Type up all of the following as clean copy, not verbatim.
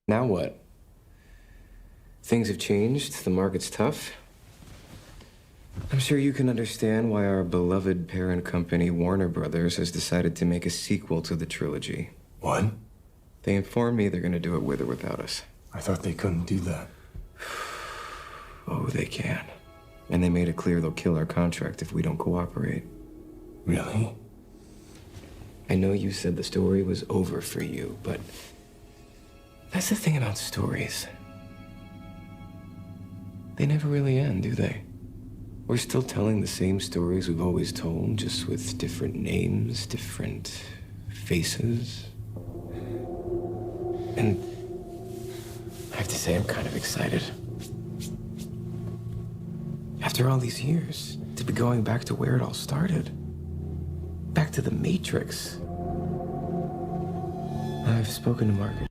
Now what? Things have changed, the market's tough. I'm sure you can understand why our beloved parent company, Warner Brothers, has decided to make a sequel to the trilogy. What? They informed me they're gonna do it with or without us. I thought they couldn't do that. Oh, they can. And they made it clear they'll kill our contract if we don't cooperate. Really? I know you said the story was over for you, but that's the thing about stories. They never really end, do they? We're still telling the same stories we've always told, just with different names, different faces. And I have to say, I'm kind of excited. After all these years, to be going back to where it all started. Back to the Matrix. I've spoken to Margaret.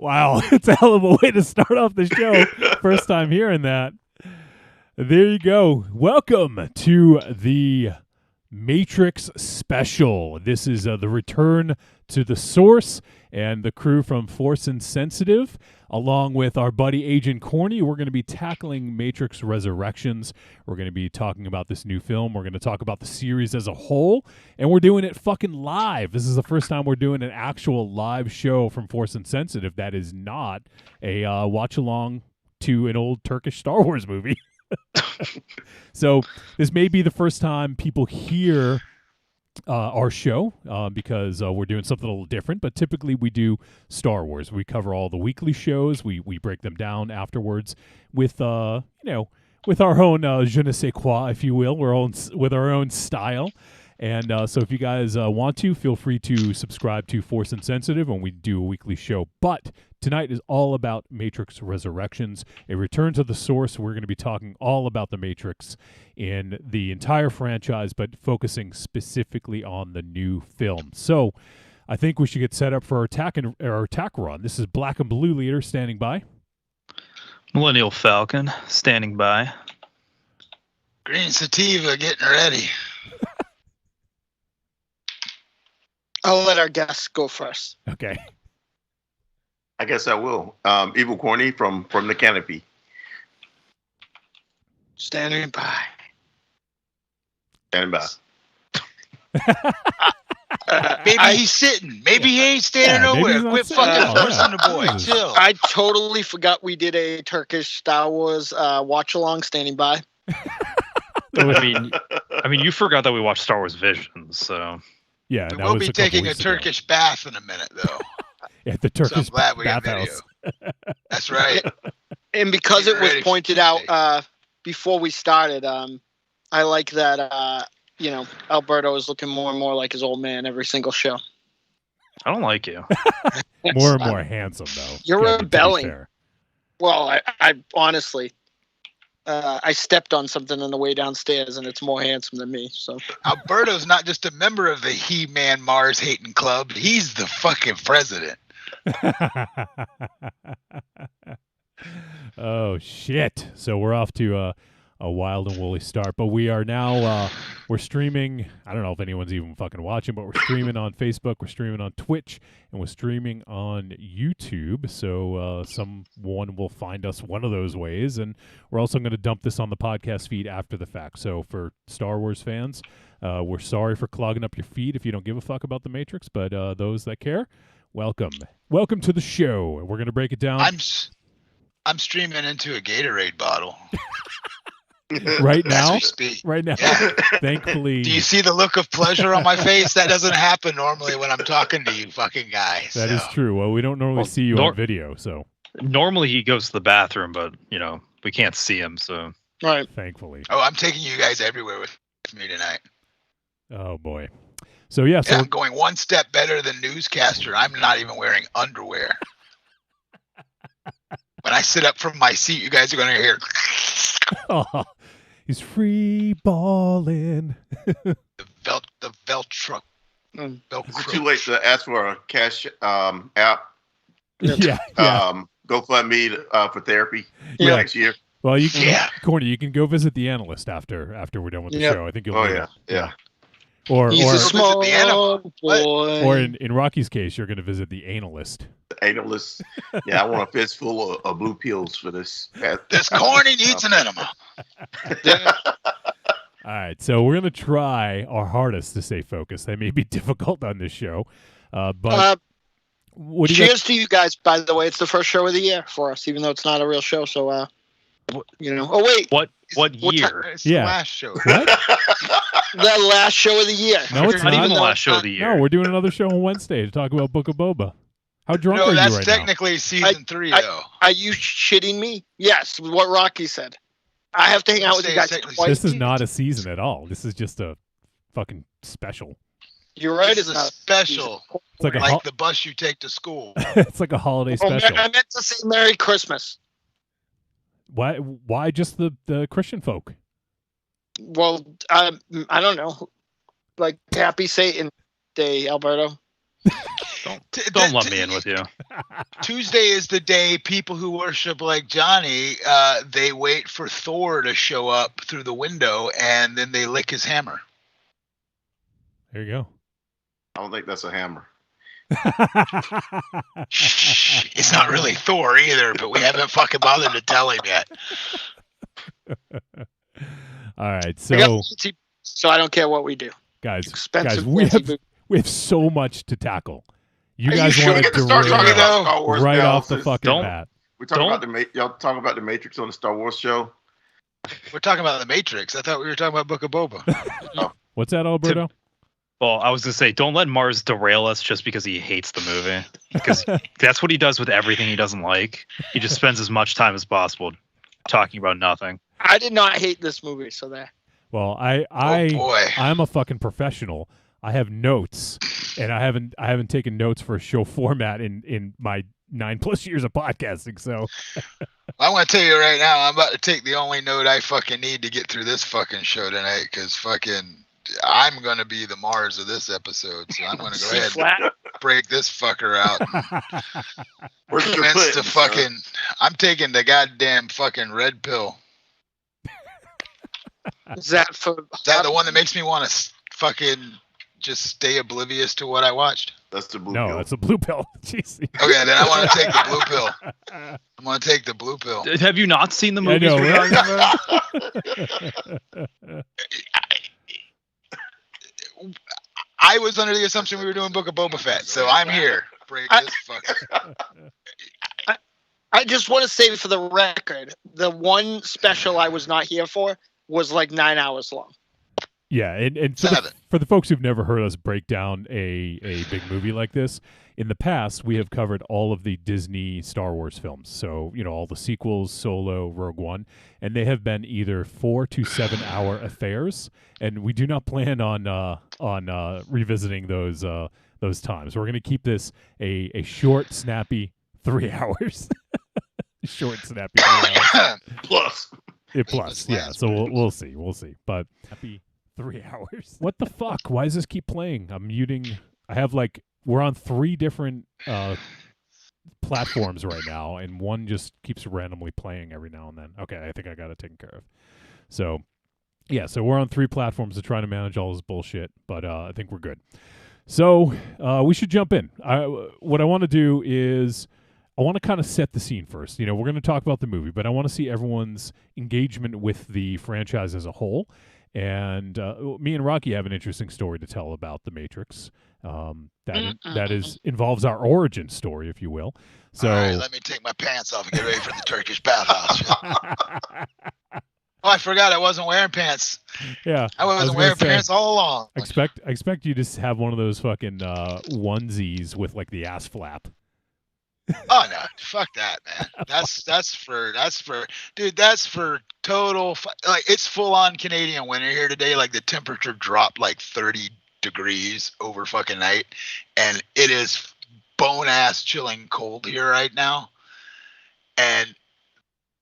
Wow, it's a hell of a way to start off the show. First time hearing that. There you go. Welcome to the Matrix special. This is the return to the source and the crew from Force Insensitive, along with our buddy Agent Corny. We're going to be tackling Matrix Resurrections. We're going to be talking about this new film. We're going to talk about the series as a whole, and we're doing it fucking live. This is the first time we're doing an actual live show from Force Insensitive that is not a watch-along to an old Turkish Star Wars movie. So this may be the first time people hear our show because we're doing something a little different, but typically we do Star Wars. We cover all the weekly shows. We break them down afterwards with with our own je ne sais quoi, if you will. With our own style. And so if you guys want to, feel free to subscribe to Force Insensitive when we do a weekly show. But tonight is all about Matrix Resurrections, a return to the source. We're going to be talking all about the Matrix in the entire franchise, but focusing specifically on the new film. So I think we should get set up for our attack run. This is Black and Blue Leader standing by. Millennial Falcon standing by. Green Sativa getting ready. I'll let our guests go first. Okay. I guess I will. Evil Corny from the Canopy. Standing by. Standing by. Maybe he's sitting. Maybe he ain't standing nowhere. Quit fucking forcing the boy. Chill. I totally forgot we did a Turkish Star Wars watch along. Standing by. I mean, you forgot that we watched Star Wars Visions, so. Yeah, we'll be taking a Turkish bath in a minute, though. At the Turkish bathhouse. That's right. And because it was pointed out before we started, I like that, Alberto is looking more and more like his old man every single show. I don't like you. More and more handsome, though. You're rebelling. Well, I honestly, I stepped on something on the way downstairs, and it's more handsome than me. So Alberto's not just a member of the He-Man Mars hating club. He's the fucking president. Oh shit! So we're off to a wild and woolly start, but we are now we're streaming. I don't know if anyone's even fucking watching, but we're streaming on Facebook, we're streaming on Twitch, and we're streaming on YouTube. So someone will find us one of those ways, and we're also going to dump this on the podcast feed after the fact. So for Star Wars fans, we're sorry for clogging up your feed if you don't give a fuck about the Matrix, but those that care, welcome to the show. We're going to break it down. I'm streaming into a Gatorade bottle. Right As now? we speak. Right now. Yeah. Thankfully. Do you see the look of pleasure on my face? That doesn't happen normally when I'm talking to you fucking guys. That is true. Well, we don't normally see you on video, so. Normally he goes to the bathroom, but we can't see him, so. right. Thankfully. Oh, I'm taking you guys everywhere with me tonight. Oh boy. So yeah, I'm going one step better than newscaster. I'm not even wearing underwear. When I sit up from my seat, you guys are going to hear. Oh, he's free balling. The Velcro. Is it too late to ask for a cash app? Yeah. GoFundMe for therapy Yeah. next year. Well, you can, Yeah. Corny, you can go visit the analyst after we're done with the Yep. show. I think you'll. Oh need yeah, it. yeah. Or He's a visit small the animal. What? boy. or in Rocky's case, you're going to visit the analyst. The analyst. Yeah, I want a fistful of blue pills for this. This corny needs an enema. All right, so we're going to try our hardest to stay focused. That may be difficult on this show, but what do you cheers to you guys, by the way. It's the first show of the year for us, even though it's not a real show. So, Oh, wait. What What year? It's Yeah. the last show. What? The last show of the year. No, it's Not even the not. last show of the year. No, we're doing another show on Wednesday to talk about Book of Boba. How drunk No, are that's you right now? technically season 3, though. Are you shitting me? Yes, what Rocky said. I have to hang out with you guys Technically, twice. This is not a season at all. This is just a fucking special. You're right. This is It's a not special, It's like a like the bus you take to school. it's like a holiday Oh, special. I meant to say Merry Christmas. Why just the Christian folk? Well, I don't know. Like Happy Satan Day, Alberto. Don't let me in with you. Tuesday is the day people who worship like Johnny, they wait for Thor to show up through the window, and then they lick his hammer. There you I don't think that's a hammer. go. Shh, it's not really Thor either, but we haven't fucking bothered to tell him yet. All right, I got so fancy, so I don't care what we do. guys, Expensive. we fancy have so much to tackle. You Are you guys sure? want Get to to start talking derail about Star Wars right now, off the since fucking Don't- bat. We're talking Don't- about y'all talking about the Matrix on the Star Wars show. We're talking about the Matrix. I thought we were talking about Book of Boba. What's that, Alberto? Well, I was gonna say, don't let Mars derail us just because he hates the movie. Because that's what he does with everything he doesn't like. He just spends as much time as possible talking about nothing. I did not hate this movie, so there. Well, Oh boy. I'm a fucking professional. I have notes, and I haven't taken notes for a show format in my 9+ years of podcasting. So I want to tell you right now, I'm about to take the only note I fucking need to get through this fucking show tonight, because fucking I'm going to be the Mars of this episode. So I'm going to go ahead and Flat. break this fucker out. Where's your Commence foot, to fucking, I'm taking the goddamn fucking red pill. Is that for? Is that the one that makes me want to fucking just stay oblivious to what I watched? That's the blue no, pill. that's a blue pill. Jeez. Okay, then I want to take the blue pill. I'm going to take the blue pill. Have you not seen the I movies know, we're right? talking about? I was under the assumption we were doing Book of Boba Fett, so I'm here. Break this fucker. I just want to say for the record, the one special I was not here for was like 9 hours long. Yeah, and Seven. for the folks who've never heard us break down a big movie like this, in the past we have covered all of the Disney Star Wars films. So, all the sequels, Solo, Rogue One, and they have been either 4 to 7 hour affairs, and we do not plan on revisiting those times. We're going to keep this a short, snappy 3 hours. Short, snappy 3 hours. Plus. Plus, yeah. So we'll see. We'll see. But happy 3 hours. What the fuck? Why does this keep playing? I'm muting. I have we're on 3 different platforms right now, and one just keeps randomly playing every now and then. Okay, I think I got it taken care of. So, yeah, so we're on 3 platforms to try to manage all this bullshit, but I think we're good. So we should jump in. What I want to do is I want to kind of set the scene first. We're going to talk about the movie, but I want to see everyone's engagement with the franchise as a whole. And me and Rocky have an interesting story to tell about The Matrix. That involves our origin story, if you will. So all right, let me take my pants off and get ready for the Turkish bathhouse. Oh, I forgot I wasn't wearing pants. Yeah, I wasn't wearing pants all along. I expect you to have one of those fucking onesies with the ass flap. Oh no, fuck that, man. That's for dude. That's for total. It's full on Canadian winter here today. The temperature dropped 30 degrees over fucking night, and it is bone ass chilling cold here right now. And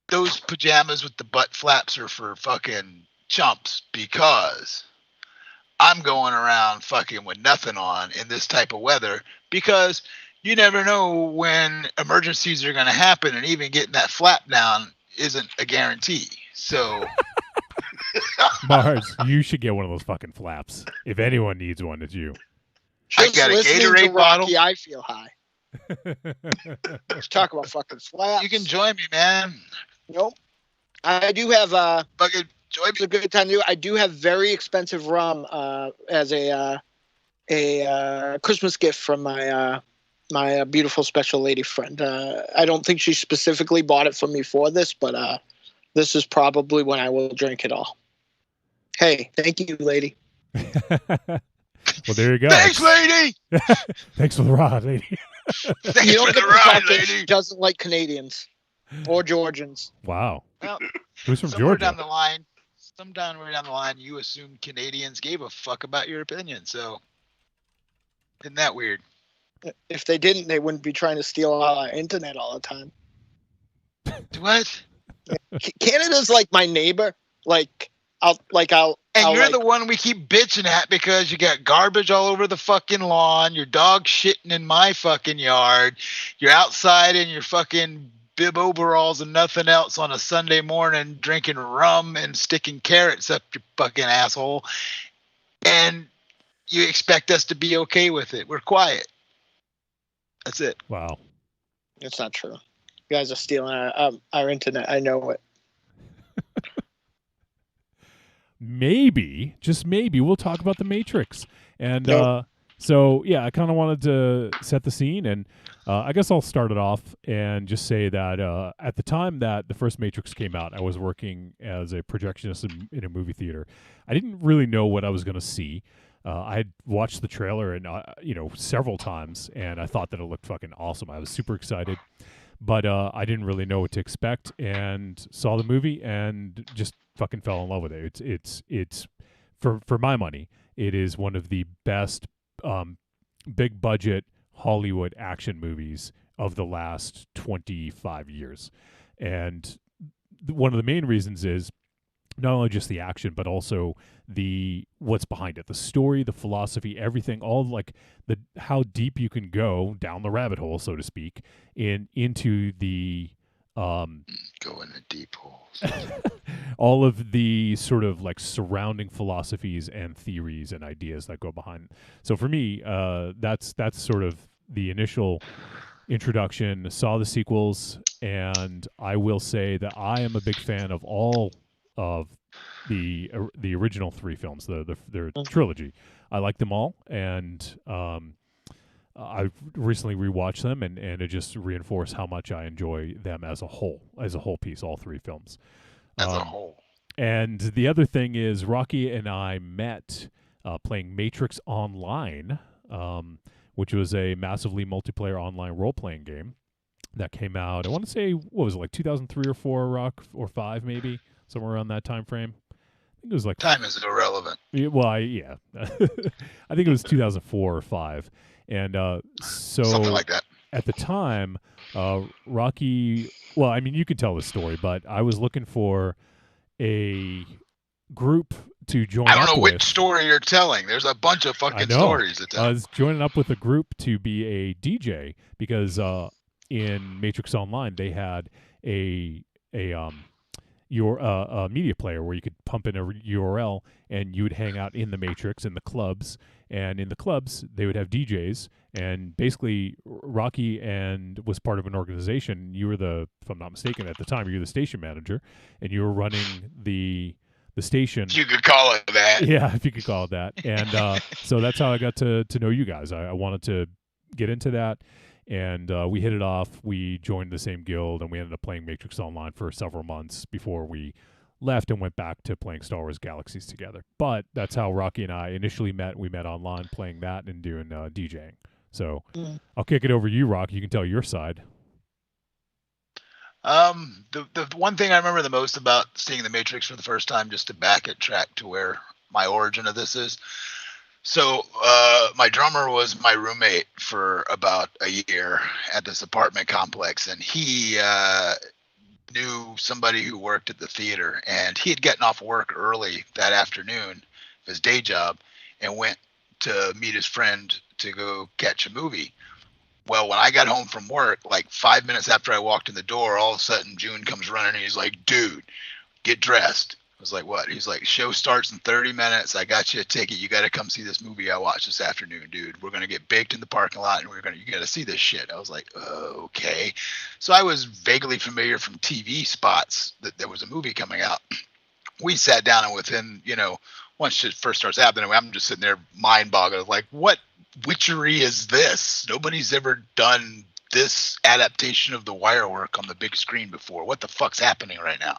those pajamas with the butt flaps are for fucking chumps, because I'm going around fucking with nothing on in this type of weather, because you never know when emergencies are going to happen, and even getting that flap down isn't a guarantee. So Mars, you should get one of those fucking flaps. If anyone needs one, it's you. I got a Gatorade bottle. I feel high. Let's talk about fucking flaps. You can join me, man. Nope. I do have fucking join me. It's a good time to do. I do have very expensive rum as a Christmas gift from my my beautiful special lady friend. I don't think she specifically bought it for me for this, but this is probably when I will drink it all. Hey, thank you, lady. Well, there you go. Thanks, lady. Thanks for the ride, lady. Thanks for the ride, lady. She doesn't like Canadians or Georgians. Wow. Well, who's from somewhere Georgia? down the line, you assumed Canadians gave a fuck about your opinion. So, isn't that weird? If they didn't, they wouldn't be trying to steal our internet all the time. What? Canada's like my neighbor. I'll you're the one we keep bitching at because you got garbage all over the fucking lawn. Your dog shitting in my fucking yard. You're outside in your fucking bib overalls and nothing else on a Sunday morning drinking rum and sticking carrots up your fucking asshole. And you expect us to be okay with it. We're quiet. That's it. Wow. It's not true. You guys are stealing our internet. I know it. Maybe, just maybe, we'll talk about The Matrix. And so, yeah, I kind of wanted to set the scene, and I guess I'll start it off and just say that at the time that the first Matrix came out, I was working as a projectionist in a movie theater. I didn't really know what I was going to see. I had watched the trailer and several times, and I thought that it looked fucking awesome. I was super excited, but I didn't really know what to expect, and saw the movie and just fucking fell in love with it. It's for my money, it is one of the best big budget Hollywood action movies of the last 25 years. And one of the main reasons is not only just the action, but also what's behind it, the story, the philosophy, everything, all how deep you can go down the rabbit hole, so to speak, into the go in the deep holes. all of the sort of surrounding philosophies and theories and ideas that go behind. So for me, that's sort of the initial introduction. Saw the sequels, and I will say that I am a big fan of all of the original 3 films, their trilogy. I like them all, and I recently rewatched them, and it just reinforced how much I enjoy them as a whole piece, all 3 films. As a whole. And the other thing is, Rocky and I met playing Matrix Online, which was a massively multiplayer online role-playing game that came out, I want to say, what was it, 2003 or 4, Rock, or 5 maybe, somewhere around that time frame. I think it was time is irrelevant. Well, yeah. I think it was 2004 or 5. And so something like that. At the time, Rocky, well, I mean, you could tell the story, but I was looking for a group to join I don't up know with. which story you're telling. There's a bunch of I fucking know. stories to I tell. was joining up with a group to be a DJ because in Matrix Online they had a media player where you could pump in a URL and you would hang out in the Matrix in the clubs, and in the clubs they would have DJs, and basically Rocky and was part of an organization. You were if I'm not mistaken at the time, you were the station manager, and you were running the station. You could call it that. Yeah, if you could call it that. And so that's how I got to know you guys. I wanted to get into that, and we hit it off. We joined the same guild, and we ended up playing Matrix Online for several months before we left and went back to playing Star Wars Galaxies together. But that's how Rocky and I initially met. We met online playing that and doing DJing. So I'll kick it over to you, Rocky. You can tell your side. The one thing I remember the most about seeing the Matrix for the first time, just to back it track to where my origin of this is. So my drummer was my roommate for about a year at this apartment complex, and he knew somebody who worked at the theater, and he had gotten off work early that afternoon, his day job, and went to meet his friend to go catch a movie. Well, when I got home from work, like 5 minutes after I walked in the door, all of a sudden June comes running and he's like, dude, get dressed. I was like, what? He's like, show starts in 30 minutes. I got you a ticket. You got to come see this movie I watched this afternoon, dude. We're going to get baked in the parking lot and you got to see this shit. I was like, okay. So I was vaguely familiar from TV spots that there was a movie coming out. We sat down, and within, once it first starts happening, I'm just sitting there mind boggled, like, what witchery is this? Nobody's ever done this adaptation of The Wire work on the big screen before. What the fuck's happening right now?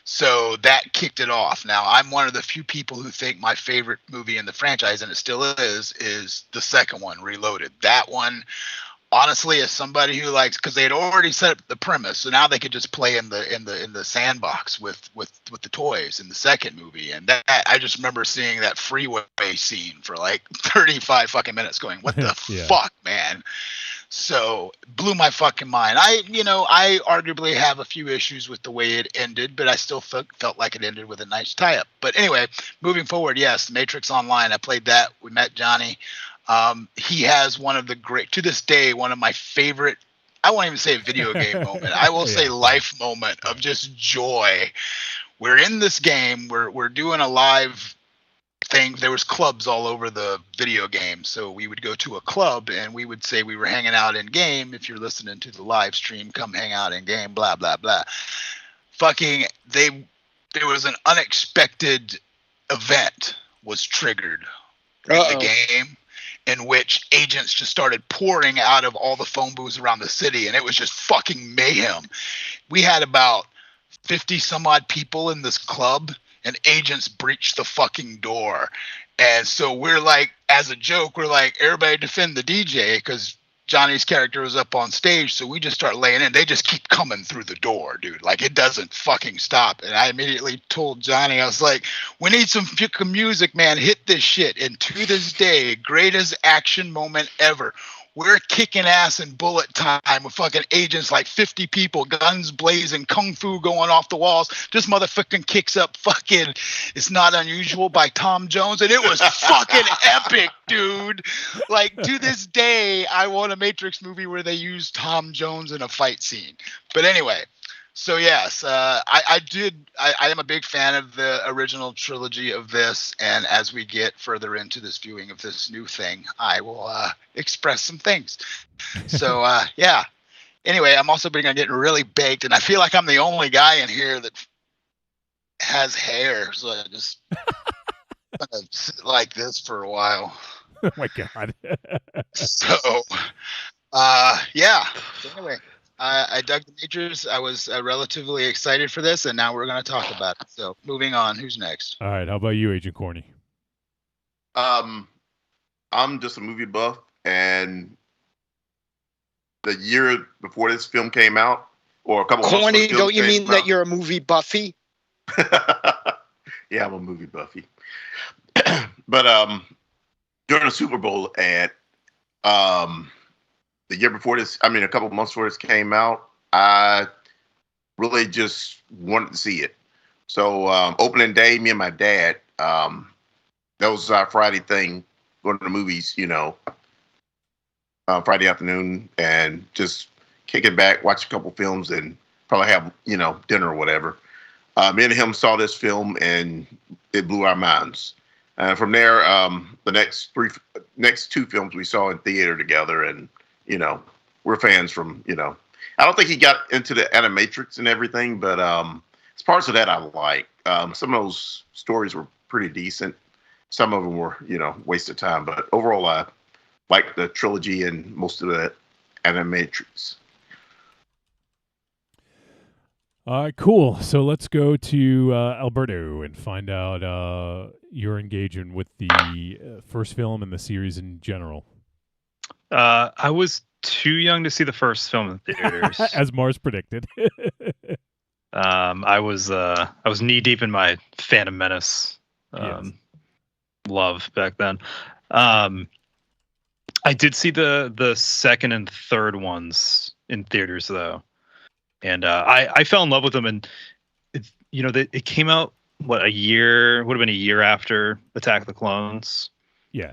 So that kicked it off. Now, I'm one of the few people who think my favorite movie in the franchise, and it still is the second one, Reloaded. That one, honestly, as somebody who likes, because they had already set up the premise, so now they could just play in the sandbox with the toys in the second movie. And that, I just remember seeing that freeway scene for like 35 fucking minutes, going, what the fuck, man? So blew my fucking mind. I arguably have a few issues with the way it ended, but I still felt like it ended with a nice tie-up. But anyway, moving forward, yes, Matrix Online. I played that. We met Johnny. He has one of the great, to this day, one of my favorite, I won't even say video game moment. I will say life moment of just joy. We're in this game. We're doing a live thing. There was clubs all over the video game. So we would go to a club and we would say we were hanging out in game. If you're listening to the live stream, come hang out in game, blah, blah, blah. There was an unexpected event was triggered in the game, in which agents just started pouring out of all the phone booths around the city, and it was just fucking mayhem. We had about 50 some odd people in this club, and agents breached the fucking door. And so we're like, as a joke, we're like, everybody defend the DJ, because Johnny's character was up on stage, so we just start laying in. They just keep coming through the door, dude. Like, it doesn't fucking stop. And I immediately told Johnny, I was like, we need some fucking music, man. Hit this shit. And to this day, greatest action moment ever. We're kicking ass in bullet time with fucking agents, like 50 people, guns blazing, kung fu going off the walls. This motherfucking kicks up fucking It's Not Unusual by Tom Jones, and it was fucking epic, dude. Like, to this day, I want a Matrix movie where they use Tom Jones in a fight scene. But anyway, so yes, I am a big fan of the original trilogy of this, and as we get further into this viewing of this new thing, I will express some things. So yeah. Anyway, I'm also big on getting really baked, and I feel like I'm the only guy in here that has hair, so I just sit like this for a while. Oh my god. So yeah. So anyway, I dug the Matrix. I was relatively excited for this, and now we're going to talk about it. So moving on, who's next? All right, how about you, Agent Corny? I'm just a movie buff, and the year before this film came out, or a couple months Corny, before the film don't you came mean that out- you're a movie buffy? Yeah, I'm a movie buffy. But during the Super Bowl ad, the year before this, a couple of months before this came out, I really just wanted to see it. So opening day, me and my dad, that was our Friday thing, going to the movies, Friday afternoon, and just kick it back, watch a couple films, and probably have dinner or whatever. Me and him saw this film, and it blew our minds. And from there, the next two films we saw in theater together, and we're fans from. I don't think he got into the Animatrix and everything, but it's parts of that I like. Some of those stories were pretty decent. Some of them were, waste of time. But overall, I like the trilogy and most of the Animatrix. Cool. So let's go to Alberto and find out your engagement with the first film and the series in general. I was too young to see the first film in theaters. As Mars predicted. I was knee deep in my Phantom Menace love back then. I did see the second and third ones in theaters though, and I fell in love with them. And it came out would have been a year after Attack of the Clones. Yeah,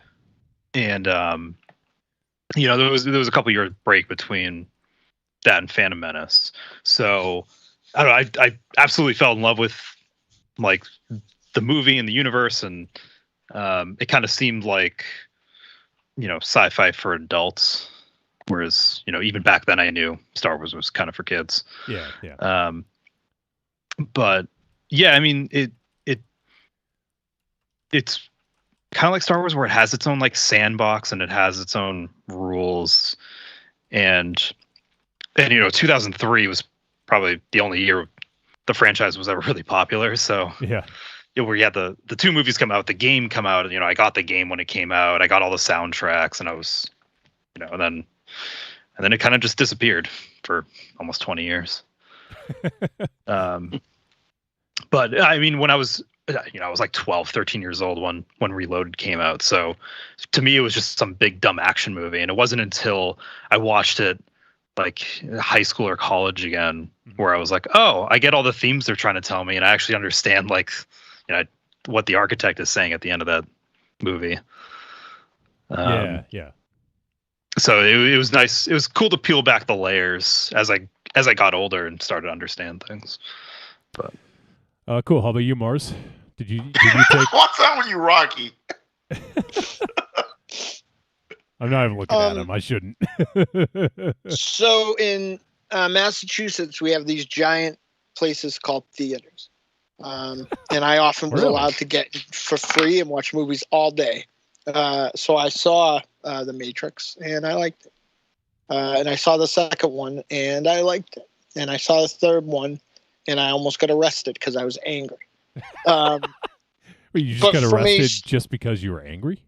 and there was a couple year break between that and Phantom Menace. So I don't know. I absolutely fell in love with like the movie and the universe, and it kind of seemed like sci-fi for adults. Whereas even back then I knew Star Wars was kind of for kids. Yeah. But yeah, I mean it's kind of like Star Wars, where it has its own like sandbox and it has its own rules, and 2003 was probably the only year the franchise was ever really popular. So where you had the two movies come out, the game come out, I got the game when it came out, I got all the soundtracks, and I was and then it kind of just disappeared for almost 20 years. But I mean, when I was I was like 12, 13 years old when Reloaded came out. So to me, it was just some big dumb action movie. And it wasn't until I watched it like in high school or college again, where I was like, oh, I get all the themes they're trying to tell me. And I actually understand like, what the architect is saying at the end of that movie. Yeah. So it was nice. It was cool to peel back the layers as I got older and started to understand things. But cool. How about you, Mars? Did you take? What's up with you, Rocky? I'm not even looking at him. I shouldn't. So in Massachusetts, we have these giant places called theaters, and I often was allowed to get for free and watch movies all day. So I saw The Matrix, and I liked it. And I saw the second one, and I liked it. And I saw the third one, and I almost got arrested because I was angry. You just got arrested just because you were angry?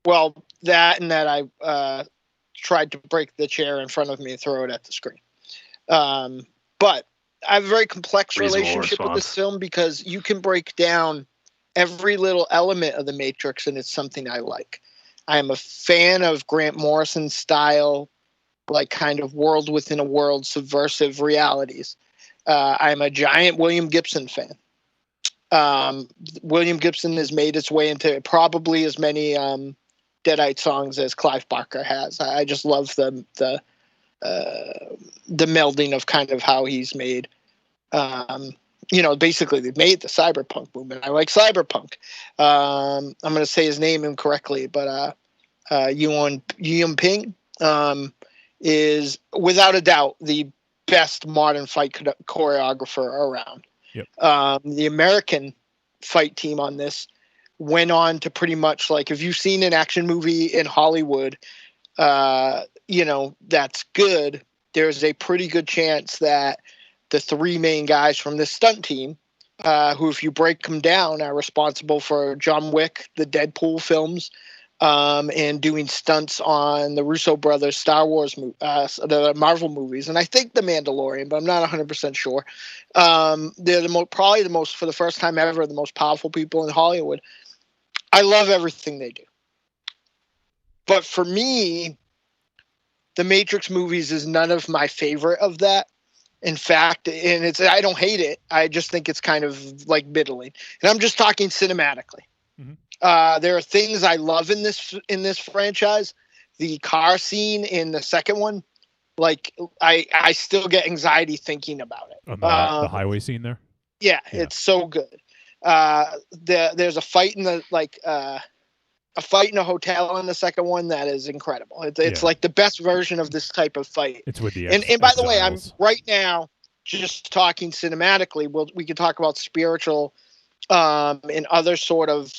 Well, that and that I tried to break the chair in front of me and throw it at the screen. But I have a very complex relationship with this film because you can break down every little element of The Matrix, and it's something I like. I am a fan of Grant Morrison's style, like kind of world within a world, subversive realities. I'm a giant William Gibson fan. William Gibson has made its way into probably as many Deadite songs as Clive Barker has. I just love the melding of kind of how he's made. Basically they've made the cyberpunk movement. I like cyberpunk. I'm going to say his name incorrectly, but Yuen Ping is without a doubt the best modern fight choreographer around. Yep. The American fight team on this went on to pretty much like, if you've seen an action movie in Hollywood, that's good. There's a pretty good chance that the three main guys from this stunt team, who, if you break them down, are responsible for John Wick, the Deadpool films, and doing stunts on the Russo brothers' Star Wars, the Marvel movies, and I think The Mandalorian, but I'm not 100% sure. They're probably the most, for the first time ever, the most powerful people in Hollywood. I love everything they do. But for me, The Matrix movies is none of my favorite of that. In fact, and I don't hate it. I just think it's kind of like middling. And I'm just talking cinematically. There are things I love in this franchise. The car scene in the second one, like I still get anxiety thinking about it. On the highway scene there. Yeah, it's so good. There's a fight in a fight in a hotel in the second one that is incredible. It's like the best version of this type of fight. It's with the and by the way, I'm exiles. right now just talking cinematically. We can talk about spiritual and other sort of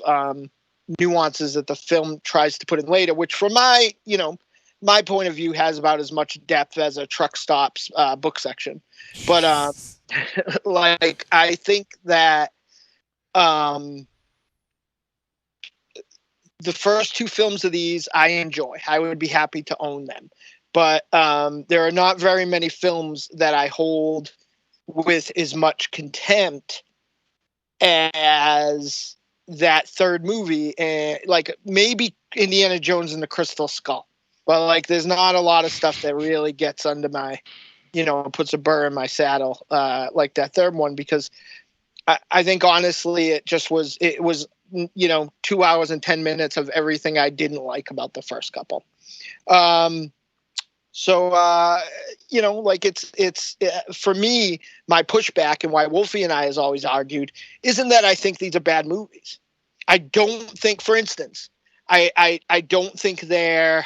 nuances that the film tries to put in later, which from my point of view has about as much depth as a truck stops book section. But like I think that the first two films of these I enjoy. I would be happy to own them. But there are not very many films that I hold with as much contempt as that third movie, and like maybe Indiana Jones and the Crystal Skull. But like there's not a lot of stuff that really gets under my, puts a burr in my saddle like that third one, because I think honestly it was 2 hours and 10 minutes of everything I didn't like about the first couple. It's for me, my pushback and why Wolfie and I has always argued isn't that I think these are bad movies. I don't think, for instance, I don't think they're,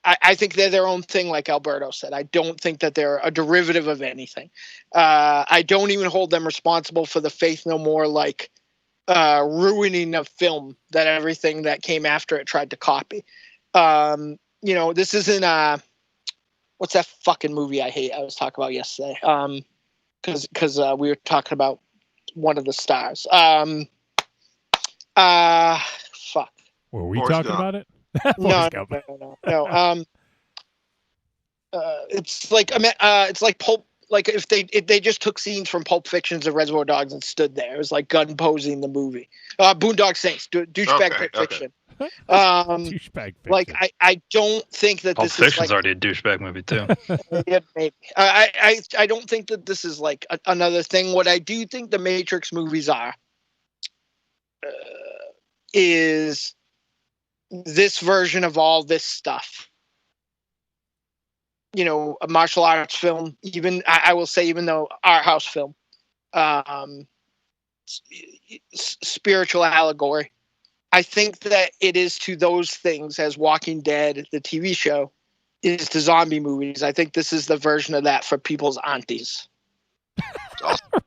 I think they're their own thing, like Alberto said. I don't think that they're a derivative of anything. I don't even hold them responsible for the Faith No More, ruining of film that everything that came after it tried to copy. This isn't what's that fucking movie I hate I was talking about yesterday? Because we were talking about one of the stars. Fuck. Were we Forrest talking Gump. about it? No. It's like Pulp. Like if they just took scenes from Pulp Fictions and Reservoir Dogs and stood there. It was like gun posing the movie. Boondock Saints, douchebag Okay, fiction. Douchebag fiction. Like I don't think that Pulp this is Fiction's like, already a douchebag movie too. yeah, maybe. I don't think that this is like another thing. What I do think the Matrix movies are is this version of all this stuff. A martial arts film, even I will say, even though art house film, spiritual allegory. I think that it is to those things as Walking Dead, the TV show, is to zombie movies. I think this is the version of that for people's aunties.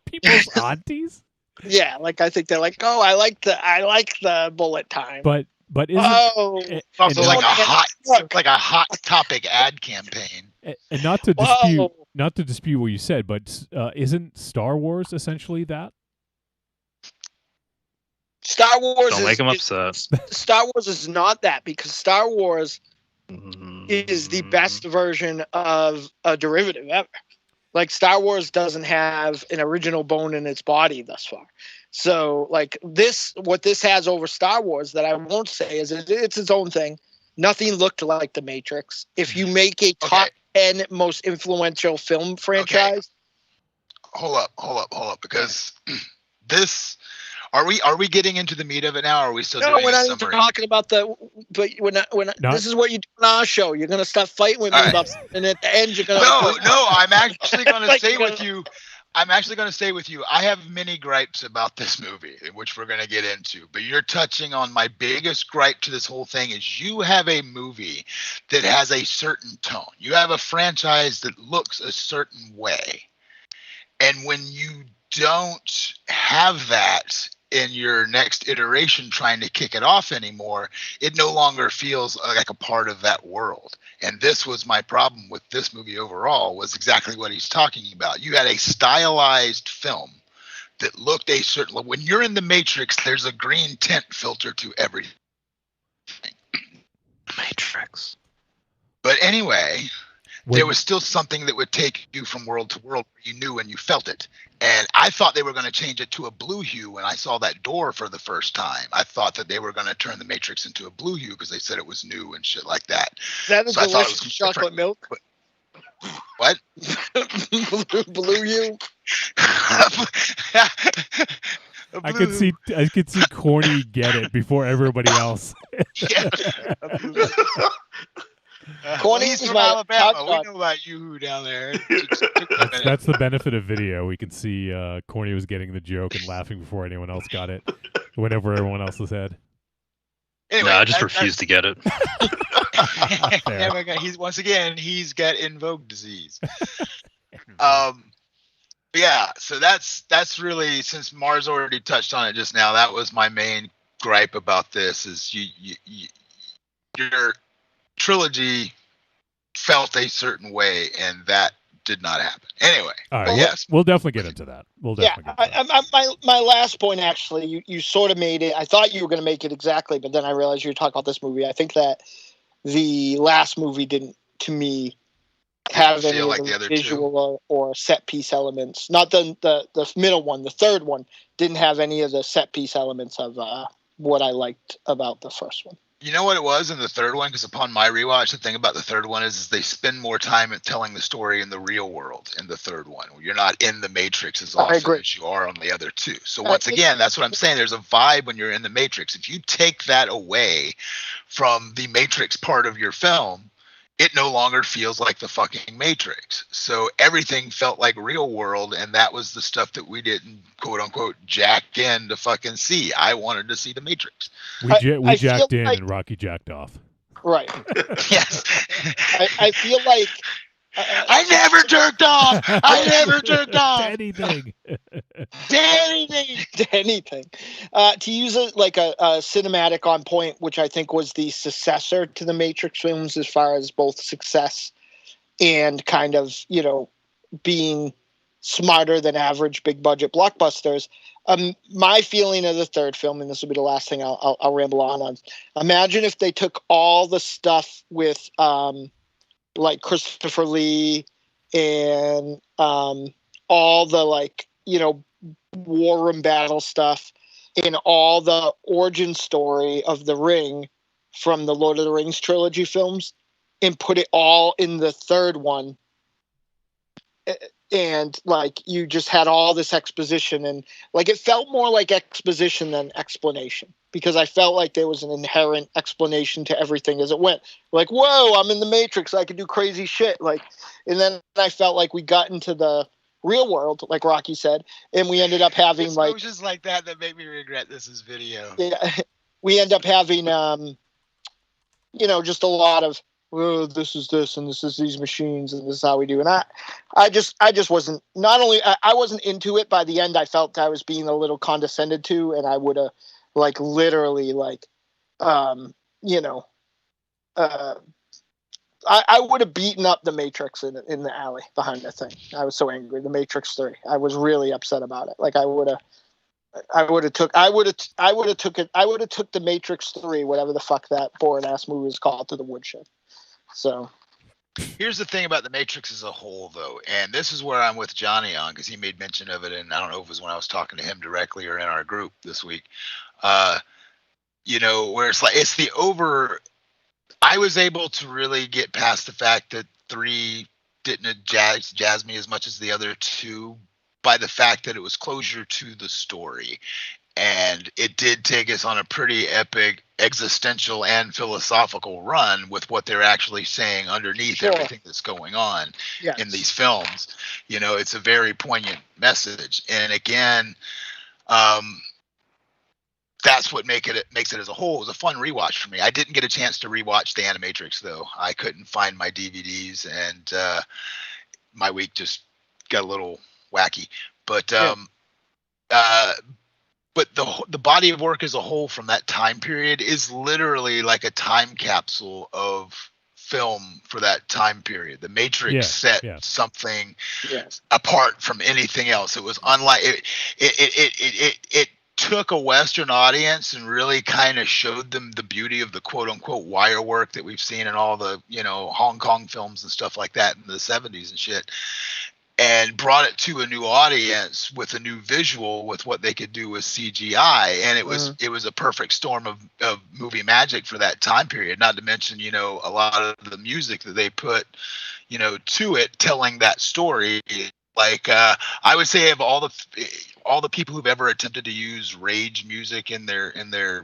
People's aunties? Yeah, like I think they're like, oh, I like the bullet time. But isn't It's also and like a hot topic ad campaign. and not to dispute what you said, but isn't Star Wars essentially that? Star Wars Don't make him upset. Star Wars is not that, because Star Wars is the best version of a derivative ever. Like Star Wars doesn't have an original bone in its body thus far. So like what this has over Star Wars that I won't say is it's its own thing. Nothing looked like The Matrix. If you make a top 10 most influential film franchise. Hold up, because this. Are we getting into the meat of it now? Or are we still No, doing we're a not even summary? talking about but we're not. This is what you do on our show. You're gonna start fighting with me All right. about, and at the end you're gonna. No, I'm actually going to Like, stay with you. I'm actually going to stay with you. I have many gripes about this movie, which we're going to get into. But you're touching on my biggest gripe to this whole thing is you have a movie that has a certain tone. You have a franchise that looks a certain way. And when you don't have that in your next iteration trying to kick it off anymore, it no longer feels like a part of that world. And this was my problem with this movie overall, was exactly what he's talking about. You had a stylized film that looked a certain, when you're in the Matrix, there's a green tint filter to everything. Matrix. But anyway, there was still something that would take you from world to world where you knew and you felt it. And I thought they were going to change it to a blue hue when I saw that door for the first time. I thought that they were going to turn the Matrix into a blue hue because they said it was new and shit like that. That is So I thought it was delicious chocolate different. milk. What? Blew you? I could see Corny get it before everybody else. Corny he's is from my Alabama. hot We dog. know about you down there. It just took a minute. That's the benefit of video. We can see Corny was getting the joke and laughing before anyone else got it. Went over everyone else's head. Anyway, No, I just refuse to get it. Fair. He's got in vogue disease. Yeah, so that's really, since Mars already touched on it just now, that was my main gripe about this is your trilogy felt a certain way, and that did not happen. Anyway, All right, but yes, we'll definitely get into that. My last point, actually, you sort of made it. I thought you were going to make it exactly, but then I realized you were talking about this movie. I think that the last movie didn't, to me, have any feel like of the the other two. visual or set piece elements. Not the middle one. The third one didn't have any of the set piece elements of what I liked about the first one. You know what it was in the third one? Because upon my rewatch, the thing about the third one is they spend more time at telling the story in the real world in the third one. You're not in the Matrix as often as you are on the other two. So once again, that's what I'm saying. There's a vibe when you're in the Matrix. If you take that away from the Matrix part of your film, it no longer feels like the fucking Matrix. So everything felt like real world, and that was the stuff that we didn't, quote unquote, jack in to fucking see. I wanted to see the Matrix. We jacked in like, and Rocky jacked off. Right. Yes. I feel like I never jerked off. I never jerked off. To anything. To anything. To use a cinematic on point, which I think was the successor to the Matrix films as far as both success and kind of, being smarter than average big budget blockbusters. My feeling of the third film, and this will be the last thing I'll ramble on. Imagine if they took all the stuff with like Christopher Lee and all the war room battle stuff and all the origin story of the Ring from the Lord of the Rings trilogy films and put it all in the third one. And you just had all this exposition, and it felt more like exposition than explanation, because I felt like there was an inherent explanation to everything as it went. Whoa, I'm in the Matrix. I could do crazy shit. And then I felt like we got into the real world, like Rocky said, and we ended up having explosions like that make me regret this is video. Yeah, we end up having just a lot of, oh, this is this and this is these machines and this is how we do. And I just wasn't, not only I wasn't into it. By the end, I felt I was being a little condescended to, and I would have literally I would have beaten up the Matrix in the alley behind the thing. I was so angry. The Matrix 3. I was really upset about it. I would have took the Matrix 3, whatever the fuck that boring ass movie is called, to the woodshed. So here's the thing about the Matrix as a whole, though, and this is where I'm with Johnny on, because he made mention of it, and I don't know if it was when I was talking to him directly or in our group this week. Where it's the over. I was able to really get past the fact that 3 didn't jazz me as much as the other 2, by the fact that it was closure to the story. And it did take us on a pretty epic existential and philosophical run with what they're actually saying underneath everything that's going on in these films. It's a very poignant message. And again, that's what makes it as a whole. It was a fun rewatch for me. I didn't get a chance to rewatch The Animatrix, though. I couldn't find my DVDs, and my week just got a little wacky. But but the body of work as a whole from that time period is literally like a time capsule of film for that time period. The Matrix set something apart from anything else. It was unlike it took a Western audience and really kind of showed them the beauty of the quote unquote wire work that we've seen in all the Hong Kong films and stuff like that in the 70s and shit, and brought it to a new audience with a new visual with what they could do with CGI. And it was a perfect storm of movie magic for that time period, not to mention a lot of the music that they put to it, telling that story. Like I would say, of all the people who've ever attempted to use rage music in their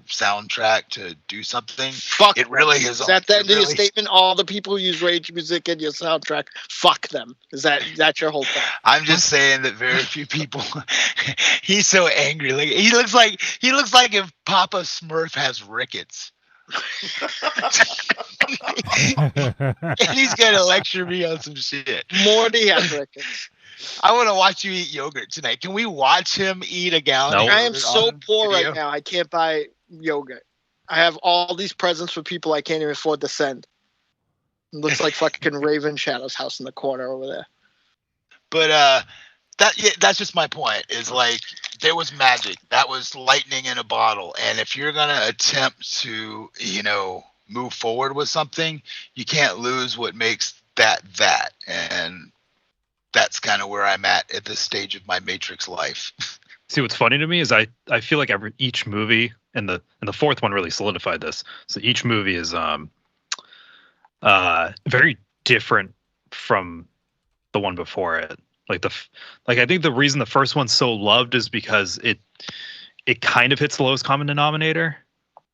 soundtrack to do something, Fuck it them. really is. Is that the it end of your really- statement? All the people who use rage music in your soundtrack, fuck them. Is that your whole thing? I'm just saying that very few people. He's so angry. Like he looks like if Papa Smurf has rickets, and he's gonna lecture me on some shit. Morty has rickets. I want to watch you eat yogurt tonight. Can we watch him eat a gallon? No. of I am yogurt so on poor video? right now. I can't buy yogurt. I have all these presents for people I can't even afford to send. It looks like fucking Raven Shadow's house in the corner over there. But that's just my point. Is like there was magic. That was lightning in a bottle. And if you're gonna attempt to, move forward with something, you can't lose what makes that. And that's kind of where I'm at this stage of my Matrix life. See, what's funny to me is I feel like each movie, and the fourth one really solidified this. So each movie is very different from the one before it. Like I think the reason the first one's so loved is because it kind of hits the lowest common denominator.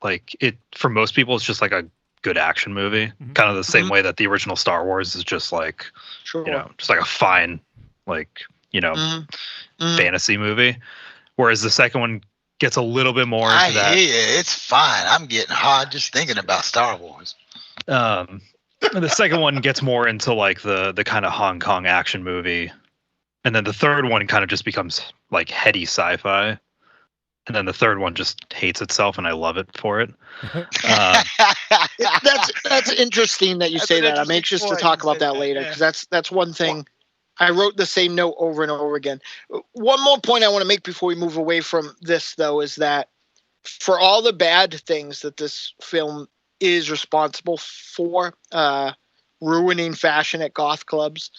Like for most people, it's just like a good action movie, kind of the same way that the original Star Wars is just like, Sure. just like a fine, like, fantasy movie. Whereas the second one gets a little bit more into I that. hear you. It's fine. I'm getting hard just thinking about Star Wars. And the second one gets more into like the kind of Hong Kong action movie. And then the third one kind of just becomes like heady sci-fi. And then the third one just hates itself, and I love it for it. That's interesting that you That's say an that. I'm interesting anxious to point. talk You about said that that, later yeah. because that's one thing. I wrote the same note over and over again. One more point I want to make before we move away from this, though, is that for all the bad things that this film is responsible for, ruining fashion at goth clubs,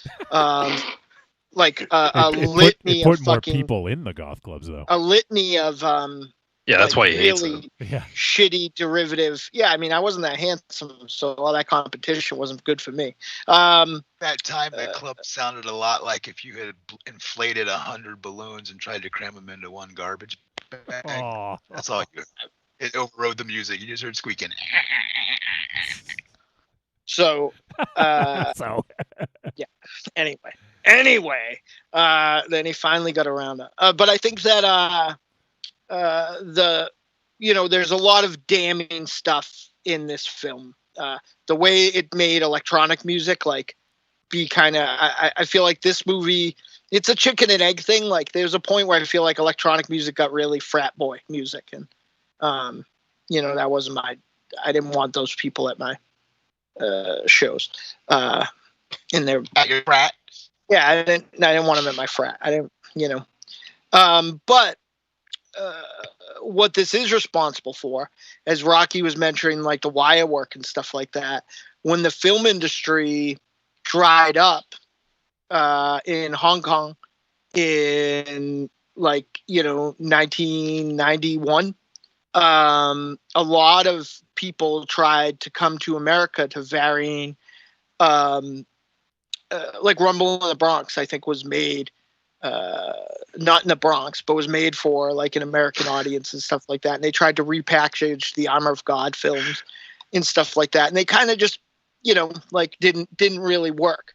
like a litany It put of more fucking people in the goth clubs, though. a litany of Yeah, that's why he hates really it. Yeah. shitty derivative. Yeah, I mean, I wasn't that handsome, so all that competition wasn't good for me. That time, that club sounded a lot like if you had inflated 100 balloons and tried to cram them into one garbage bag. Aw. That's all you. It overrode the music. You just heard squeaking. So So anyway, then he finally got around it. But I think that there's a lot of damning stuff in this film. The way it made electronic music be kind of, I feel like this movie, it's a chicken and egg thing. Like there's a point where I feel like electronic music got really frat boy music, and that wasn't I didn't want those people at my shows in their At your frat. yeah, I didn't want them at my frat. I didn't, but what this is responsible for, as Rocky was mentioning, like the wire work and stuff like that, when the film industry dried up in Hong Kong in 1991, a lot of people tried to come to America to varying, like Rumble in the Bronx, I think was made, not in the Bronx, but was made for like an American audience and stuff like that. And they tried to repackage the Armor of God films and stuff like that. And they kind of just, didn't really work.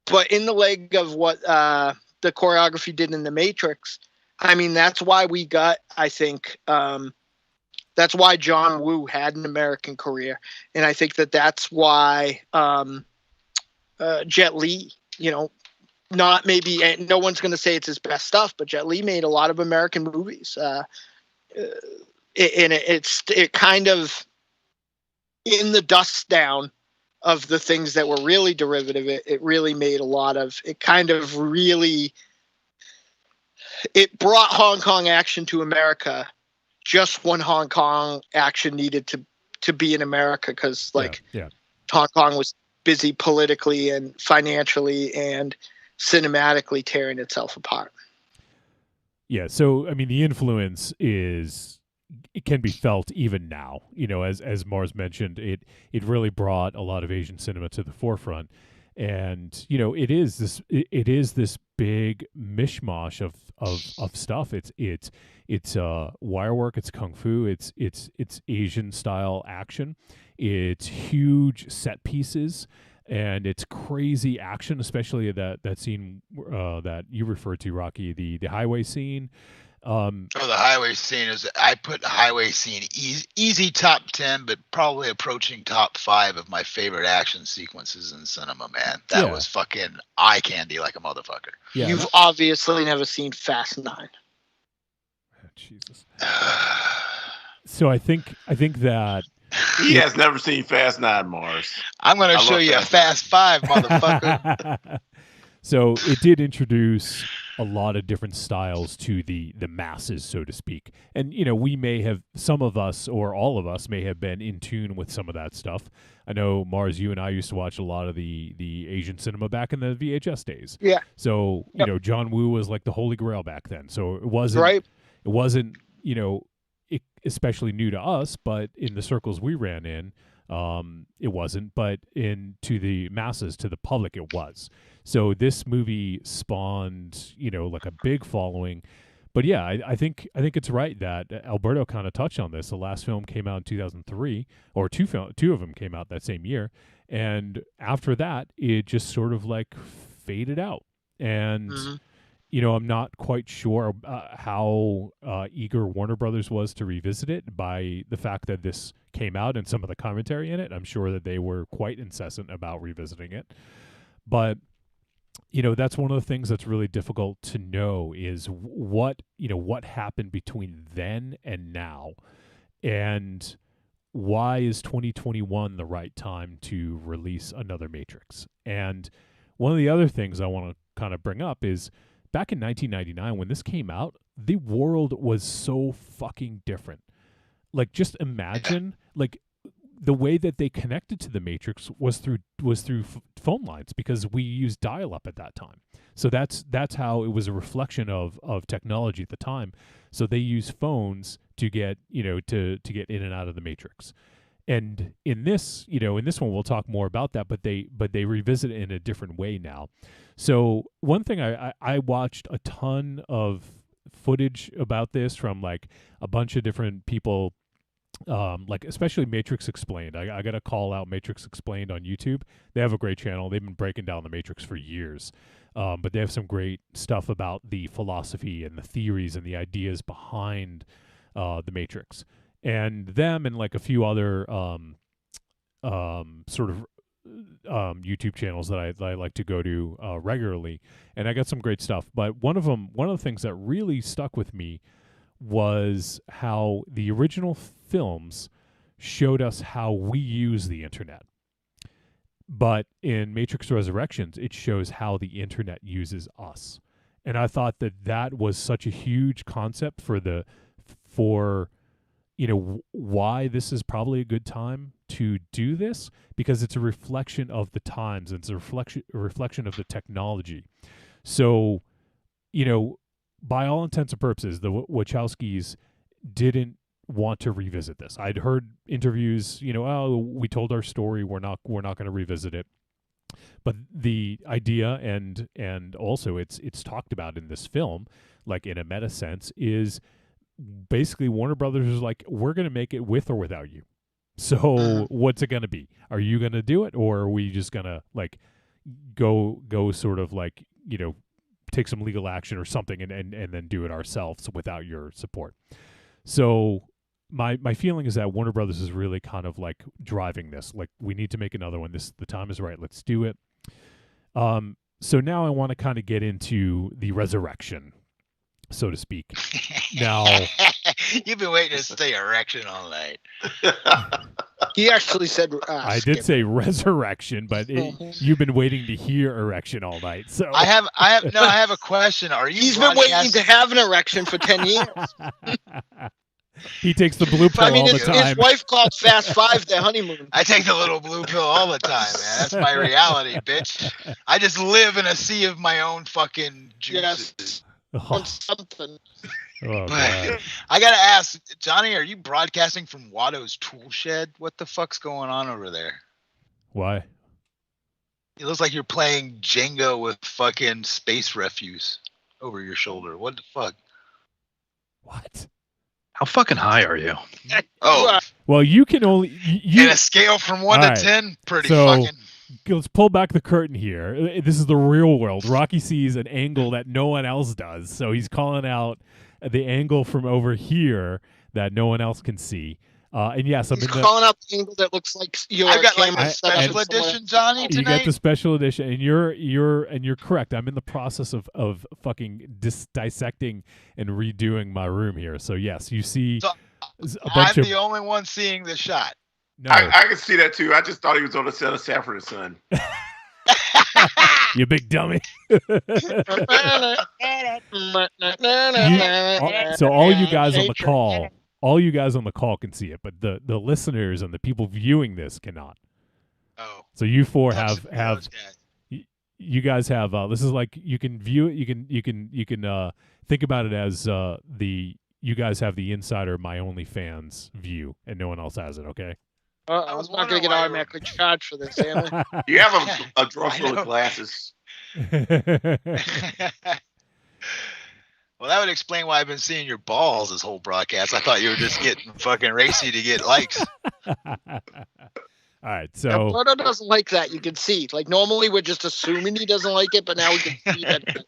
But in the leg of what the choreography did in The Matrix, I mean, that's why we got, I think, that's why John Woo had an American career. And I think that's why Jet Li, not maybe, and no one's going to say it's his best stuff, but Jet Li made a lot of American movies. And it kind of, in the dust down of the things that were really derivative, it really made a lot of, it kind of really, it brought Hong Kong action to America just when Hong Kong action needed to be in America, because yeah. Hong Kong was busy politically and financially and cinematically tearing itself apart. Yeah, so I mean, the influence it can be felt even now. As Mars mentioned, it really brought a lot of Asian cinema to the forefront, And it is this big mishmash of stuff. It's wire work, it's kung fu, it's Asian style action, it's huge set pieces, and it's crazy action, especially that scene that you referred to, Rocky, the highway scene. The highway scene I put the highway scene easy top 10, but probably approaching top 5 of my favorite action sequences in cinema, man. That was fucking eye candy like a motherfucker. Yeah, You've obviously never seen Fast 9. Oh, Jesus. So I think that He has never seen Fast 9, Mars. I'm going to show you a Fast 5, motherfucker. So it did introduce a lot of different styles to the masses, so to speak. And, we may have, some of us or all of us may have been in tune with some of that stuff. I know, Mars, you and I used to watch a lot of the Asian cinema back in the VHS days. Yeah. So, John Woo was like the holy grail back then. So it wasn't, especially new to us, but in the circles we ran in, it wasn't. But to the masses, to the public, it was. So this movie spawned, like a big following. But yeah, I think it's right that Alberto kind of touched on this. The last film came out in 2003, or two of them came out that same year, and after that, it just sort of like faded out. And I'm not quite sure how eager Warner Brothers was to revisit it by the fact that this came out and some of the commentary in it. I'm sure that they were quite incessant about revisiting it, but that's one of the things that's really difficult to know is what happened between then and now, and why is 2021 the right time to release another Matrix. And one of the other things I want to kind of bring up is back in 1999 when this came out, the world was so fucking different. Like, just imagine, like, the way that they connected to the Matrix was through phone lines, because we used dial-up at that time. So that's how it was a reflection of technology at the time. So they used phones to get to get in and out of the Matrix. And in this one we'll talk more about that, but they revisit it in a different way now. So one thing I watched a ton of footage about this from like a bunch of different people. Like especially Matrix Explained. I got to call out Matrix Explained on YouTube. They have a great channel. They've been breaking down the Matrix for years. But they have some great stuff about the philosophy and the theories and the ideas behind the Matrix. And them and like a few other sort of YouTube channels that I like to go to regularly. And I got some great stuff. But one of the things that really stuck with me was how the original films showed us how we use the internet. But in Matrix Resurrections, it shows how the internet uses us. And I thought that was such a huge concept for why this is probably a good time to do this, because it's a reflection of the times, and it's a reflection of the technology. So, by all intents and purposes, the Wachowskis didn't want to revisit this. I'd heard interviews, we told our story, we're not going to revisit it. But the idea and also it's talked about in this film, like in a meta sense, is basically Warner Brothers is like, we're going to make it with or without you. So what's it going to be? Are you going to do it, or are we just going to like go sort of like, take some legal action or something and then do it ourselves without your support? So my feeling is that Warner Brothers is really kind of like driving this. Like, we need to make another one. The time is right. Let's do it. So now I want to kind of get into the resurrection, so to speak. Now, you've been waiting to say erection all night. He actually said. I did say resurrection, but you've been waiting to hear erection all night. So I have a question. Are you? He's been waiting to have an erection for 10 years. He takes the blue pill all the time. His wife called Fast Five their honeymoon. I take the little blue pill all the time, man. That's my reality, bitch. I just live in a sea of my own fucking juices. Yes. On something. Oh, but I gotta ask, Johnny, are you broadcasting from Watto's tool shed? What the fuck's going on over there? Why? It looks like you're playing Jenga with fucking space refuse over your shoulder. What the fuck? What? How fucking high are you? Oh, Well, you can only in a scale from 1 All to right. 10, pretty So- fucking. Let's pull back the curtain here. This is the real world. Rocky sees an angle that no one else does, so he's calling out the angle from over here that no one else can see. And yes, I'm He's in the. calling out the angle that looks like your I've got like camera the set up special somewhere. edition, Johnny, You tonight. get the special edition, and you're correct. I'm in the process of fucking dissecting and redoing my room here. So yes, you see So, a I'm bunch of the only one seeing the shot. no. I can see that too. I just thought he was on the set of Sanford and Son. You big dummy. So all you guys on the call, can see it, but the listeners and the people viewing this cannot. Oh, So you four touch have those guys. you guys have this is like you can view it. You can think about it as you guys have the insider My OnlyFans view, and no one else has it. Okay. I'm was not going wondering to get why you were- automatically charged for this, am I? You have a drawer I full know. of glasses. Well, that would explain why I've been seeing your balls this whole broadcast. I thought you were just getting fucking racy to get likes. All right. So Alberto doesn't like that. You can see. Like normally we're just assuming he doesn't like it, but now we can see that.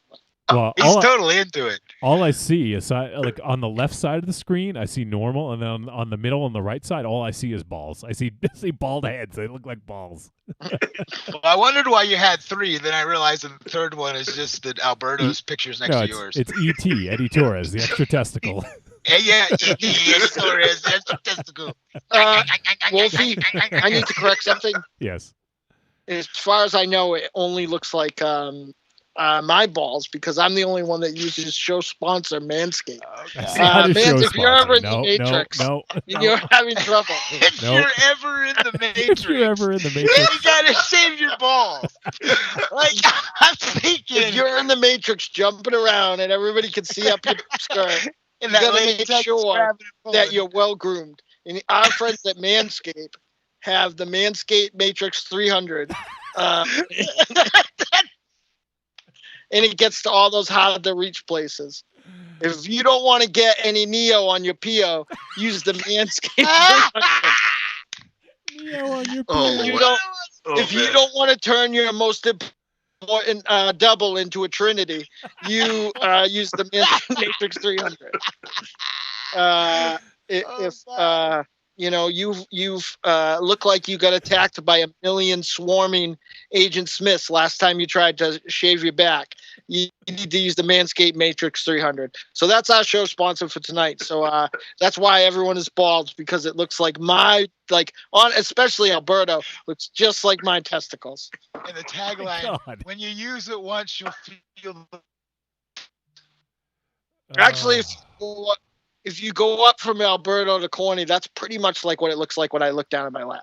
well, He's totally into it. all I see is like on the left side of the screen, I see normal, and then on the middle and the right side, all I see is balls. I see bald heads. They look like balls. Well, I wondered why you had 3. Then I realized the third one is just that Alberto's picture's next No, to it's, yours. it's E.T. Eddie Torres, the extra testicle. Yeah, Torres, that's a testicle. Wolfie, I need to correct something. Yes. As far as I know, it only looks like my balls because I'm the only one that uses show sponsor Manscaped. That's not a man, show if you're sponsor. ever in the no, Matrix, no, You're having trouble. If Nope. you're ever in the Matrix, If you're ever in the you Matrix, gotta shave your balls. Like I'm thinking, If you're in the Matrix jumping around and everybody can see up your skirt, in you that gotta latex make sure grabbing and that pulling. you're well groomed. And our friends at Manscaped have the Manscaped Matrix 300. And it gets to all those hard to reach places. If you don't want to get any Neo on your PO, use the Manscaped 300. Neo on your Oh, pillow. You don't, Oh, if you man. don't want to turn your most important double into a trinity, you use the Matrix 300. If you've looked like you got attacked by a million swarming Agent Smiths last time you tried to shave your back, you need to use the Manscaped Matrix 300. So that's our show sponsor for tonight. So that's why everyone is bald, because it looks like especially Alberto, looks just like my testicles. And the tagline: God. when you use it once, you'll feel. Actually, Oh. if you go up from Alberto to Corny, that's pretty much like what it looks like when I look down at my lap.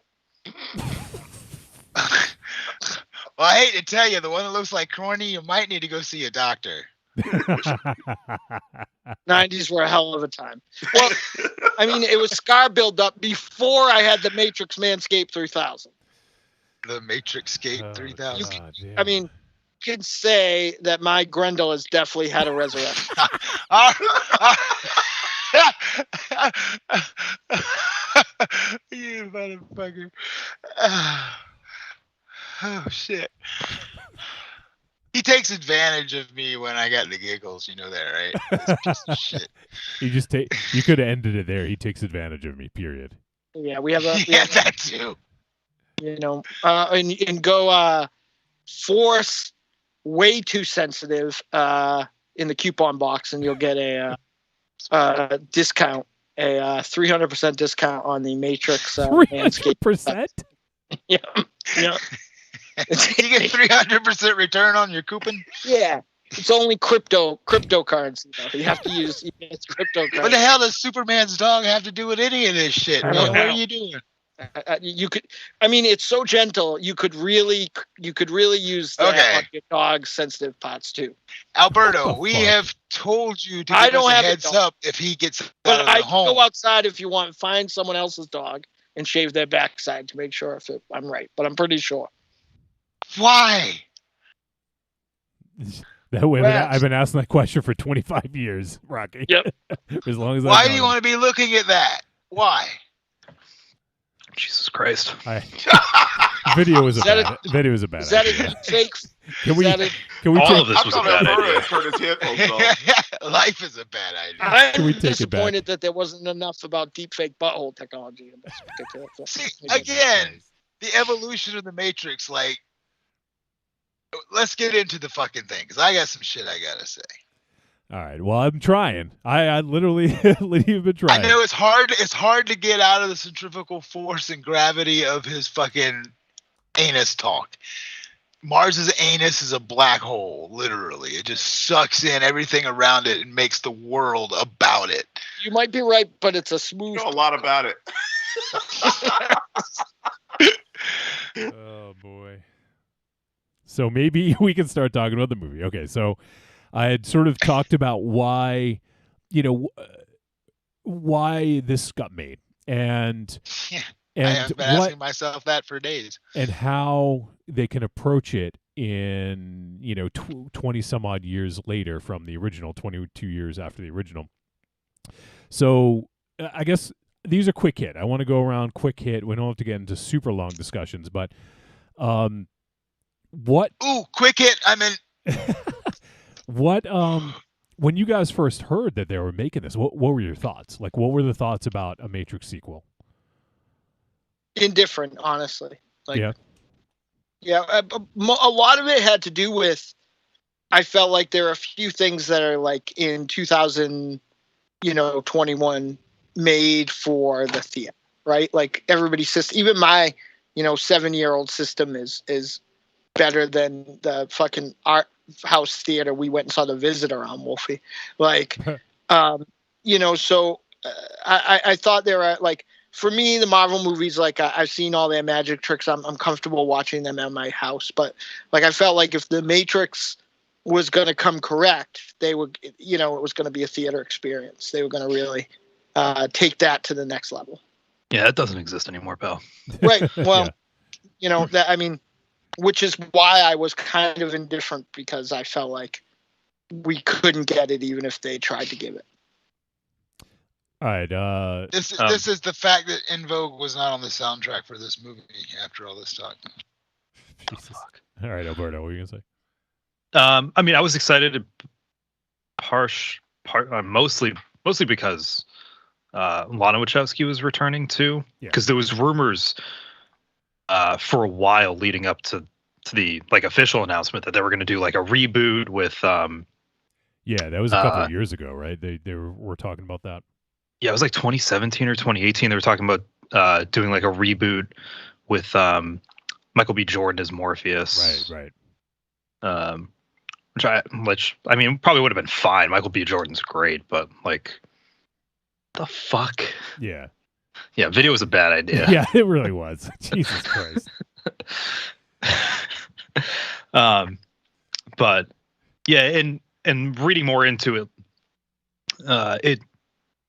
Well, I hate to tell you, the one that looks like corny, you might need to go see a doctor. 90s were a hell of a time. Well, I mean, it was scar buildup before I had the Matrix Manscaped 3000. The Matrix Skate Oh, 3000. God, yeah. I mean, you can say that my Grendel has definitely had a resurrection. You motherfucker. Oh, shit. He takes advantage of me when I got the giggles. You know that, right? This piece of shit. You could have ended it there. He takes advantage of me. Period. Yeah, we have a, Yeah, that too. and go force way too sensitive in the coupon box, and you'll get a discount, a 300% discount on the Matrix Manscaped. 300%? Yeah, yeah, You get 300% return on your coupon. yeah. It's only cryptocurrency though. You have to use cryptocurrency. What the hell does Superman's dog have to do with any of this shit, I man? don't What are know. you doing? You could, I mean, it's so gentle. You could really use that Okay. on your dog's sensitive parts too. Alberto, What the we fuck? have told you to I give us don't a have a heads dog. up if he gets out But of I the can home. go outside if you want, find someone else's dog and shave their backside to make sure I'm right. But I'm pretty sure. Why? That way, Rats. I've been asking that question for 25 years, Rocky. Yep. As long as Why do you want to be looking at that? Why? Jesus Christ. Video was a Is that bad. Video was a bad. Is that idea. a fake? Can we? Is that Can we All take? of this was a I thought bad Alberto idea. had turned his headphones off. Life is a bad idea. I'm Can we take it back? disappointed that there wasn't enough about deep fake butthole technology in this particular film. See, again, the evolution of the Matrix, like, let's get into the fucking thing, because I got some shit I gotta say. All right. Well, I'm trying. I literally have been trying. I know it's hard to get out of the centrifugal force and gravity of his fucking anus talk. Mars's anus is a black hole, literally. It just sucks in everything around it and makes the world about it. You might be right, but it's a smooth. You know a lot about it. Oh boy. So maybe we can start talking about the movie. Okay, so I had sort of talked about why, why this got made, and Yeah, I and have been asking myself that for days. and how they can approach it in 20 some odd years later from the original, 22 years after the original. So I guess these are quick hit. I want to go around quick hit. We don't have to get into super long discussions, but what Ooh, quick hit. I'm in. what when you guys first heard that they were making this, what were your thoughts? Like, what were the thoughts about a Matrix sequel? Indifferent, honestly. Like, Yeah. Yeah, a lot of it had to do with. I felt like there are a few things that are like in 2021 made for the theater, right? Like everybody's system, even my 7-year-old system is better than the fucking art house theater we went and saw The Visitor on, Wolfie. Like, so I thought there were like. For me, the Marvel movies, like I've seen all their magic tricks. I'm comfortable watching them at my house. But like I felt like if the Matrix was going to come correct, they would, it was going to be a theater experience. They were going to really take that to the next level. Yeah, that doesn't exist anymore, pal. Right. Well, which is why I was kind of indifferent, because I felt like we couldn't get it even if they tried to give it. All right. This is the fact that In Vogue was not on the soundtrack for this movie after all this talk. Jesus. All right, Alberto, what were you gonna say? I mean, I was excited mostly because Lana Wachowski was returning too, because there was rumors for a while leading up to the like official announcement that they were going to do like a reboot with. Yeah, that was a couple of years ago, right? They were talking about that. Yeah, it was like 2017 or 2018. They were talking about doing like a reboot with Michael B. Jordan as Morpheus. Right. Which I mean probably would have been fine. Michael B. Jordan's great, but like, the fuck? Yeah. Yeah, video was a bad idea. Yeah, it really was. Jesus Christ. But yeah, and reading more into it,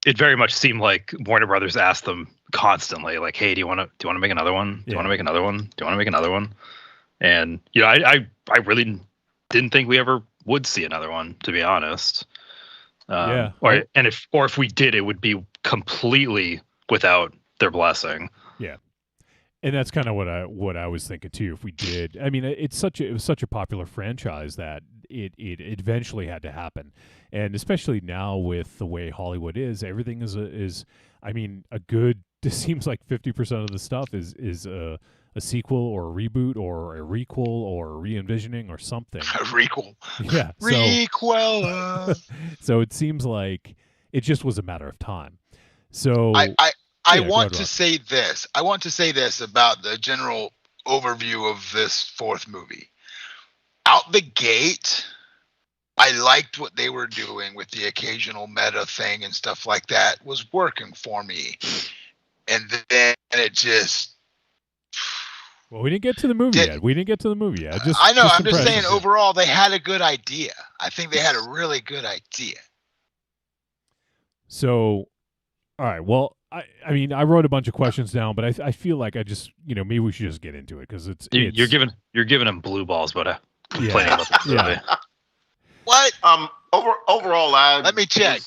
it very much seemed like Warner Brothers asked them constantly, like, "Hey, do you want to make another one? Do you want to make another one? Do you want to make another one?" And I really didn't think we ever would see another one, to be honest. Or if we did, it would be completely without their blessing. Yeah. And that's kind of what I was thinking too. If we did, I mean, it was such a popular franchise that it eventually had to happen, and especially now with the way Hollywood is, everything is I mean, it seems like 50% of the stuff is a sequel or a reboot or a requel or a re-envisioning or something. A requel. Yeah. Requel. So it seems like it just was a matter of time. So I want to say this. I want to say this about the general overview of this fourth movie. Out the gate, I liked what they were doing with the occasional meta thing and stuff like that was working for me. And then it just... Well, we didn't get to the movie yet. I know. I'm just saying overall, they had a good idea. I think they had a really good idea. So, all right. Well, I mean, I wrote a bunch of questions down, but I feel like I just, maybe we should just get into it because You're giving him blue balls, but complaining Yeah. about the movie. Yeah. What? Overall, Let me check.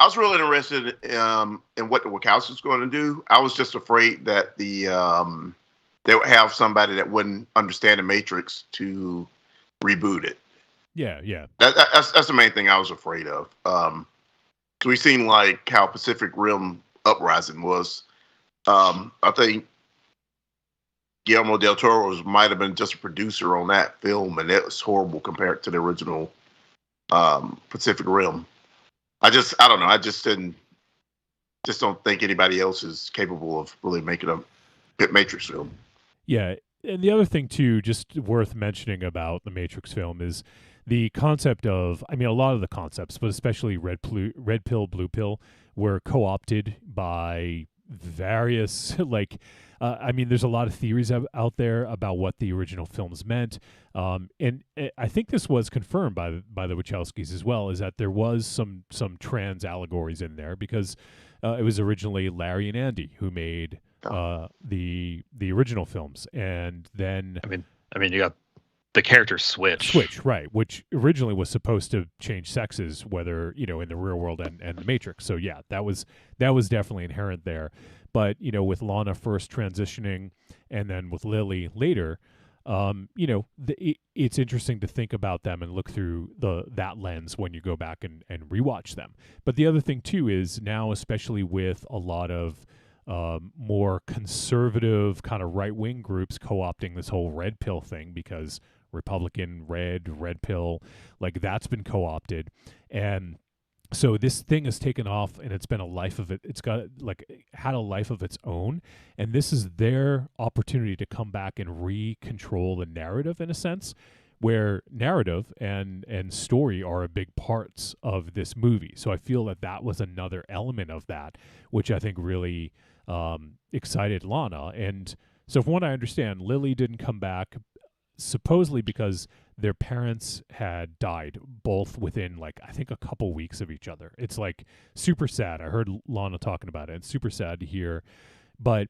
I was really interested in what the Wachowskis going to do. I was just afraid that they would have somebody that wouldn't understand the Matrix to reboot it. Yeah. That's the main thing I was afraid of. So we've seen like how Pacific Rim Uprising was. I think Guillermo del Toro might have been just a producer on that film, and it was horrible compared to the original Pacific Rim. I don't know. I just don't think anybody else is capable of really making a hit Matrix film. Yeah. And the other thing, too, just worth mentioning about the Matrix film is the concept of, a lot of the concepts, but especially red pill, blue pill, were co-opted by various, there's a lot of theories out there about what the original films meant. And I think this was confirmed by the Wachowskis as well, is that there was some trans allegories in there because it was originally Larry and Andy who made the original films, and then you got the character Switch, right, which originally was supposed to change sexes, whether in the real world and the Matrix. So yeah, that was definitely inherent there. But with Lana first transitioning, and then with Lily later, it's interesting to think about them and look through that lens when you go back and rewatch them. But the other thing too is now, especially with a lot of more conservative kind of right-wing groups co-opting this whole red pill thing, because Republican red pill, like that's been co-opted. And so this thing has taken off, and it's been a life of it. It's got had a life of its own, and this is their opportunity to come back and re-control the narrative in a sense, where narrative and story are a big parts of this movie. So I feel that was another element of that, which I think really excited Lana. And so from what I understand, Lily didn't come back supposedly because their parents had died both within I think a couple weeks of each other. It's super sad. I heard Lana talking about it. It's super sad to hear, but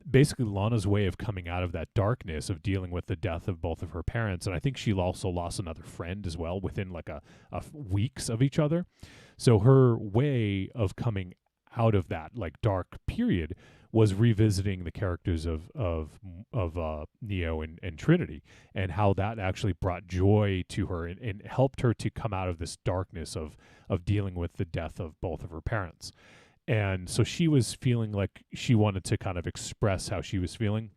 basically Lana's way of coming out of that darkness of dealing with the death of both of her parents, and I think she also lost another friend as well within a weeks of each other. So her way of coming out of that dark period was revisiting the characters of Neo and Trinity, and how that actually brought joy to her and helped her to come out of this darkness of dealing with the death of both of her parents. And so she was feeling like she wanted to kind of express how she was feeling,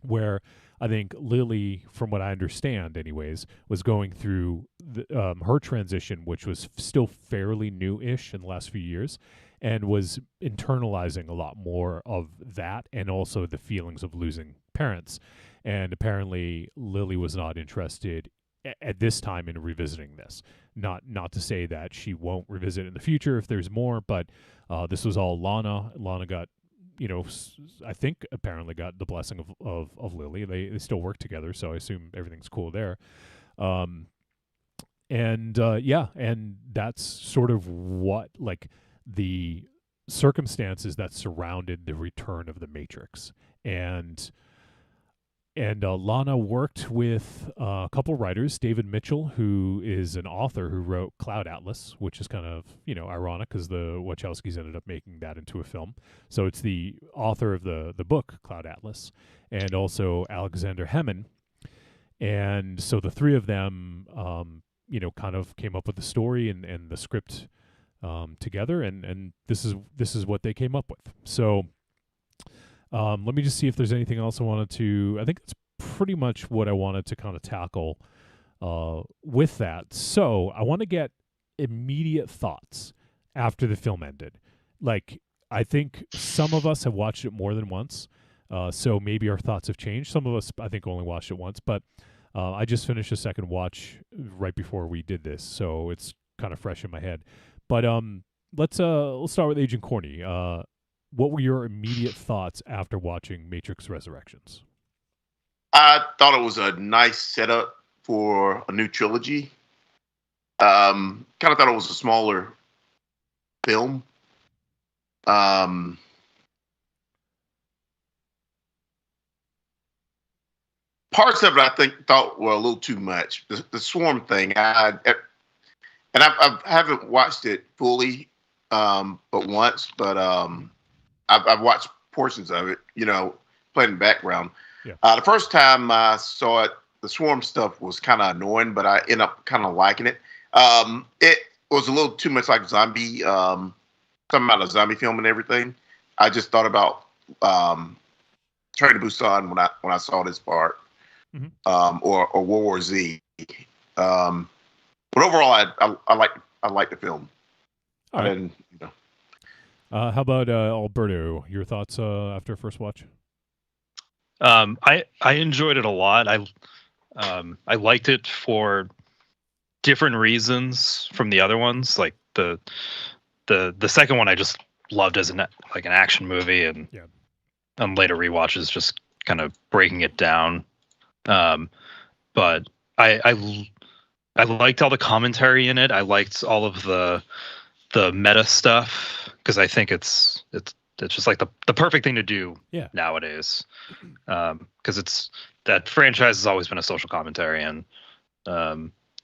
where I think Lily, from what I understand anyways, was going through her transition, which was still fairly new-ish in the last few years, and was internalizing a lot more of that, and also the feelings of losing parents. And apparently Lily was not interested at this time in revisiting this. Not to say that she won't revisit in the future if there's more, but this was all Lana. Lana got, I think apparently got the blessing of Lily. They still work together, so I assume everything's cool there. And that's sort of what the circumstances that surrounded the return of the Matrix. And Lana worked with a couple writers, David Mitchell, who is an author who wrote Cloud Atlas, which is kind of, ironic because the Wachowskis ended up making that into a film. So it's the author of the book, Cloud Atlas, and also Alexander Hemon. And so the three of them, kind of came up with the story and the script together, and this is what they came up with. So let me just see if there's anything else I wanted to. I think that's pretty much what I wanted to kind of tackle with that. So I want to get immediate thoughts after the film ended. I think some of us have watched it more than once, so maybe our thoughts have changed. Some of us, I think, only watched it once, but I just finished a second watch right before we did this, so it's kind of fresh in my head. But let's start with Agent Corny. What were your immediate thoughts after watching Matrix Resurrections? I thought it was a nice setup for a new trilogy. Kind of thought it was a smaller film. Um, Parts of it I thought were a little too much. The swarm thing, I haven't watched it fully, but once. But I've watched portions of it. Playing in the background. Yeah. The first time I saw it, the swarm stuff was kind of annoying, but I ended up kind of liking it. It was a little too much like zombie, something about a zombie film and everything. I just thought about Train to Busan when I saw this part, or World War Z. But overall, I like the film. All right. And, How about Alberto? Your thoughts after first watch? I enjoyed it a lot. I liked it for different reasons from the other ones. Like the second one, I just loved as an action movie, and on later rewatches, just kind of breaking it down. But I liked all the commentary in it. I liked all of the meta stuff because I think it's just like the perfect thing to do nowadays. Because it's that franchise has always been a social commentary, and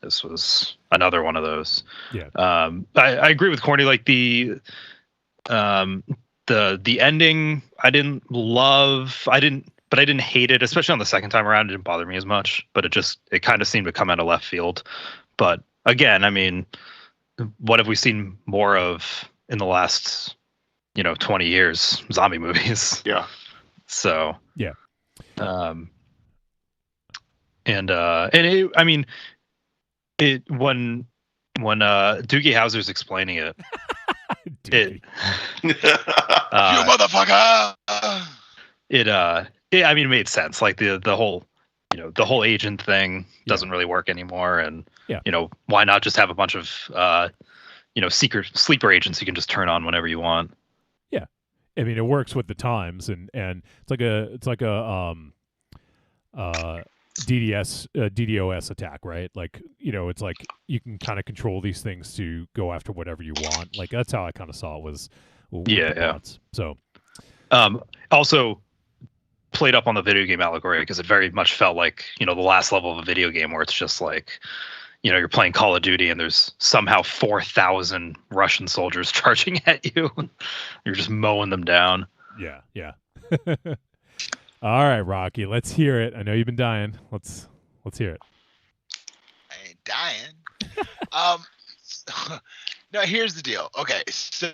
this was another one of those. Yeah. I agree with Corny. Like the ending, I didn't love. But I didn't hate it, especially on the second time around. It didn't bother me as much, but it kind of seemed to come out of left field. But again, I mean, what have we seen more of in the last 20 years? Zombie movies. Yeah. So yeah. And it, I mean, it when Doogie Howser's explaining it, you motherfucker. I mean, it made sense. Like the whole, the whole agent thing doesn't really work anymore, and why not just have a bunch of secret sleeper agents you can just turn on whenever you want. Yeah, I mean, it works with the times, and it's like a DDoS attack, right? Like, it's like you can kind of control these things to go after whatever you want. Like that's how I kind of saw it was. With the bots. So, also played up on the video game allegory because it very much felt like the last level of a video game where it's just like you're playing Call of Duty and there's somehow 4,000 Russian soldiers charging at you. You're just mowing them down. Yeah. All right, Rocky, let's hear it. I know you've been dying. Let's hear it. I ain't dying. No, here's the deal. Okay, so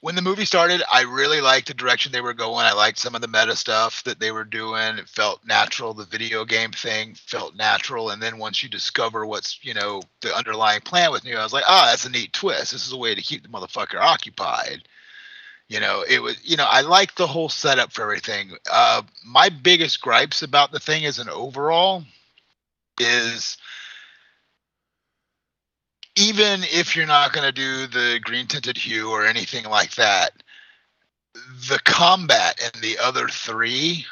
when the movie started, I really liked the direction they were going. I liked some of the meta stuff that they were doing. It felt natural. The video game thing felt natural. And then once you discover what's, the underlying plan with Neo, I was like, that's a neat twist. This is a way to keep the motherfucker occupied. It was, I like the whole setup for everything. My biggest gripes about the thing as an overall is, even if you're not going to do the green tinted hue or anything like that, the combat in the other three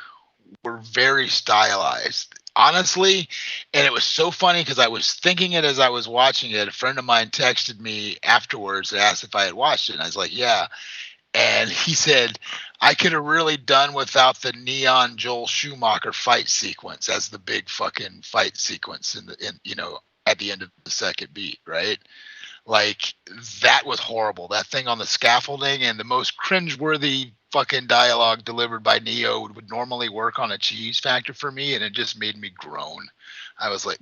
were very stylized, honestly. And it was so funny because I was thinking it as I was watching it. A friend of mine texted me afterwards and asked if I had watched it. And I was like, yeah. And he said, I could have really done without the neon Joel Schumacher fight sequence as the big fucking fight sequence at the end of the second beat, right? Like, that was horrible. That thing on the scaffolding, and the most cringeworthy fucking dialogue delivered by Neo would normally work on a cheese factor for me, and it just made me groan. I was like,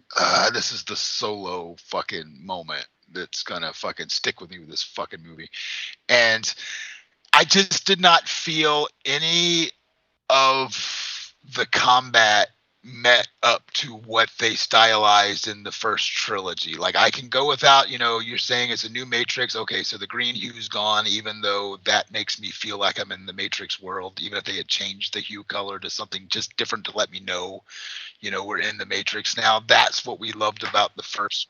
this is the Solo fucking moment that's gonna fucking stick with me with this fucking movie. And I just did not feel any of the combat met up to what they stylized in the first trilogy. Like, I can go without, you're saying it's a new Matrix. Okay, so the green hue's gone, even though that makes me feel like I'm in the Matrix world, even if they had changed the hue color to something just different to let me know, we're in the Matrix now. That's what we loved about the first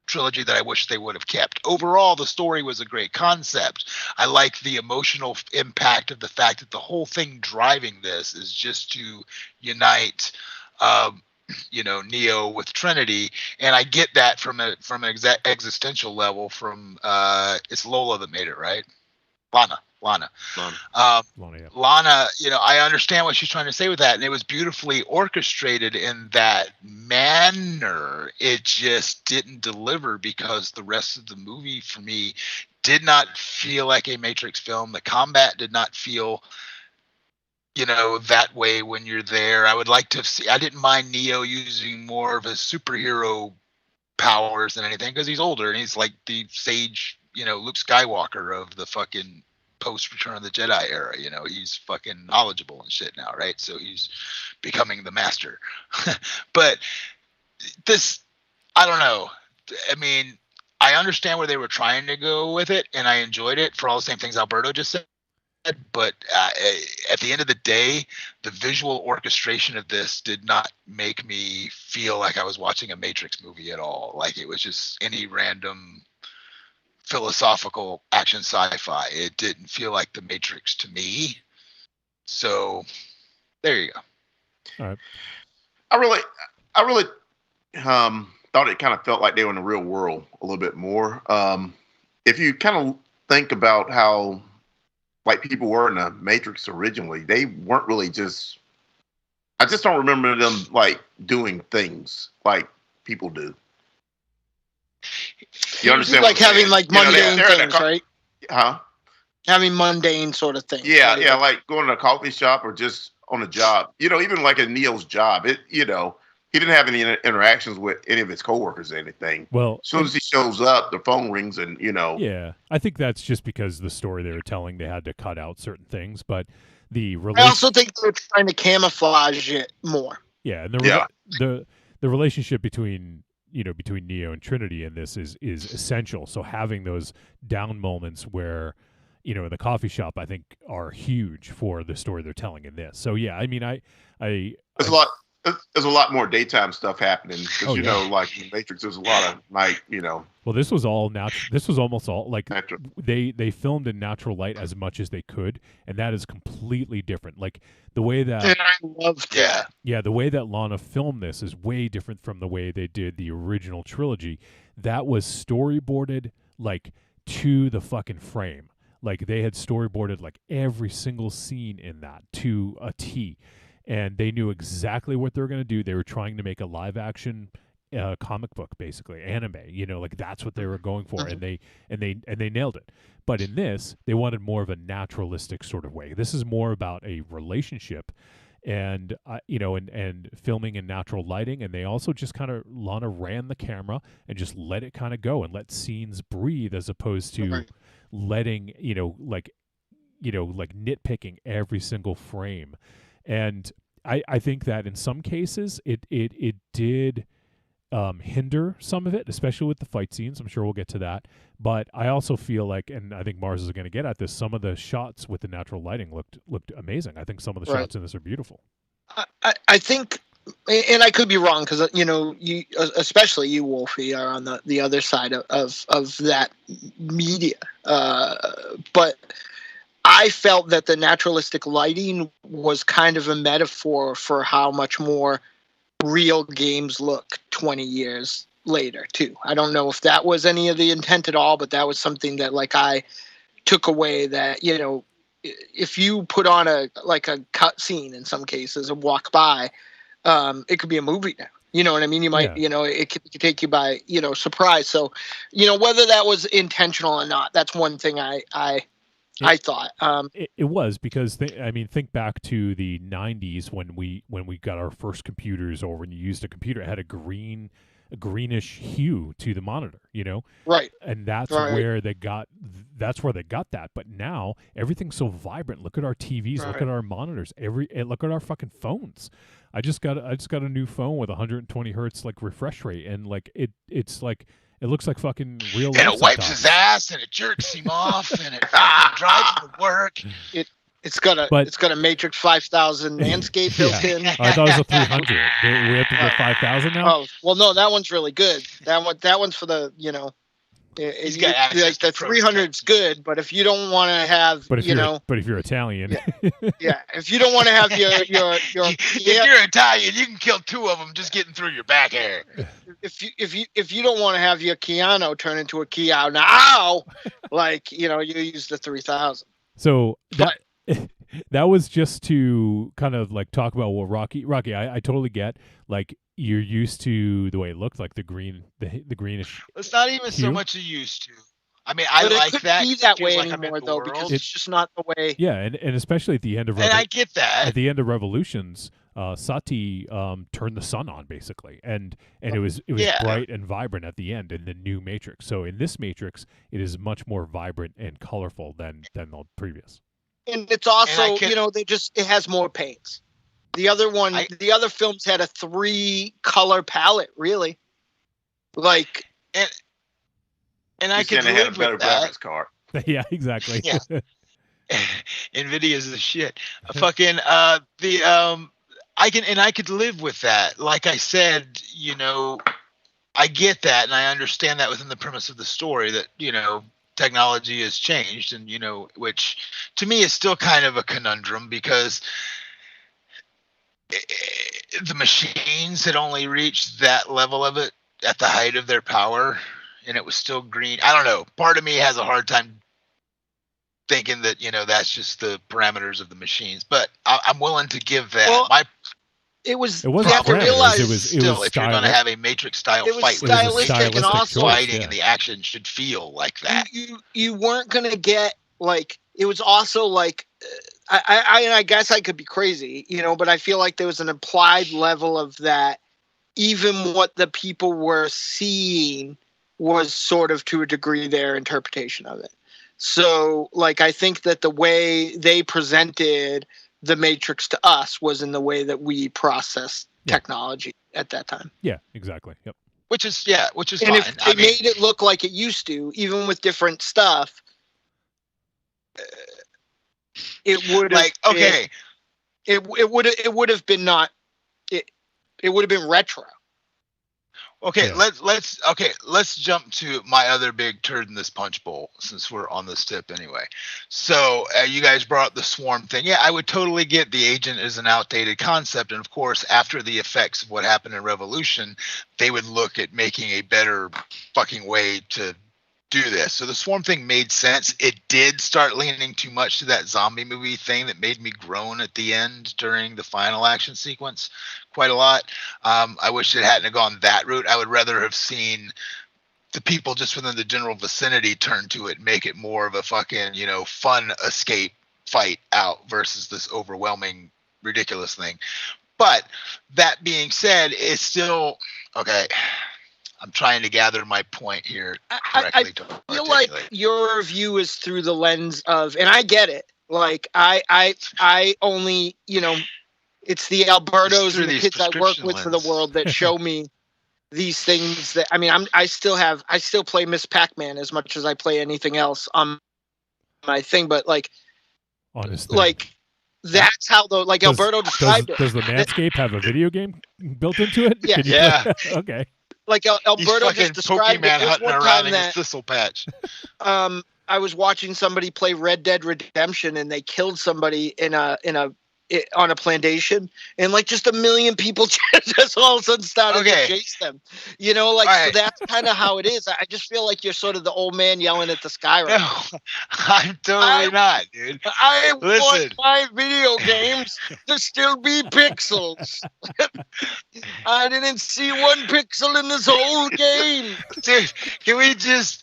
trilogy that I wish they would have kept. Overall, the story was a great concept. I like the emotional impact of the fact that the whole thing driving this is just to unite Neo with Trinity, and I get that from an existential level. From it's Lola that made it, right? Lana. Lana, yeah. Lana, I understand what she's trying to say with that, and it was beautifully orchestrated in that manner. It just didn't deliver because the rest of the movie for me did not feel like a Matrix film. The combat did not feel, that way when you're there. I would like to see. I didn't mind Neo using more of his superhero powers than anything because he's older and he's like the sage, Luke Skywalker of the fucking post Return of the Jedi era. He's fucking knowledgeable and shit now, right? So he's becoming the master. But this, I don't know. I mean, I understand where they were trying to go with it, and I enjoyed it for all the same things Alberto just said. But at the end of the day, the visual orchestration of this did not make me feel like I was watching a Matrix movie at all. Like it was just any random philosophical action sci-fi. It didn't feel like the Matrix to me. So there you go. All right. I really thought it kind of felt like they were in the real world a little bit more. If you kind of think about how like people were in the Matrix originally, they weren't really just. I just don't remember them like doing things like people do. You understand? Like having like mundane things, right? Huh? Having mundane sort of things. Yeah, right? yeah, like going to a coffee shop or just on a job. Even like in Neo's job, he didn't have any interactions with any of his coworkers or anything. Well, as soon as he shows up, the phone rings and Yeah, I think that's just because the story they were telling, they had to cut out certain things, but I also think they were trying to camouflage it more. Yeah, and the relationship between Neo and Trinity in this is essential. So having those down moments where, in the coffee shop, I think are huge for the story they're telling in this. So yeah, I mean, there's a lot more daytime stuff happening because like in Matrix, there's a lot of night. Well, this was all natural. This was almost all like natural. They filmed in natural light as much as they could, and that is completely different. Like the way that and I loved that. Yeah, the way that Lana filmed this is way different from the way they did the original trilogy. That was storyboarded like to the fucking frame. Like they had storyboarded like every single scene in that to a T. And they knew exactly what they were going to do. They were trying to make a live action comic book, basically anime. Like that's what they were going for, and they nailed it. But in this, they wanted more of a naturalistic sort of way. This is more about a relationship, and and filming in natural lighting. And they also just kind of Lana ran the camera and just let it kind of go and let scenes breathe, as opposed to letting like nitpicking every single frame. And I think that in some cases it did hinder some of it, especially with the fight scenes. I'm sure we'll get to that. But I also feel like, and I think Mars is going to get at this, some of the shots with the natural lighting looked amazing. I think some of the shots in this are beautiful. I think, and I could be wrong because you, especially you, Wolfie, are on the other side of that media, but I felt that the naturalistic lighting was kind of a metaphor for how much more real games look 20 years later, too. I don't know if that was any of the intent at all, but that was something that like I took away, that, if you put on a cut scene in some cases and walk by, it could be a movie now. You know what I mean? You might, it could take you by, surprise. So, whether that was intentional or not, that's one thing I thought it was, because think back to the 90s when we got our first computers, or when you used a computer, it had a greenish hue to the monitor, right, and that's where they got that. But now everything's so vibrant. Look at our TVs, look at our monitors, look at our fucking phones. I just got a new phone with 120 hertz like refresh rate, and like it's like, it looks like fucking real life. And it wipes his ass, and it jerks him off, and it drives him to work. It's got a Matrix 5000 Manscaped built in. I thought it was a 300. Do we have to get 5,000 now? Oh well, no, that one's really good. That one's for the He's got access the 300's good, but if you don't want to have, but if you're Italian, yeah, if you don't want to have your if you're Italian, you can kill two of them just getting through your back hair. If you don't want to have your Keanu turn into a Kia now, like you use the 3000. So that that was just to kind of like talk about what Rocky. I totally get. Like you're used to the way it looked, like the greenish. It's not even so Hue? much a used to. I mean, I But it like couldn't that. be 'cause it that feels way like I'm in anymore the though, world. because it's just not the way. Yeah, and especially at the end of And I get that. at the end of Revolutions, Sati turned the sun on basically, and it was Yeah. bright and vibrant at the end in the new Matrix. So in this Matrix, it is much more vibrant and colorful than the previous. And it's also, can- you know, it has more paints. The other one, the other films had a 3-color palette, really. Like, And I He's could saying they had a live better with that. graphics card. Yeah, exactly. Yeah. Nvidia's the shit. Fucking I could live with that. Like I said, you know, I get that and I understand that within the premise of the story that, you know, technology has changed and, you know, which to me is still kind of a conundrum because the machines had only reached that level of it at the height of their power and it was still green. I don't know. Part of me has a hard time thinking that, you know, that's just the parameters of the machines, but I'm willing to give that. Well, it was. It wasn't you have to parameters, realize it was still, if you're going to have a Matrix style it was fight, stylistic and also fighting yeah. and the action should feel like that. You weren't gonna get like it was also like I guess I could be crazy, you know, but I feel like there was an implied level of that. Even what the people were seeing was sort of to a degree their interpretation of it. So, like, I think that the way they presented the Matrix to us was in the way that we processed technology at that time. Yeah, exactly. Yep. Which is And fine. if they made it look like it used to, even with different stuff, it would have like okay. It would have been not it. It would have been retro. Okay, Yeah. let's jump to my other big turd in this punch bowl since we're on this tip anyway. So you guys brought up the swarm thing. Yeah, I would totally get the agent is an outdated concept, and of course, after the effects of what happened in Revolution, they would look at making a better fucking way to do this. So the swarm thing made sense. It did start leaning too much to that zombie movie thing that made me groan at the end during the final action sequence quite a lot. I wish it hadn't gone that route. I would rather have seen the people just within the general vicinity turn to it, make it more of a fucking, you know, fun escape fight out versus this overwhelming ridiculous thing. But that being said, it's still okay. I'm trying to gather my point here correctly. I feel like your view is through the lens of, and I get it. Like I only, you know, it's the Albertos and the kids I work with for the world that show me these things that, I mean, I still play Miss Pac-Man as much as I play anything else on my thing, but like, Honestly. like that's how the, like Alberto described it. Does the Manscape have a video game built into it? Yeah. Can you Yeah. Okay. Like Alberto He's just described Pokemon it. There's hunting one around time in that his thistle patch. I was watching somebody play Red Dead Redemption, and they killed somebody on a plantation, and like just a million people just all of a sudden started to chase them. You know, like so that's kind of how it is. I just feel like you're sort of the old man yelling at the sky right now. No, I'm totally not, dude. I Listen. want my video games to still be pixels. I didn't see one pixel in this whole game. Dude, can we just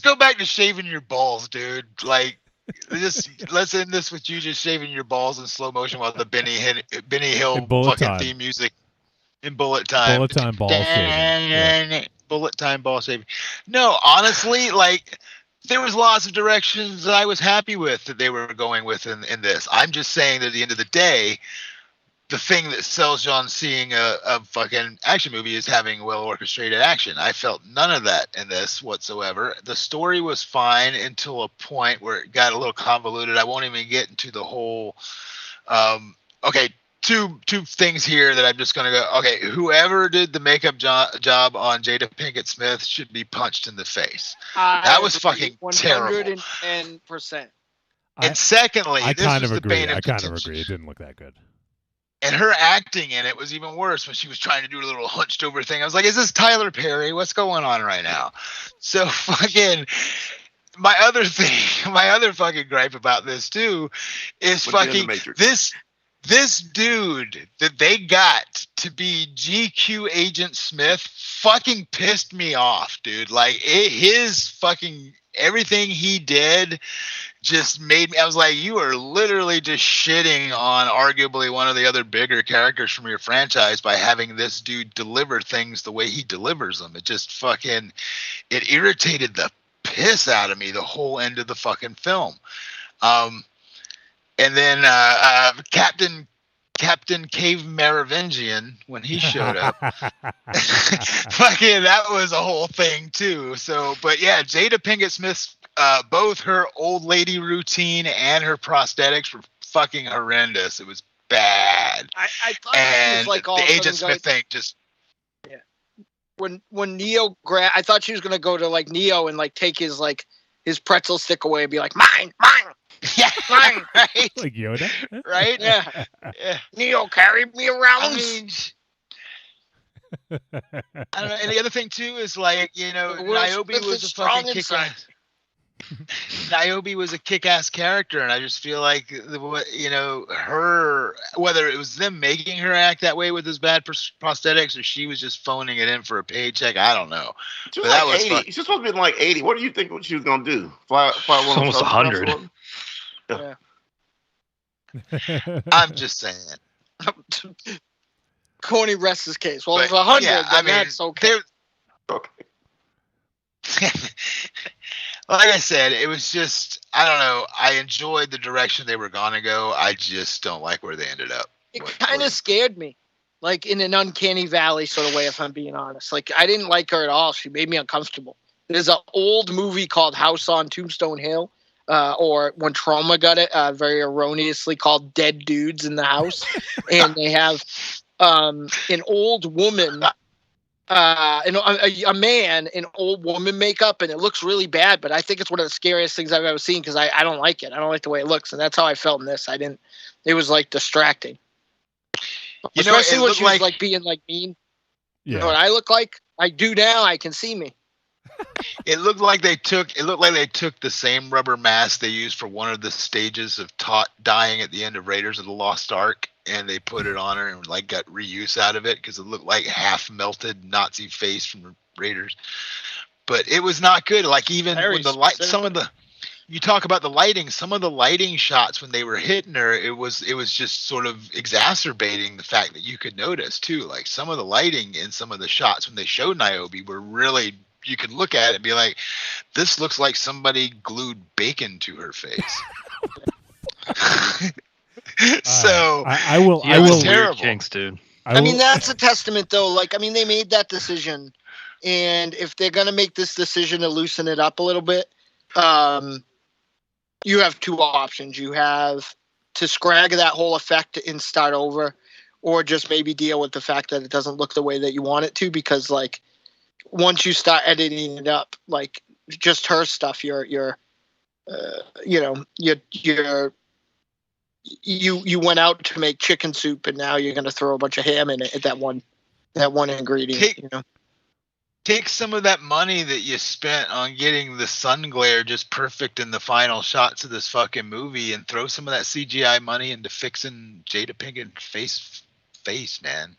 go back to shaving your balls, dude? Like, let's end this with you just shaving your balls in slow motion while the Benny Hill Bullet fucking Time. theme music in Bullet Time. Bullet Time ball shaving. Yeah. Bullet Time ball shaving. No, honestly, like there was lots of directions that I was happy with that they were going with in this. I'm just saying that at the end of the day, the thing that sells you on seeing a fucking action movie is having well orchestrated action. I felt none of that in this whatsoever. The story was fine until a point where it got a little convoluted. I won't even get into the whole. Okay, two things here that I'm just gonna go. Okay, whoever did the makeup job on Jada Pinkett Smith should be punched in the face. That was fucking terrible. 110%. And secondly, I this kind was of the agree. bane of I kind of contention. agree. It didn't look that good. And her acting in it was even worse when she was trying to do a little hunched over thing. I was like, is this Tyler Perry? What's going on right now? So fucking my other thing, my other fucking gripe about this too, is Would be in the fucking Matrix. this dude that they got to be GQ Agent Smith fucking pissed me off, dude. Like his fucking everything he did just made me. I was like, you are literally just shitting on arguably one of the other bigger characters from your franchise by having this dude deliver things the way he delivers them. It just fucking it irritated the piss out of me the whole end of the fucking film. And then Captain Cave Merovingian, when he showed up, fucking that was a whole thing too. So, but yeah, Jada Pinkett Smith's both her old lady routine and her prosthetics were fucking horrendous. It was bad. I thought it And was like all the of a Agent sudden Smith thing just when Neo I thought she was gonna go to like Neo and like take his pretzel stick away and be like mine, yeah, mine, right, Like Yoda. right, yeah. yeah. Neo carried me around. I mean, I don't know. And the other thing too is like, you know, Will Niobe Smith was is a strong fucking inside. kick-ass. Niobe was a kick-ass character, and I just feel like you know, her, whether it was them making her act that way with his bad prosthetics, or she was just phoning it in for a paycheck. I don't know. She But was that like was 80. She's supposed to be like 80. What do you think she was gonna do? Fly one Almost 100. I'm just saying. Coney rests his case. Well, But, if 100, yeah, then I mean, that's okay. Okay. Like I said, it was just, I don't know. I enjoyed the direction they were gonna go. I just don't like where they ended up. It kind of scared me, like in an uncanny valley sort of way, if I'm being honest. Like I didn't like her at all. She made me uncomfortable. There's an old movie called House on Tombstone Hill, or when Trauma got it, very erroneously called Dead Dudes in the House, and they have an old woman. A man in old woman makeup, and it looks really bad, but I think it's one of the scariest things I've ever seen because I don't like it. I don't like the way it looks, and that's how I felt in this. It was like distracting. You know, Especially it when looked she was like- like being like mean. You know Yeah. what I look like? I do now. I can see me. It looked like they took the same rubber mask they used for one of the stages of Tot dying at the end of Raiders of the Lost Ark, and they put it on her and like got reuse out of it because it looked like half melted Nazi face from Raiders. But it was not good. Like even Very when the light, specific. you talk about the lighting, some of the lighting shots when they were hitting her, it was just sort of exacerbating the fact that you could notice too. Like some of the lighting in some of the shots when they showed Niobe were really, you could look at it and be like, this looks like somebody glued bacon to her face. So I will. Yeah, I it was will. terrible. Weird kinks, dude. I mean, that's a testament, though. Like, I mean, they made that decision, and if they're gonna make this decision to loosen it up a little bit, you have two options. You have to scrag that whole effect and start over, or just maybe deal with the fact that it doesn't look the way that you want it to. Because, like, once you start editing it up, like just her stuff, you went out to make chicken soup, and now you're going to throw a bunch of ham in it at that one ingredient. Take some of that money that you spent on getting the sun glare just perfect in the final shots of this fucking movie, and throw some of that CGI money into fixing Jada Pinkett face, man.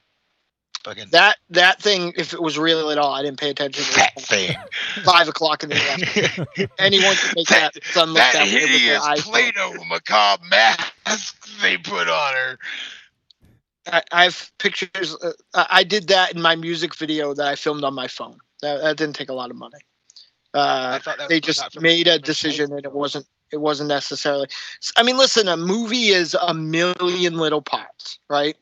Fucking that thing, if it was real at all, I didn't pay attention to that it. thing. 5 o'clock in the afternoon. Anyone can make that sun look That that way with their hideous eyes. Play-Doh macabre mask they put on her. I have pictures. I did that in my music video that I filmed on my phone. That didn't take a lot of money. I thought that They was just not from made a the decision, and it wasn't necessarily. I mean, listen, a movie is a million little parts, right?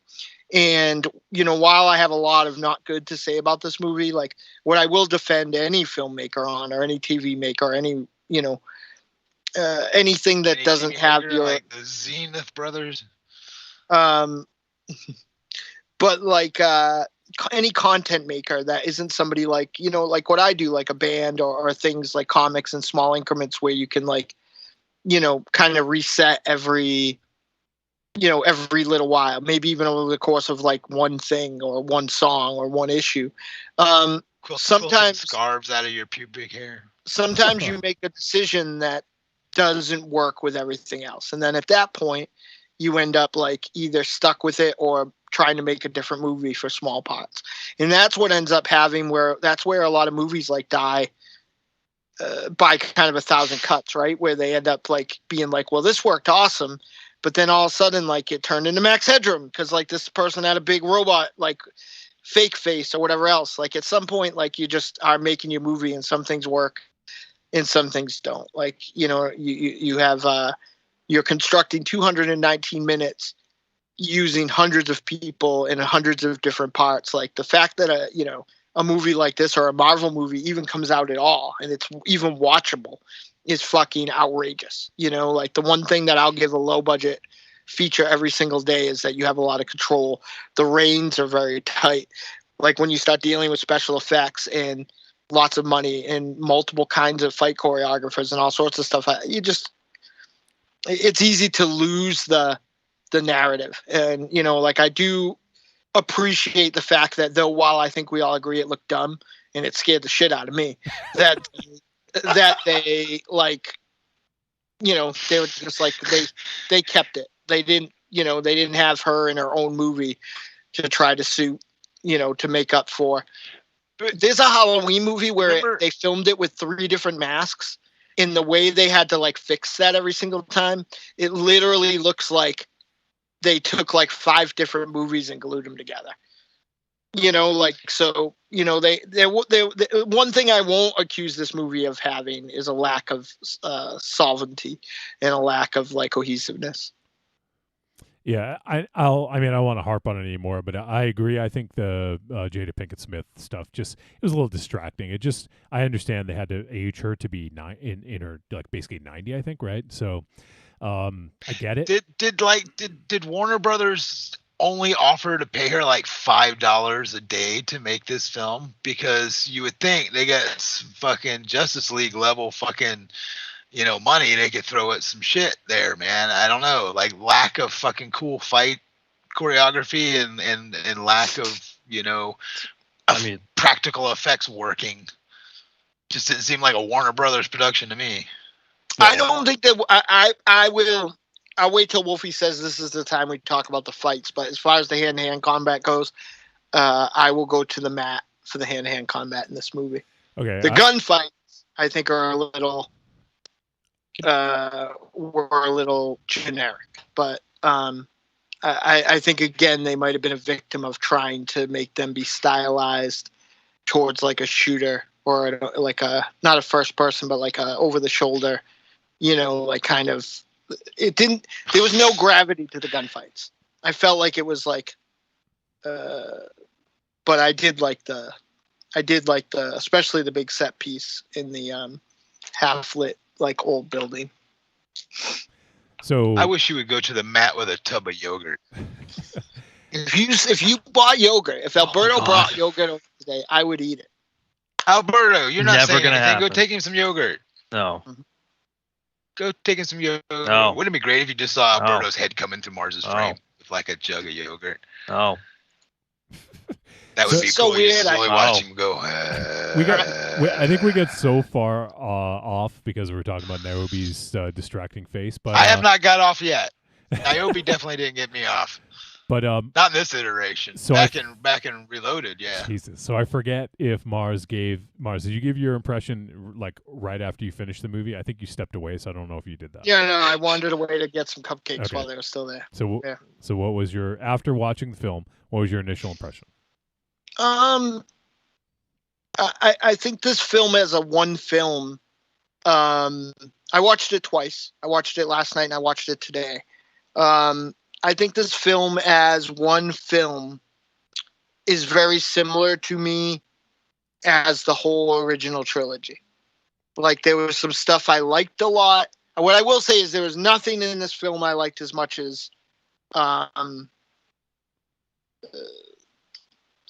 And while I have a lot of not good to say about this movie, like what I will defend any filmmaker on, or any TV maker, or any anything that Any doesn't TV have maker, your like the Zenith brothers. but like any content maker that isn't somebody like like what I do, like a band, or things like comics in small increments where you can like kind of reset every little while, maybe even over the course of like one thing or one song or one issue. quilting sometimes scarves out of your pubic hair. sometimes you make a decision that doesn't work with everything else, and then at that point you end up like either stuck with it or trying to make a different movie for small parts. And that's what ends up having that's where a lot of movies like die by kind of 1,000 cuts, right? Where they end up like being like, well, this worked awesome, but then all of a sudden like it turned into Max Headroom because like this person had a big robot like fake face or whatever else. Like at some point, like you just are making your movie and some things work and some things don't. Like, you know, you have you're constructing 219 minutes using hundreds of people and hundreds of different parts. Like the fact that a movie like this or a Marvel movie even comes out at all and it's even watchable is fucking outrageous. You know, like the one thing that I'll give a low budget feature every single day is that you have a lot of control. The reins are very tight. Like when you start dealing with special effects and lots of money and multiple kinds of fight choreographers and all sorts of stuff, it's easy to lose the narrative. And, you know, like I do appreciate the fact that though, while I think we all agree it looked dumb and it scared the shit out of me, that they like, you know, they were just like, they kept it. They didn't have her in her own movie to try to suit, you know, to make up for. There's a Halloween movie where they filmed it with 3 different masks. In the way they had to like fix that every single time, it literally looks like they took like 5 different movies and glued them together. You know, like, so, you know, they one thing I won't accuse this movie of having is a lack of solvency and a lack of like cohesiveness. Yeah, I don't want to harp on it anymore, but I agree. I think the Jada Pinkett Smith stuff it was a little distracting. I understand they had to age her to be in her like basically 90, I think, right? So I get it. Did Warner Brothers only offer to pay her like $5 a day to make this film? Because you would think they got fucking Justice League level fucking, you know, money, they could throw at some shit there, man. I don't know, like lack of fucking cool fight choreography and lack of, you know, practical effects working. Just didn't seem like a Warner Brothers production to me. I don't think that I'll wait till Wolfie says this is the time we talk about the fights. But as far as the hand-to-hand combat goes, I will go to the mat for the hand-to-hand combat in this movie. Okay. The gunfights, I think, are a little generic, but I think again they might have been a victim of trying to make them be stylized towards like a shooter or like a not a first person but like a over the shoulder, you know, like kind of there was no gravity to the gunfights. I felt like it was like but I did like the especially the big set piece in the half lit like old building. So I wish you would go to the mat with a tub of yogurt. If you bought yogurt, if Alberto brought yogurt over today, I would eat it. Alberto, you're not Never saying gonna anything. happen. Go take him some yogurt. No. Go take him some yogurt. No. Wouldn't it be great if you just saw Alberto's head come into Mars's frame with like a jug of yogurt? No. That would be so cool. You weird. slowly watch him go. I think we get so far off because we were talking about Nairobi's distracting face, but I have not got off yet. Niobe definitely didn't get me off. But not in this iteration. So back in Reloaded, yeah. Jesus. So I forget if Mars, did you give your impression like right after you finished the movie? I think you stepped away, so I don't know if you did that. Yeah, no, I wandered away to get some cupcakes while they were still there. So So what was after watching the film, what was your initial impression? I think this film as a one film, I watched it twice. I watched it last night and I watched it today. I think this film as one film is very similar to me as the whole original trilogy. Like there was some stuff I liked a lot. What I will say is there was nothing in this film I liked as much as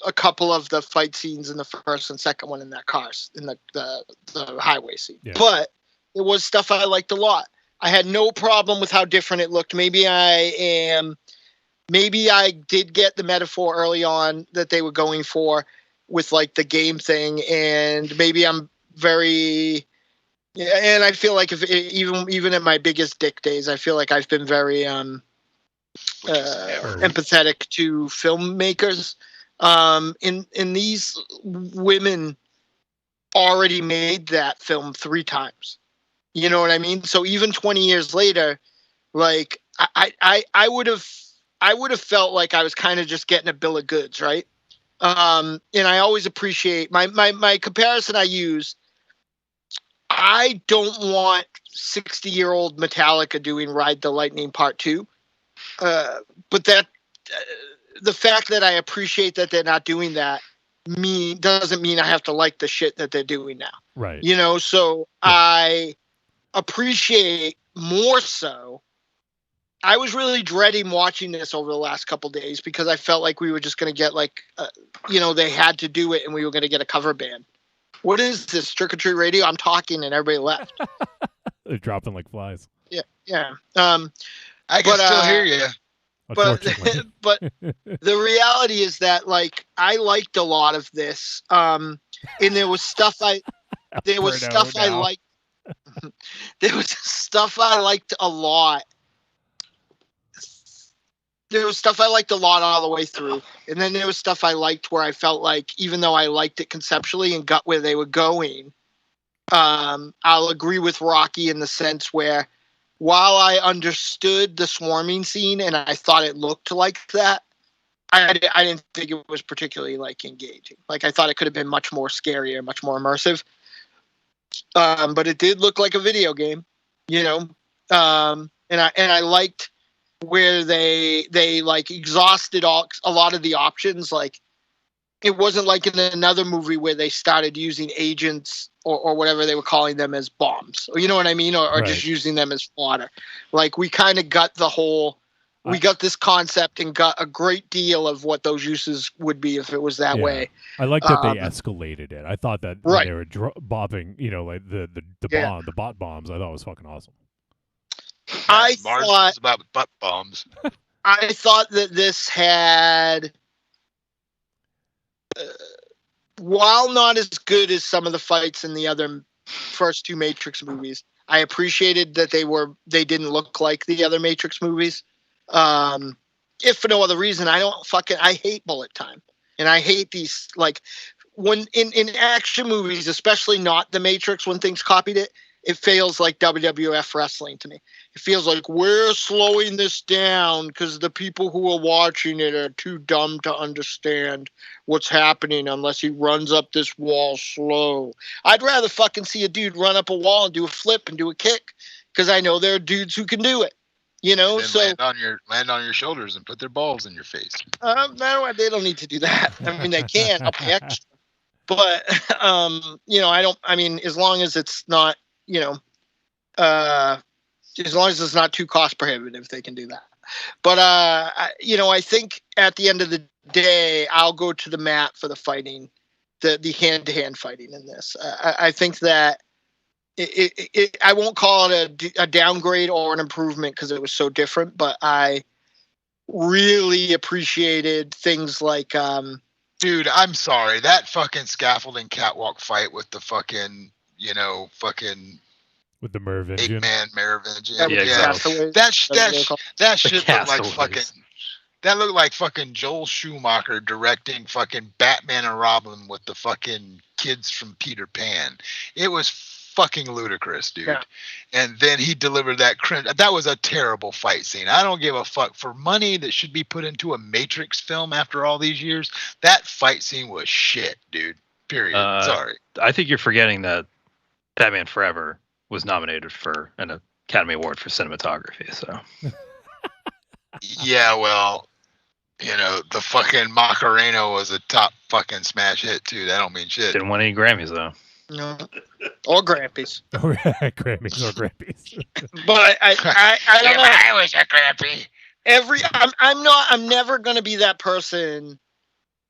a couple of the fight scenes in the first and second one in that cars in the highway scene. Yeah. But there was stuff I liked a lot. I had no problem with how different it looked. Maybe I did get the metaphor early on that they were going for. with like the game thing, and maybe I'm very, yeah, and I feel like if even in my biggest dick days, I feel like I've been very empathetic to filmmakers. In these women already made that film 3 times. You know what I mean? So even 20 years later, like I would have felt like I was kind of just getting a bill of goods, right? And I always appreciate my comparison I use. I don't want 60-year-old Metallica doing Ride the Lightning Part 2. But that the fact that I appreciate that they're not doing that doesn't mean I have to like the shit that they're doing now. Right. You know, so yeah. I appreciate more so. I was really dreading watching this over the last couple days because I felt like we were just going to get like, they had to do it and we were going to get a cover band. What is this, Trick or Treat Radio? I'm talking and everybody left. They're dropping like flies. Yeah, yeah. I can still hear you. But the reality is that like I liked a lot of this, and there was stuff I liked. There was stuff I liked a lot. There was stuff I liked a lot all the way through, and then there was stuff I liked where I felt like even though I liked it conceptually and got where they were going, I'll agree with Rocky in the sense where, while I understood the swarming scene and I thought it looked like that, I didn't think it was particularly like engaging. Like I thought it could have been much more scary or much more immersive. But it did look like a video game, you know. And I liked where they like exhausted a lot of the options. Like it wasn't like in another movie where they started using agents or whatever they were calling them as bombs, or you know what I mean, or right. just using them as fodder. Like we kind of got we got this concept and got a great deal of what those uses would be if it was that way. I like that they escalated it. I thought that when they were bobbing, like the bot bombs, I thought it was fucking awesome. Mars was about butt bombs. I thought that this had, while not as good as some of the fights in the other first 2 Matrix movies, I appreciated that they didn't look like the other Matrix movies. If for no other reason, I hate bullet time, and I hate these, like, when in action movies, especially not the Matrix, when things copied it, it feels like WWF wrestling to me. It feels like we're slowing this down because the people who are watching it are too dumb to understand what's happening unless he runs up this wall slow. I'd rather fucking see a dude run up a wall and do a flip and do a kick because I know there are dudes who can do it. You know, so land on your shoulders and put their balls in your face. No, they don't need to do that. I mean, they can. I'll pay extra. But as long as it's not, as long as it's not too cost prohibitive, they can do that. But I think at the end of the day, I'll go to the mat for the fighting, the hand-to-hand fighting in this. I think that I won't call it a downgrade or an improvement because it was so different, but I really appreciated things like, dude, I'm sorry, that fucking scaffolding catwalk fight with the fucking, with the Merovingian, 8-man Merovingian, that shit looked like fucking. That looked like fucking Joel Schumacher directing fucking Batman and Robin with the fucking kids from Peter Pan. It was fucking ludicrous, dude. Yeah. And then he delivered that that was a terrible fight scene. I don't give a fuck. For money that should be put into a Matrix film after all these years, that fight scene was shit, dude. Period. Sorry. I think you're forgetting that Batman Forever was nominated for an Academy Award for cinematography, so. Yeah, well, the fucking Macarena was a top fucking smash hit too. That don't mean shit. Didn't win any Grammys though. No, or Grampies. Grammys or Grampies. But I don't know. I was a Grampy. I'm never gonna be that person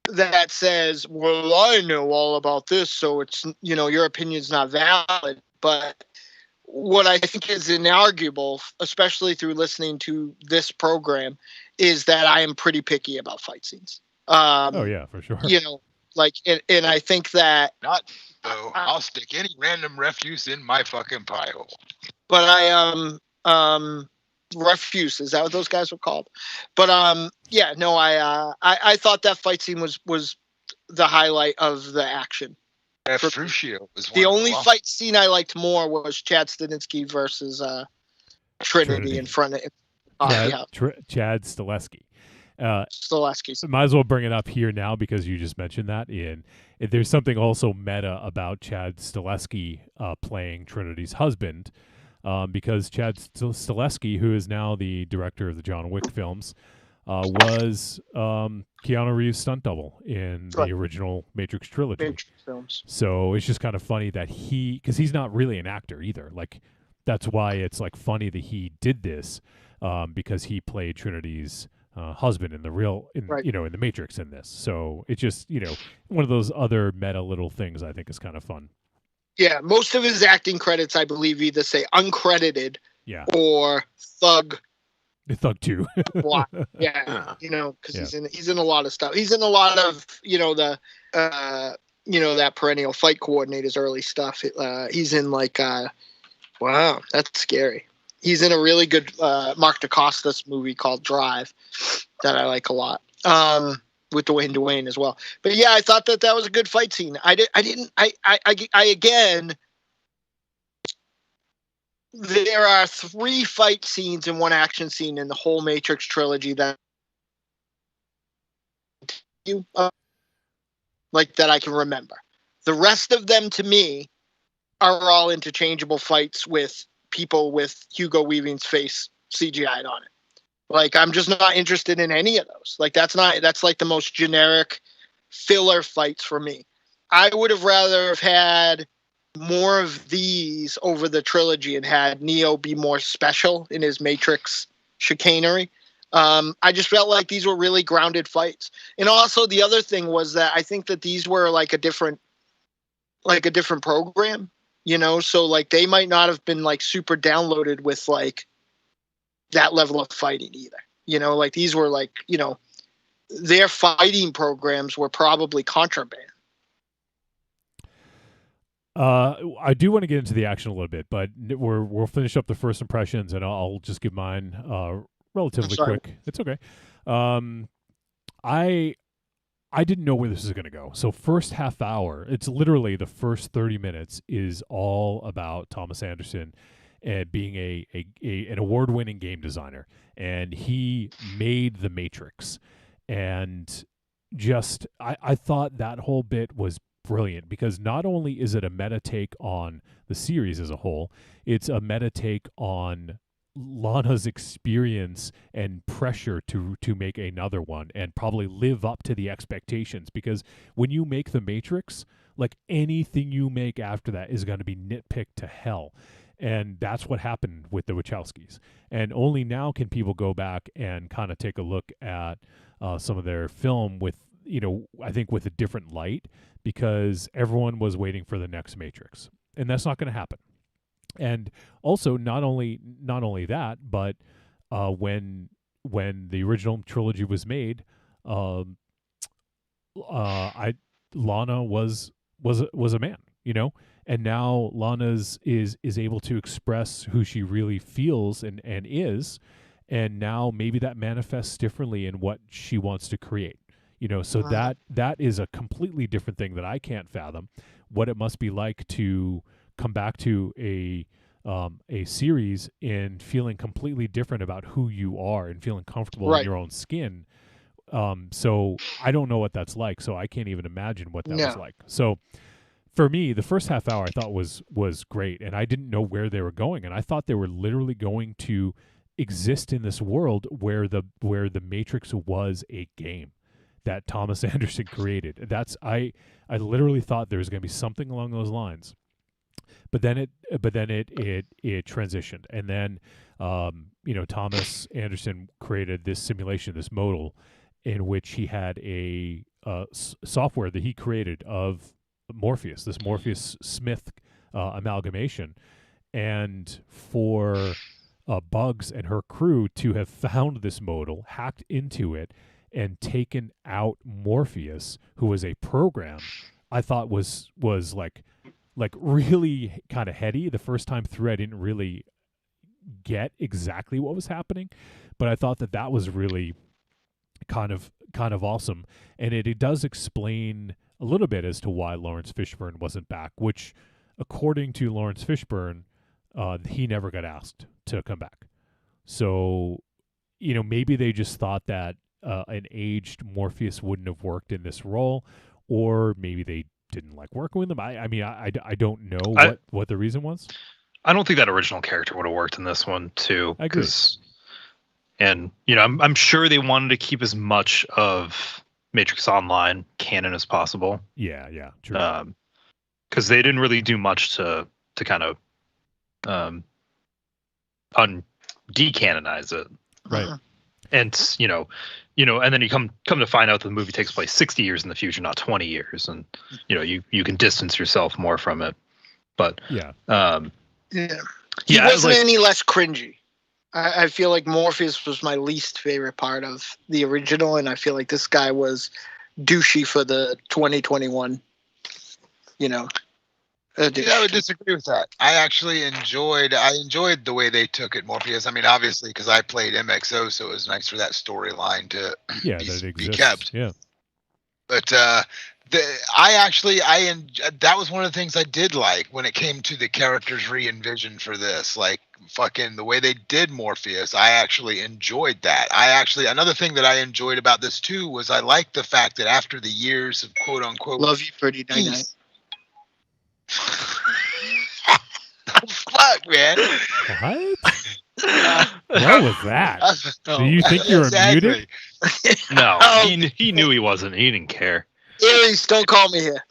that says, well, I know all about this, so it's, your opinion's not valid. But what I think is inarguable, especially through listening to this program, is that I am pretty picky about fight scenes. Oh yeah, for sure. Like, and I think that, Not though. I'll stick any random refuse in my fucking pie hole. but refuse, is that what those guys were called? But yeah, no, I thought that fight scene was the highlight of the action. Refugio was The one of only them. fight scene I liked more was Chad Stahelski versus Trinity in front of Chad Stahelski. Stahelski's. Might as well bring it up here now because you just mentioned that. There's something also meta about Chad Stahelski playing Trinity's husband, because Chad Stahelski, who is now the director of the John Wick films, was Keanu Reeves' stunt double in the original Matrix trilogy. Matrix films. So it's just kind of funny that because he's not really an actor either. Like, that's why it's like funny that he did this, because he played Trinity's husband in the in the Matrix in this. So it's just, one of those other meta little things I think is kind of fun. Yeah, most of his acting credits, I believe, either say uncredited or Thug. Thug 2. Yeah, because he's in a lot of stuff. He's in a lot of that Perennial Fight Coordinator's early stuff. He's in wow, that's scary. He's in a really good Mark DeCostas movie called Drive that I like a lot, with Dwayne as well. But yeah, I thought that was a good fight scene. There are 3 fight scenes and 1 action scene in the whole Matrix trilogy that that I can remember. The rest of them, to me, are all interchangeable fights with people with Hugo Weaving's face CGI'd on it. Like, I'm just not interested in any of those. Like, that's like the most generic filler fights for me. I would have rather have had more of these over the trilogy and had Neo be more special in his Matrix chicanery. I just felt like these were really grounded fights. And also the other thing was that I think that these were like a different program, so like they might not have been like super downloaded with like that level of fighting either. Like these were like, their fighting programs were probably contraband. I do want to get into the action a little bit, but we'll finish up the first impressions, and I'll just give mine relatively quick. It's okay. I didn't know where this was going to go. So first half hour, it's literally the first 30 minutes is all about Thomas Anderson being an award-winning game designer, and he made The Matrix, and just I thought that whole bit was brilliant because not only is it a meta take on the series as a whole, it's a meta take on Lana's experience and pressure to make another one and probably live up to the expectations, because when you make The Matrix, like anything you make after that is going to be nitpicked to hell. And that's what happened with the Wachowskis. And only now can people go back and kind of take a look at some of their film with, I think with a different light, because everyone was waiting for the next Matrix, and that's not going to happen. And also, not only that, but when the original trilogy was made, Lana was a man, and now Lana's is able to express who she really feels and is, and now maybe that manifests differently in what she wants to create. So that is a completely different thing that I can't fathom what it must be like to come back to a series and feeling completely different about who you are and feeling comfortable in your own skin. So I don't know what that's like. So I can't even imagine what that was like. So for me, the first half hour I thought was great, and I didn't know where they were going, and I thought they were literally going to exist in this world where the Matrix was a game that Thomas Anderson created. I literally thought there was going to be something along those lines, but then it transitioned, and then Thomas Anderson created this simulation, this modal, in which he had a software that he created of Morpheus, this Morpheus Smith amalgamation, and for Bugs and her crew to have found this modal, hacked into it, and taken out Morpheus, who was a program, I thought was like really kind of heady. The first time through, I didn't really get exactly what was happening, but I thought that was really kind of awesome, and it does explain a little bit as to why Lawrence Fishburne wasn't back, which according to Lawrence Fishburne, he never got asked to come back. So, maybe they just thought that an aged Morpheus wouldn't have worked in this role, or maybe they didn't like working with him. I mean, I don't know what the reason was. I don't think that original character would have worked in this one too. I agree. And I'm sure they wanted to keep as much of Matrix Online canon as possible. Yeah, true. Because they didn't really do much to kind of decanonize it. Right. And and then you come to find out that the movie takes place 60 years in the future, not 20 years, and you can distance yourself more from it. But yeah. He wasn't any less cringy. I feel like Morpheus was my least favorite part of the original, and I feel like this guy was douchey for the 2021. I would disagree with that. I actually enjoyed the way they took it, Morpheus. I mean, obviously, because I played MXO, so it was nice for that storyline to be kept. Yeah. But that was one of the things I did like when it came to the characters re-envisioned for this. Like, fucking the way they did Morpheus, I actually enjoyed that. Another thing that I enjoyed about this too was I liked the fact that after the years of quote unquote love you 39. Oh, fuck, man. What? What was that? Do you think you were muted? No, he knew he wasn't. He didn't care. Aries, don't call me here.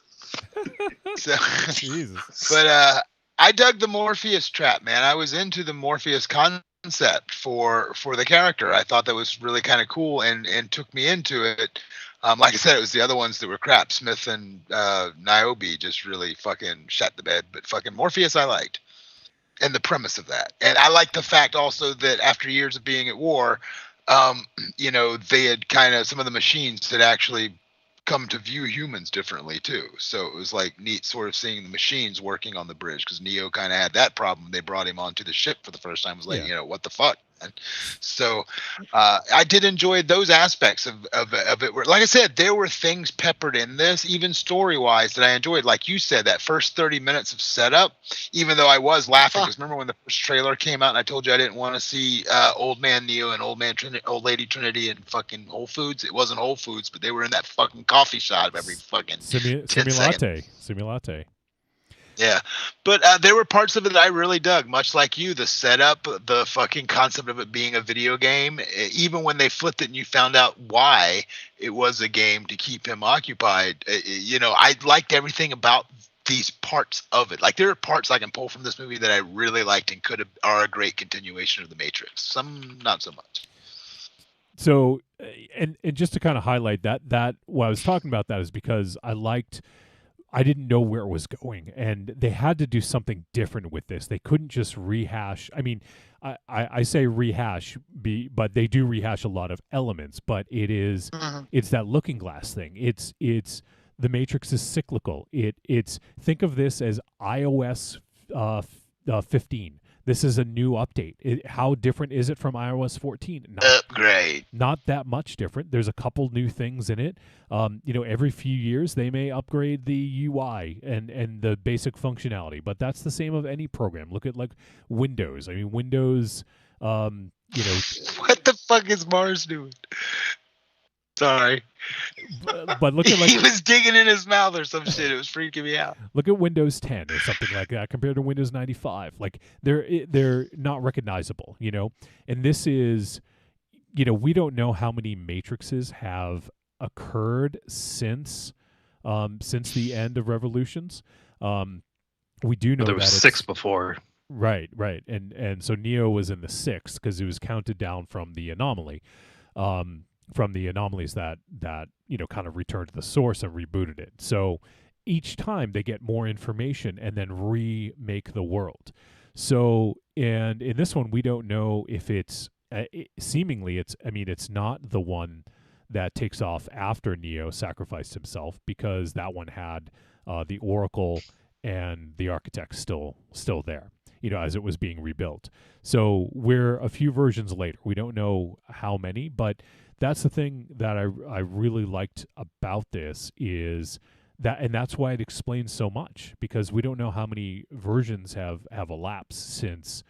Jesus. But I dug the Morpheus trap, man. I was into the Morpheus concept for the character. I thought that was really kind of cool and took me into it. Like I said, it was the other ones that were crap. Smith and Niobe just really fucking shut the bed. But fucking Morpheus I liked. And the premise of that. And I like the fact also that after years of being at war, they had kind of, some of the machines had actually come to view humans differently too. So it was like neat sort of seeing the machines working on the bridge, because Neo kind of had that problem. They brought him onto the ship for the first time. It was like, what the fuck? And so I did enjoy those aspects of it. Like I said, there were things peppered in this, even story-wise, that I enjoyed. Like you said, that first 30 minutes of setup, even though I was laughing, because remember when the first trailer came out and I told you I didn't want to see Old Man Neo and Old Lady Trinity in fucking Whole Foods? It wasn't Whole Foods, but they were in that fucking coffee shop every fucking 10 seconds. Simulate. Yeah, but there were parts of it that I really dug, much like you. The setup, the fucking concept of it being a video game, even when they flipped it and you found out why it was a game to keep him occupied, I liked everything about these parts of it. Like, there are parts I can pull from this movie that I really liked and are a great continuation of The Matrix. Some not so much. So, and just to kind of highlight that what I was talking about that is because I didn't know where it was going, and they had to do something different with this. They couldn't just rehash. I mean, I say rehash, but they do rehash a lot of elements. But it's that looking glass thing. It's the Matrix is cyclical. It's think of this as iOS 15. This is a new update. How different is it from iOS 14? Upgrade. Not that much different. There's a couple new things in it. Every few years they may upgrade the UI and the basic functionality, but that's the same of any program. Look at like Windows. I mean, Windows. What the fuck is Mars doing? Sorry. But look at he was digging in his mouth or some shit. It was freaking me out. Look at Windows 10 or something like that compared to Windows 95. Like they're not recognizable, And this is, we don't know how many Matrixes have occurred since the end of Revolutions. We do know there was that 6 before. Right, and so Neo was in the 6th because it was counted down from the anomaly. From the anomalies that kind of returned to the source and rebooted it. So each time they get more information and then remake the world. So, and in this one, we don't know if it's seemingly it's not the one that takes off after Neo sacrificed himself, because that one had the Oracle and the Architect still there, as it was being rebuilt. So we're a few versions later. We don't know how many, but that's the thing that I really liked about this, is that, and that's why it explains so much, because we don't know how many versions have elapsed since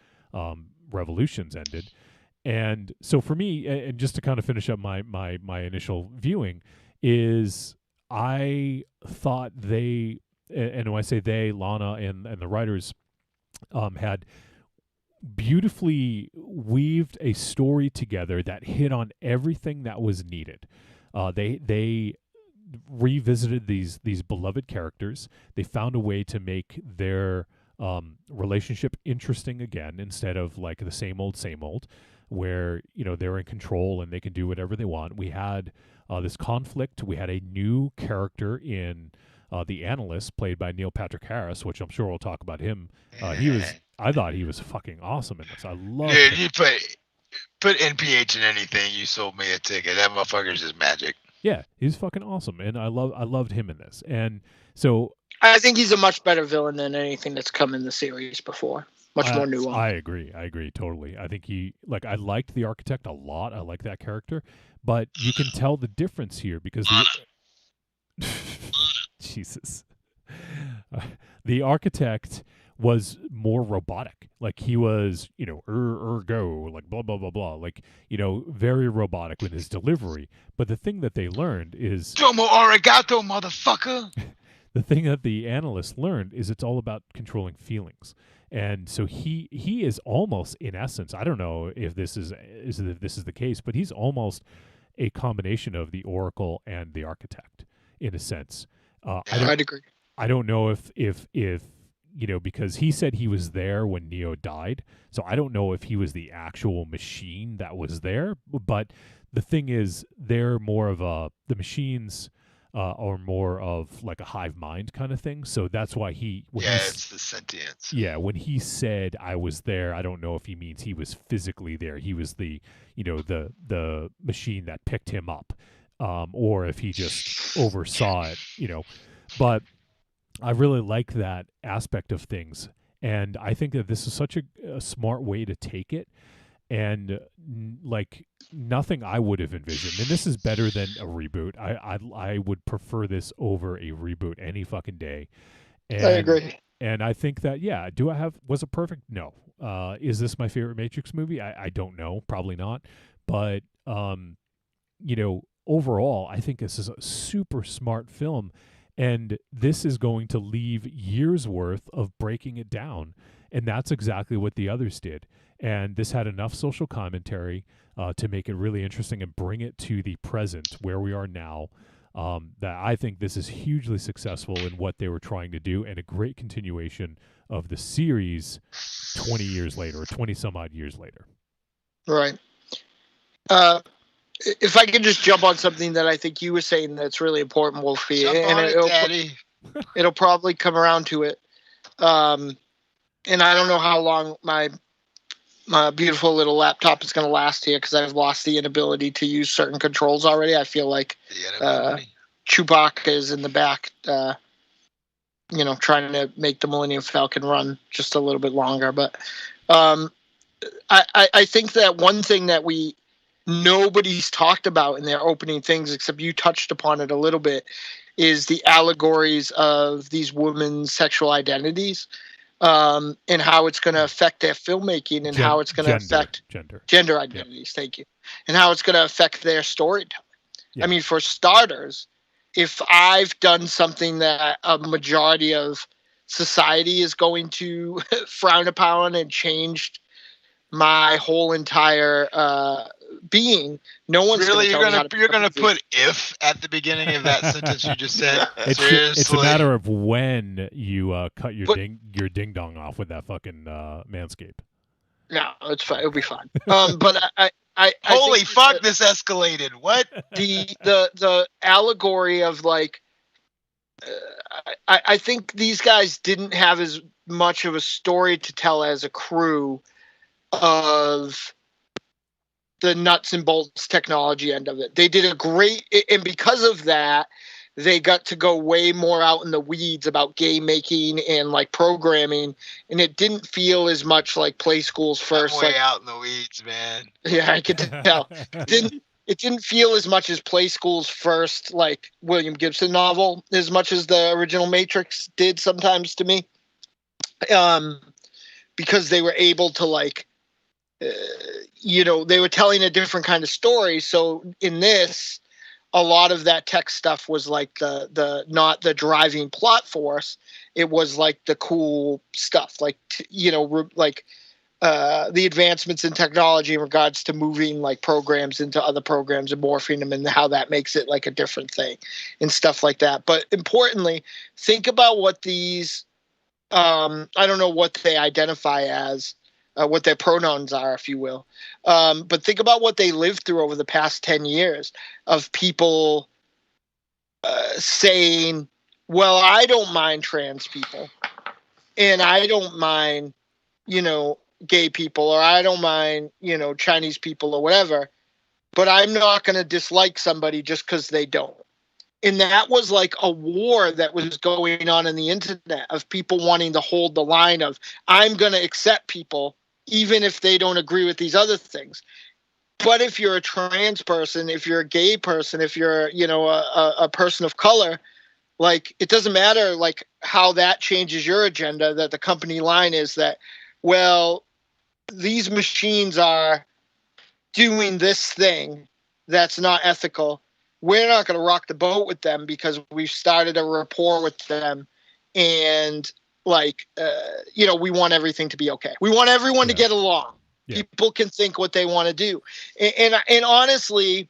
Revolutions ended. And so for me, and just to kind of finish up my initial viewing, is I thought they, and when I say they, Lana and the writers, had beautifully weaved a story together that hit on everything that was needed. They revisited these beloved characters. They found a way to make their relationship interesting again, instead of like the same old, where they're in control and they can do whatever they want. We had this conflict. We had a new character in the Analyst, played by Neil Patrick Harris, which I'm sure we'll talk about him. I thought he was fucking awesome in this. I love. Dude, you put NPH in anything, you sold me a ticket. That motherfucker's just magic. Yeah, he's fucking awesome, and I loved him in this. And so I think he's a much better villain than anything that's come in the series before. Much more nuanced. I agree totally. I think I liked the Architect a lot. I like that character, but you can tell the difference here, because Jesus, the Architect was more robotic. Like, he was, go, like blah blah blah blah, like, very robotic with his delivery. But the thing that they learned is Domo arigato, motherfucker. the thing that the Analyst learned is it's all about controlling feelings. And so he is almost, in essence, I don't know if this is the case, but he's almost a combination of the Oracle and the Architect, in a sense. I'd agree. I don't know if because he said he was there when Neo died, so I don't know if he was the actual machine that was there. But the thing is, they're more of the machines are more of like a hive mind kind of thing. So that's why it's the sentience. Yeah, when he said I was there, I don't know if he means he was physically there. He was the machine that picked him up, or if he just oversaw it. But I really like that aspect of things, and I think that this is such a smart way to take it, and like nothing I would have envisioned. And this is better than a reboot. I would prefer this over a reboot any fucking day. And, I agree. And I think that, was it perfect? No. Is this my favorite Matrix movie? I don't know. Probably not. But, overall, I think this is a super smart film. And this is going to leave years worth of breaking it down. And that's exactly what the others did. And this had enough social commentary to make it really interesting and bring it to the present, where we are now, that I think this is hugely successful in what they were trying to do, and a great continuation of the series 20 years later, or 20 some odd years later. Right. If I could just jump on something that I think you were saying that's really important, Wolfie, it'll probably come around to it. And I don't know how long my beautiful little laptop is going to last here, because I've lost the inability to use certain controls already. I feel like Chewbacca is in the back, trying to make the Millennium Falcon run just a little bit longer. But I think that one thing that nobody's talked about in their opening things, except you touched upon it a little bit, is the allegories of these women's sexual identities, and how it's going to affect their filmmaking, and how it's going to affect gender identities. Yep. Thank you. And how it's going to affect their storytelling. Yep. I mean, for starters, if I've done something that a majority of society is going to frown upon and changed my whole entire being, no one's really you're gonna put if at the beginning of that sentence you just said. It's a matter of when you cut your ding dong off with that fucking Manscaped. No, it's fine. It'll be fine. But I holy fuck, this escalated. What the allegory of like, I think these guys didn't have as much of a story to tell as a crew of the nuts and bolts technology end of it. They did a great, and because of that, they got to go way more out in the weeds about game making and like programming, and it didn't feel as much like Play School's first. I'm way like, out in the weeds, man. yeah, I could tell. It didn't feel as much as Play School's first like William Gibson novel as much as the original Matrix did sometimes to me. Because they were able to like, they were telling a different kind of story. So in this, a lot of that tech stuff was like the not the driving plot force. It was like the cool stuff, like the advancements in technology in regards to moving like programs into other programs and morphing them, and how that makes it like a different thing and stuff like that. But importantly, think about what these, I don't know what they identify as, what their pronouns are, if you will. But think about what they lived through over the past 10 years of people saying, well, I don't mind trans people, and I don't mind, gay people, or I don't mind, Chinese people or whatever, but I'm not going to dislike somebody just because they don't. And that was like a war that was going on in the internet of people wanting to hold the line of, I'm going to accept people even if they don't agree with these other things. But if you're a trans person, if you're a gay person, if you're, a person of color, like, it doesn't matter like how that changes your agenda, that the company line is that, well, these machines are doing this thing that's not ethical. We're not going to rock the boat with them because we've started a rapport with them, and like, we want everything to be okay. We want everyone to get along. Yeah. People can think what they want to do. And honestly,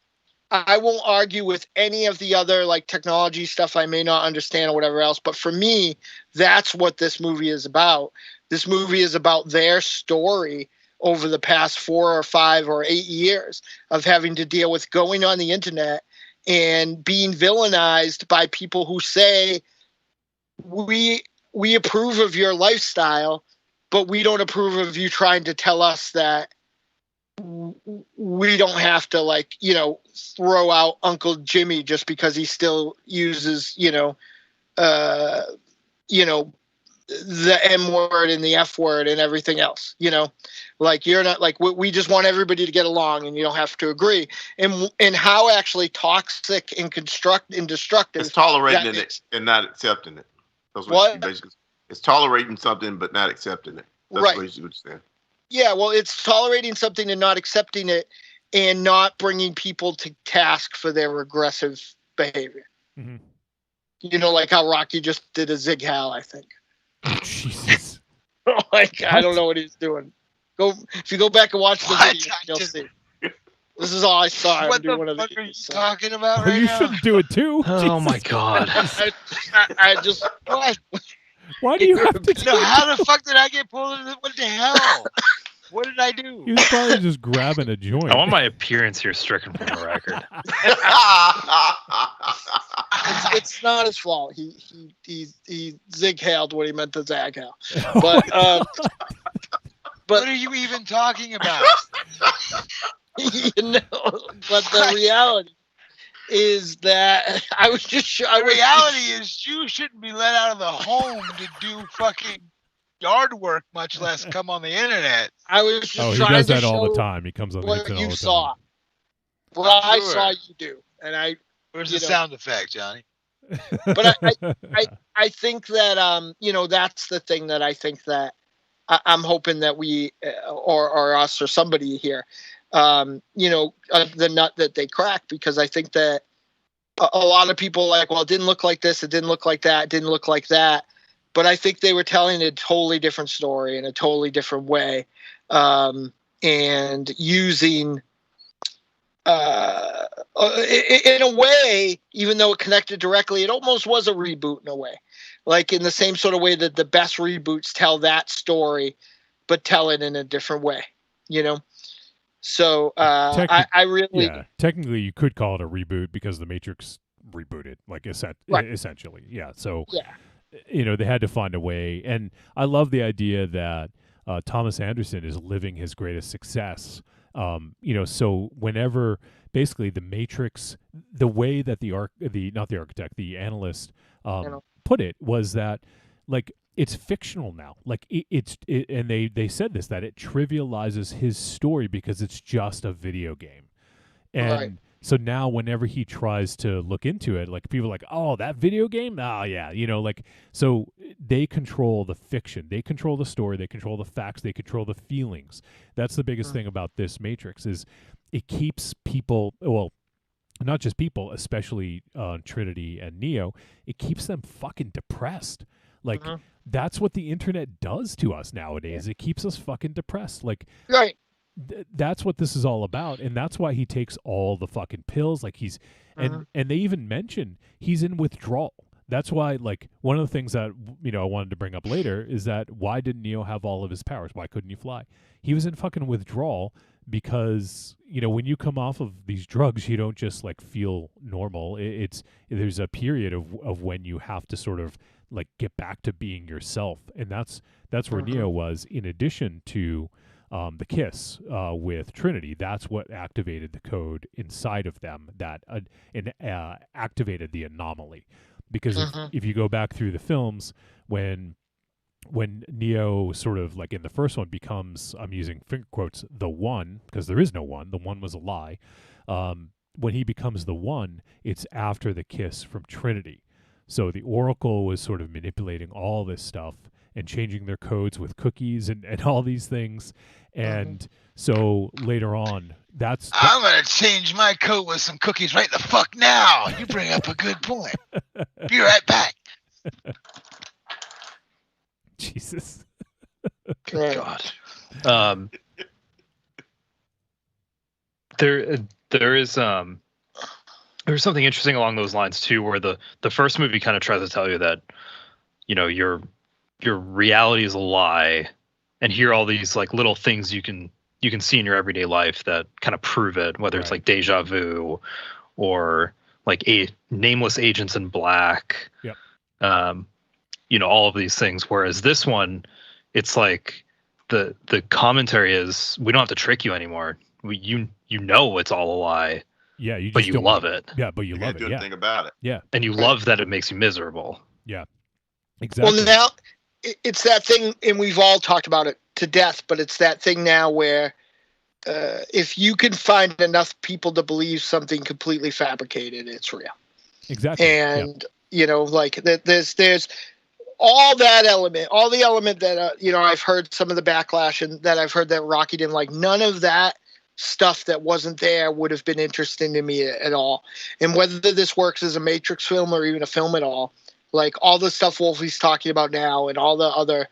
I won't argue with any of the other like technology stuff I may not understand or whatever else. But for me, that's what this movie is about. This movie is about their story over the past 4 or 5 or 8 years of having to deal with going on the internet and being villainized by people who say, we approve of your lifestyle, but we don't approve of you trying to tell us that we don't have to like, throw out Uncle Jimmy just because he still uses, the M word and the F word and everything else, like, you're not like, we just want everybody to get along and you don't have to agree. And how actually toxic and destructive. It's tolerating it and not accepting it. That's what? Basically, it's tolerating something but not accepting it. That's right. What you're saying. Yeah, well, it's tolerating something and not accepting it, and not bringing people to task for their regressive behavior. Mm-hmm. Like how Rocky just did a Zig Hal, I think. Oh, Jesus. I don't know what he's doing. If you go back and watch the video, you'll see. This is all I saw. What the fuck are you talking about right you now? You should do it too. Oh my God. I just what? Why do you have to do how the fuck did I get pulled into what the hell? What did I do? He was probably just grabbing a joint. I want my appearance here stricken from the record. It's not his fault. He zig-haled what he meant to zag-hal. But what are you even talking about? But the reality is that I was just the reality is you shouldn't be let out of the home to do fucking yard work, much less come on the internet. I was just he trying does to that show all the time. He comes on the what internet you all the saw. time. What I saw you do, and where's the sound effect, Johnny? But I think that that's the thing that I think that I'm hoping that we or us or somebody here, the nut that they crack, because I think that a lot of people are like, well, it didn't look like this, it didn't look like that, it didn't look like that. But I think they were telling a totally different story in a totally different way, and using, in a way, even though it connected directly, it almost was a reboot in a way, like in the same sort of way that the best reboots tell that story, but tell it in a different way, So I really, technically you could call it a reboot because the Matrix rebooted, like essentially, yeah. So they had to find a way, and I love the idea that Thomas Anderson is living his greatest success So whenever basically the Matrix, the way that the analyst put it was that like it's fictional now. Like and they said this, that it trivializes his story because it's just a video game. And Right. so now whenever he tries to look into it, like people are like, oh, that video game? Oh yeah. So they control the fiction. They control the story. They control the facts. They control the feelings. That's the biggest thing about this Matrix is it keeps people, well, not just people, especially Trinity and Neo, it keeps them fucking depressed. Like that's what the internet does to us nowadays. It keeps us fucking depressed. Like Right. that's what this is all about, and that's why he takes all the fucking pills. Like he's and they even mention he's in withdrawal. That's why, like, one of the things that I wanted to bring up later is that why didn't Neo have all of his powers? Why couldn't he fly? He was in fucking withdrawal because when you come off of these drugs, you don't just like feel normal. There's a period of when you have to sort of like get back to being yourself, and that's where Neo was. In addition to the kiss with Trinity, that's what activated the code inside of them that activated the anomaly. Because if you go back through the films, when Neo sort of like in the first one becomes, I'm using finger quotes, the one, because there is no one, the one was a lie. When he becomes the one, it's after the kiss from Trinity. So the Oracle was sort of manipulating all this stuff and changing their codes with cookies and all these things. And so later on, I'm gonna change my code with some cookies right the fuck now. You bring up a good point. Be right back. Jesus. Right. God. There's something interesting along those lines too, where the first movie kind of tries to tell you that your reality is a lie, and here are all these like little things you can see in your everyday life that kind of prove it, whether it's like deja vu or like nameless agents in black. Yep. All of these things. Whereas this one, it's like the commentary is, we don't have to trick you anymore. You know it's all a lie. Yeah, but you love it. Yeah, but you You love can't do it. Yeah, anything about it. yeah, and you love that it makes you miserable. yeah. Exactly. Well, now it's that thing, and we've all talked about it to death, but it's that thing now where if you can find enough people to believe something completely fabricated, it's real. Exactly. And like there's all that element, all the element that I've heard some of the backlash and that I've heard that Rocky didn't like. None of that stuff that wasn't there would have been interesting to me at all. And whether this works as a Matrix film or even a film at all, like all the stuff Wolfie's talking about now and all the other,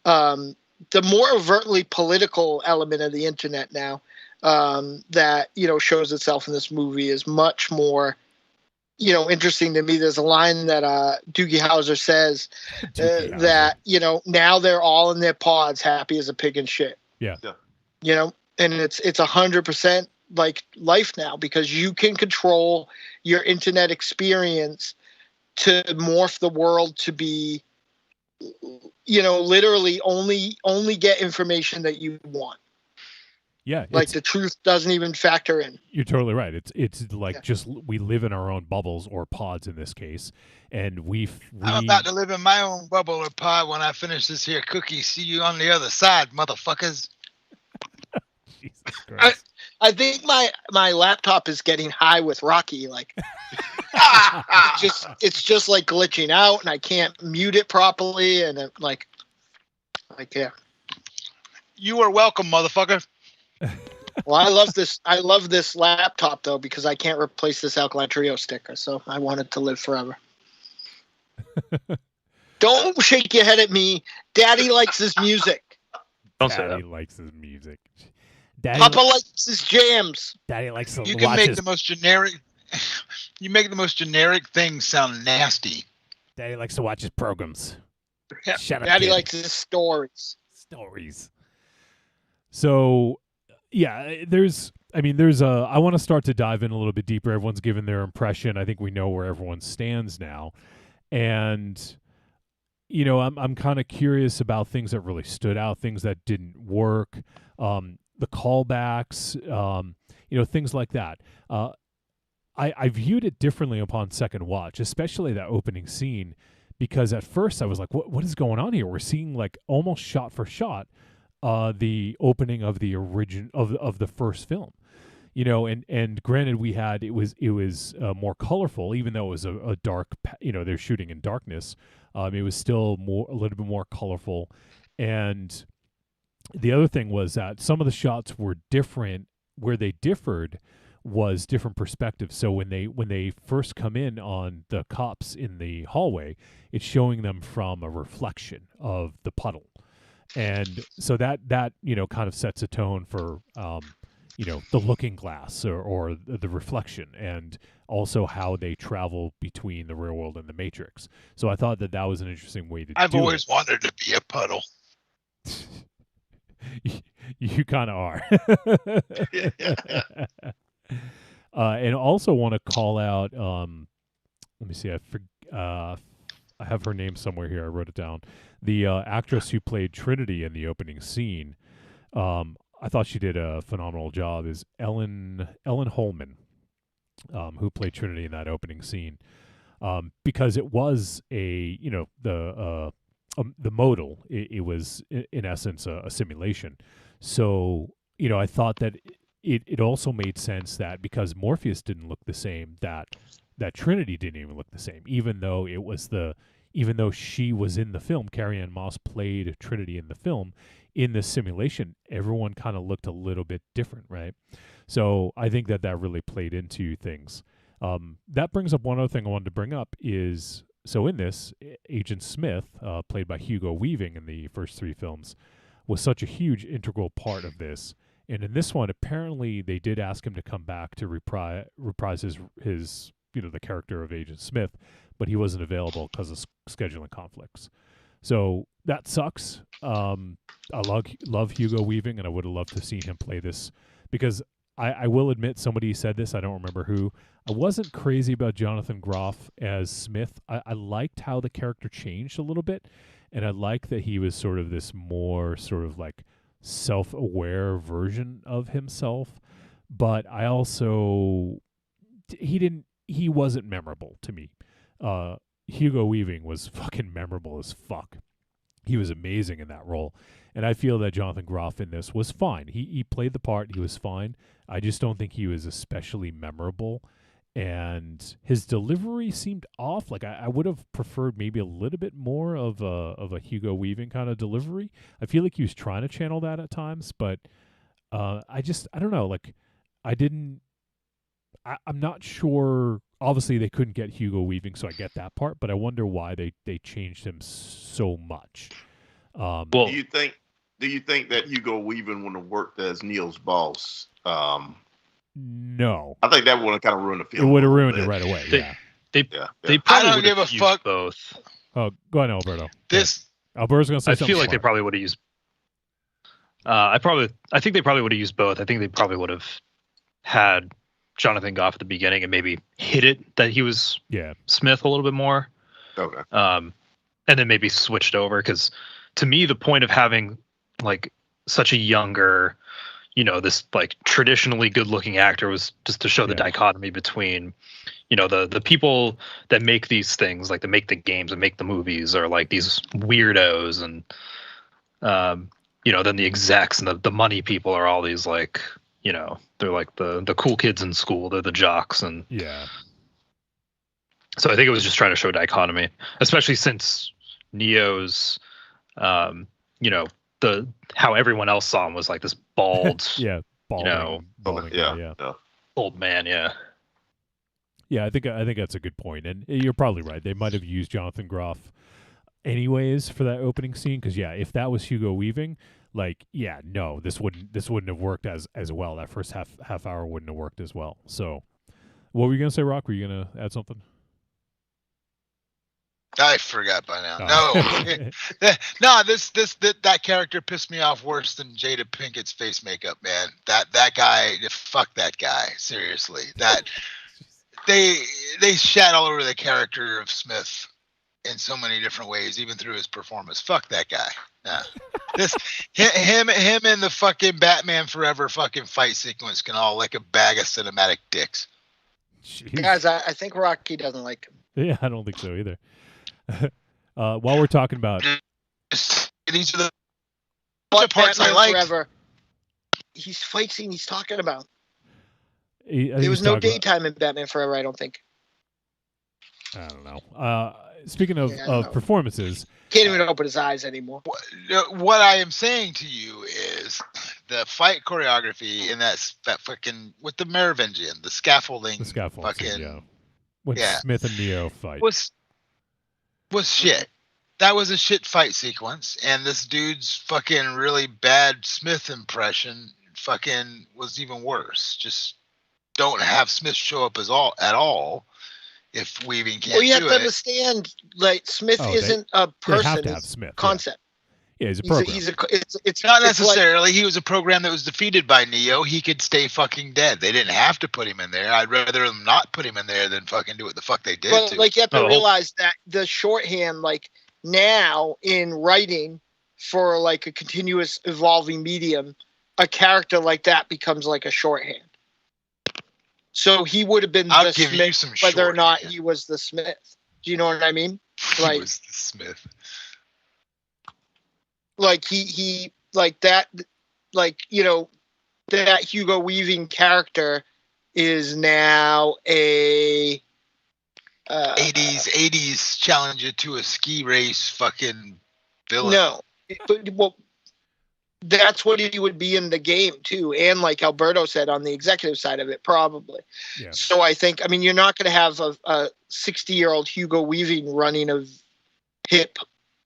the more overtly political element of the internet now that, shows itself in this movie is much more, interesting to me. There's a line that Doogie Howser says that, now they're all in their pods happy as a pig in shit. Yeah. And it's 100% like life now because you can control your internet experience to morph the world to be, literally only get information that you want. Yeah. Like the truth doesn't even factor in. You're totally right. It's like just we live in our own bubbles or pods in this case, and I'm about to live in my own bubble or pod when I finish this here cookie. See you on the other side, motherfuckers. Jesus Christ. I think my laptop is getting high with Rocky. Like, it's just like glitching out, and I can't mute it properly, and it, like yeah. You are welcome, motherfucker. Well, I love this laptop though because I can't replace this Alkaline Trio sticker, so I want it to live forever. Don't shake your head at me. Daddy likes his music. Don't say Daddy that. likes his music. Papa likes his jams. Daddy likes to You watch can make his, the most generic. You make the most generic things sound nasty. Daddy likes to watch his programs. Yeah, Shut up, Daddy kid. likes his stories. Stories. So, yeah, I want to start to dive in a little bit deeper. Everyone's given their impression. I think we know where everyone stands now. And, I'm kind of curious about things that really stood out, things that didn't work. callbacks, things like that. I viewed it differently upon second watch, especially that opening scene, because at first I was like, what is going on here? We're seeing like almost shot for shot the opening of the origin of the first film. And granted, it was more colorful, even though it was a dark, they're shooting in darkness. It was still a little bit more colorful. And the other thing was that some of the shots were different. Where they differed was different perspectives. So when they first come in on the cops in the hallway, it's showing them from a reflection of the puddle. And so that kind of sets a tone for the looking glass or the reflection, and also how they travel between the real world and the Matrix. So I thought that was an interesting way to I've do always wanted to be a puddle. You kind of are. And also want to call out, let me see, I have her name somewhere here. I wrote it down. The actress who played Trinity in the opening scene, I thought she did a phenomenal job, is Ellen Holman, who played Trinity in that opening scene, because it was the modal. It was in essence a simulation. So I thought that it also made sense that because Morpheus didn't look the same, that Trinity didn't even look the same, even though she was in the film. Carrie-Anne Moss played Trinity in the film. In the simulation, everyone kind of looked a little bit different, right? So I think that really played into things. That brings up one other thing I wanted to bring up is, so in this, Agent Smith, played by Hugo Weaving in the first three films, was such a huge integral part of this. And in this one, apparently they did ask him to come back to reprise his the character of Agent Smith, but he wasn't available because of scheduling conflicts. So that sucks. I love Hugo Weaving, and I would have loved to see him play this, because I will admit, somebody said this, I don't remember who, I wasn't crazy about Jonathan Groff as Smith. I liked how the character changed a little bit, and I liked that he was sort of this more sort of like self-aware version of himself, but I also he wasn't memorable to me. Hugo Weaving was fucking memorable as fuck. He was amazing in that role. And I feel that Jonathan Groff in this was fine. He played the part. He was fine. I just don't think he was especially memorable. And his delivery seemed off. Like I would have preferred maybe a little bit more of a Hugo Weaving kind of delivery. I feel like he was trying to channel that at times, but I don't know. Like I'm not sure. Obviously, they couldn't get Hugo Weaving, so I get that part. But I wonder why they changed him so much. Well, do you think that Hugo Weaving would have worked as Neil's boss? No, I think that would have kind of ruined the film. It would have ruined it right away. They Yeah. probably I don't would give have a used fuck. both. Oh, go ahead, Alberto. This Alberto's gonna say I something. feel like they smart. probably would have used. I think they probably would have used both. I think they probably would have had Jonathan Groff at the beginning and maybe hit it that he was Smith a little bit more. Okay. And then maybe switched over, because to me the point of having like such a younger, this like traditionally good-looking actor was just to show the dichotomy between, the people that make these things, like that make the games and make the movies, are like these weirdos, and then the execs and the money people are all these like, they're like the cool kids in school, they're the jocks, and so I think it was just trying to show dichotomy, especially since Neo's how everyone else saw him was like this bald balding guy, old man. Yeah, I think that's a good point, and you're probably right. They might have used Jonathan Groff anyways for that opening scene, because if that was Hugo Weaving, this wouldn't have worked as well. That first half hour wouldn't have worked as well. So, what were you gonna say, Rock? Were you gonna add something? I forgot by now. Oh. No, that character pissed me off worse than Jada Pinkett's face makeup, man. That guy, fuck that guy. Seriously, that they shat all over the character of Smith in so many different ways, even through his performance. Fuck that guy. Nah. This him and the fucking Batman Forever fucking fight sequence can all like a bag of cinematic dicks. Jeez. Guys, I think Rocky doesn't like him. Yeah, I don't think so either. While we're talking about, These are the But parts I Batman like. Forever, he's fight scene he's talking about. I think There he's was no talking about- daytime in Batman Forever, I don't think. I don't know. Speaking of, Yeah, I don't know. performances, Can't even open his eyes anymore. What I am saying to you is the fight choreography in that fucking with the Merovingian, the scaffolding, the scaffold, fucking yeah, when yeah. Smith and Neo fight. was shit. That was a shit fight sequence, and this dude's fucking really bad Smith impression fucking was even worse. Just don't have Smith show up at all if Weaving can't Well, you have do to it. understand, like Smith Oh, isn't a They person; have to have it's Smith. concept. Yeah, he's a He's a, program. he's a, it's Not it's like- necessarily. He was a program that was defeated by Neo. He could stay fucking dead. They didn't have to put him in there. I'd rather them not put him in there than fucking do what the fuck they did but to. like you have to Oh. realize that the shorthand, like now in writing for like a continuous evolving medium, a character like that becomes like a shorthand. So he would have been I'll the give you Smith, some whether or not shorthand. he was the Smith. Do you know what I mean? He like- was the Smith. Like he like that, like you know, that Hugo Weaving character is now a 80s challenger to a ski race fucking villain. No, but well, that's what he would be in the game too, and like Alberto said, on the executive side of it, probably. Yeah. So I think, I mean, you're not going to have a 60-year-old Hugo Weaving running a hip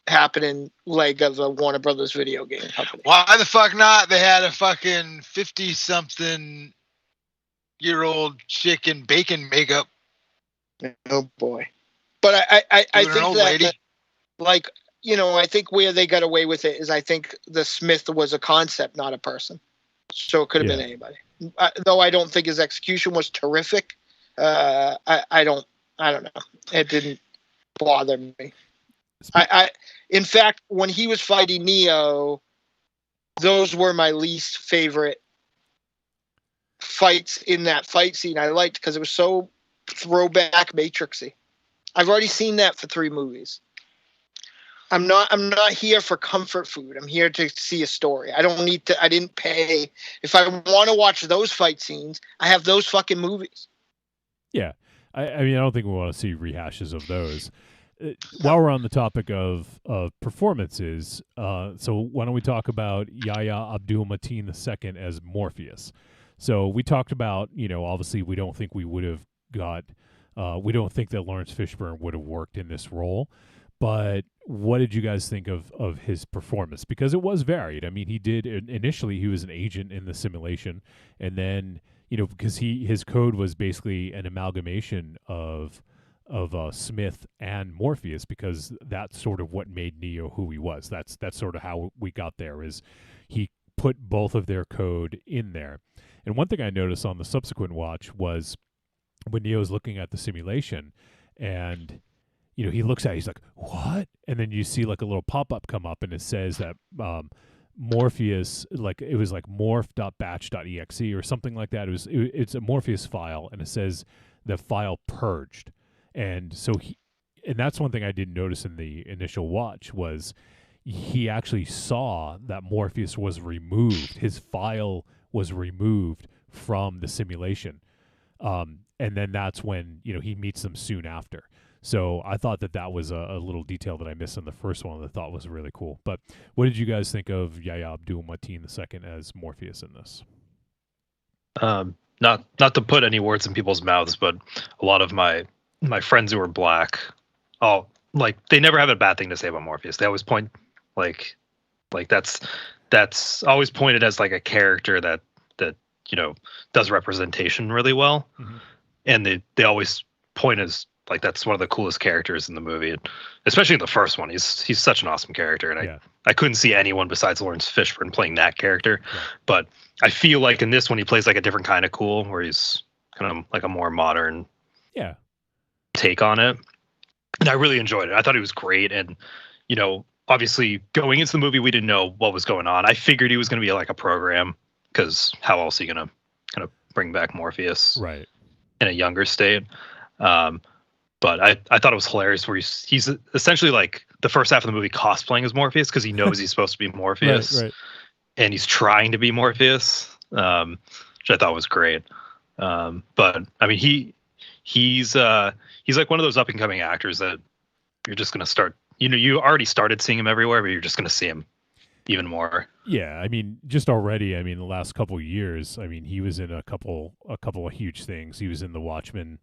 happening leg of a Warner Brothers video game company. Why the fuck not? They had a fucking 50-something year old chick in bacon makeup. Oh boy! But I doing an think old that, lady. like, you know, I think where they got away with it is I think the Smith was a concept, not a person. So it could have been Yeah. anybody. Though I don't think his execution was terrific. I don't know. It didn't bother me. In fact, when he was fighting Neo, those were my least favorite fights in that fight scene. I liked because it was so throwback Matrixy. I've already seen that for 3 movies. I'm not here for comfort food. I'm here to see a story. I didn't pay. If I want to watch those fight scenes, I have those fucking movies. Yeah. I mean, I don't think we want to see rehashes of those. While we're on the topic of performances, so why don't we talk about Yahya Abdul-Mateen II as Morpheus? So we talked about, you know, obviously we don't think we would have got, we don't think that Lawrence Fishburne would have worked in this role. But what did you guys think of his performance? Because it was varied. I mean, he did initially he was an agent in the simulation, and then, you know, because his code was basically an amalgamation of Smith and Morpheus, because that's sort of what made Neo who he was. That's sort of how we got there, is he put both of their code in there. And one thing I noticed on the subsequent watch was when Neo's looking at the simulation and, you know, he looks at it, he's like, what? And then you see like a little pop-up come up and it says that Morpheus, like it was like morph.batch.exe or something like that. It's a Morpheus file, and it says the file purged. And so and that's one thing I didn't notice in the initial watch, was he actually saw that Morpheus was removed. His file was removed from the simulation. And then that's when, you know, he meets them soon after. So I thought that was a little detail that I missed in the first one that I thought was really cool. But what did you guys think of Yahya Abdul-Mateen II as Morpheus in this? Not to put any words in people's mouths, but a lot of my friends who are black, like they never have a bad thing to say about Morpheus. They always point like that's always pointed as like a character that you know does representation really well, Mhm. and they always point as like that's one of the coolest characters in the movie, and especially in the first one. He's such an awesome character, and I couldn't see anyone besides Lawrence Fishburne playing that character. Right. But I feel like in this one he plays like a different kind of cool, where he's kind of like a more modern take on it, and I really enjoyed it. I thought he was great, and you know, obviously going into the movie, we didn't know what was going on. I figured he was going to be like a program, because how else are you going to kind of bring back Morpheus Right. in a younger state? But I thought it was hilarious where he's essentially like the first half of the movie cosplaying as Morpheus because he knows he's supposed to be Morpheus, Right. and he's trying to be Morpheus, which I thought was great. But I mean, he's like one of those up and coming actors that you're just gonna start. You already started seeing him everywhere, but you're just gonna see him even more. Yeah, I mean, just already. I mean, the last couple of years. I mean, he was in a couple of huge things. He was in the Watchmen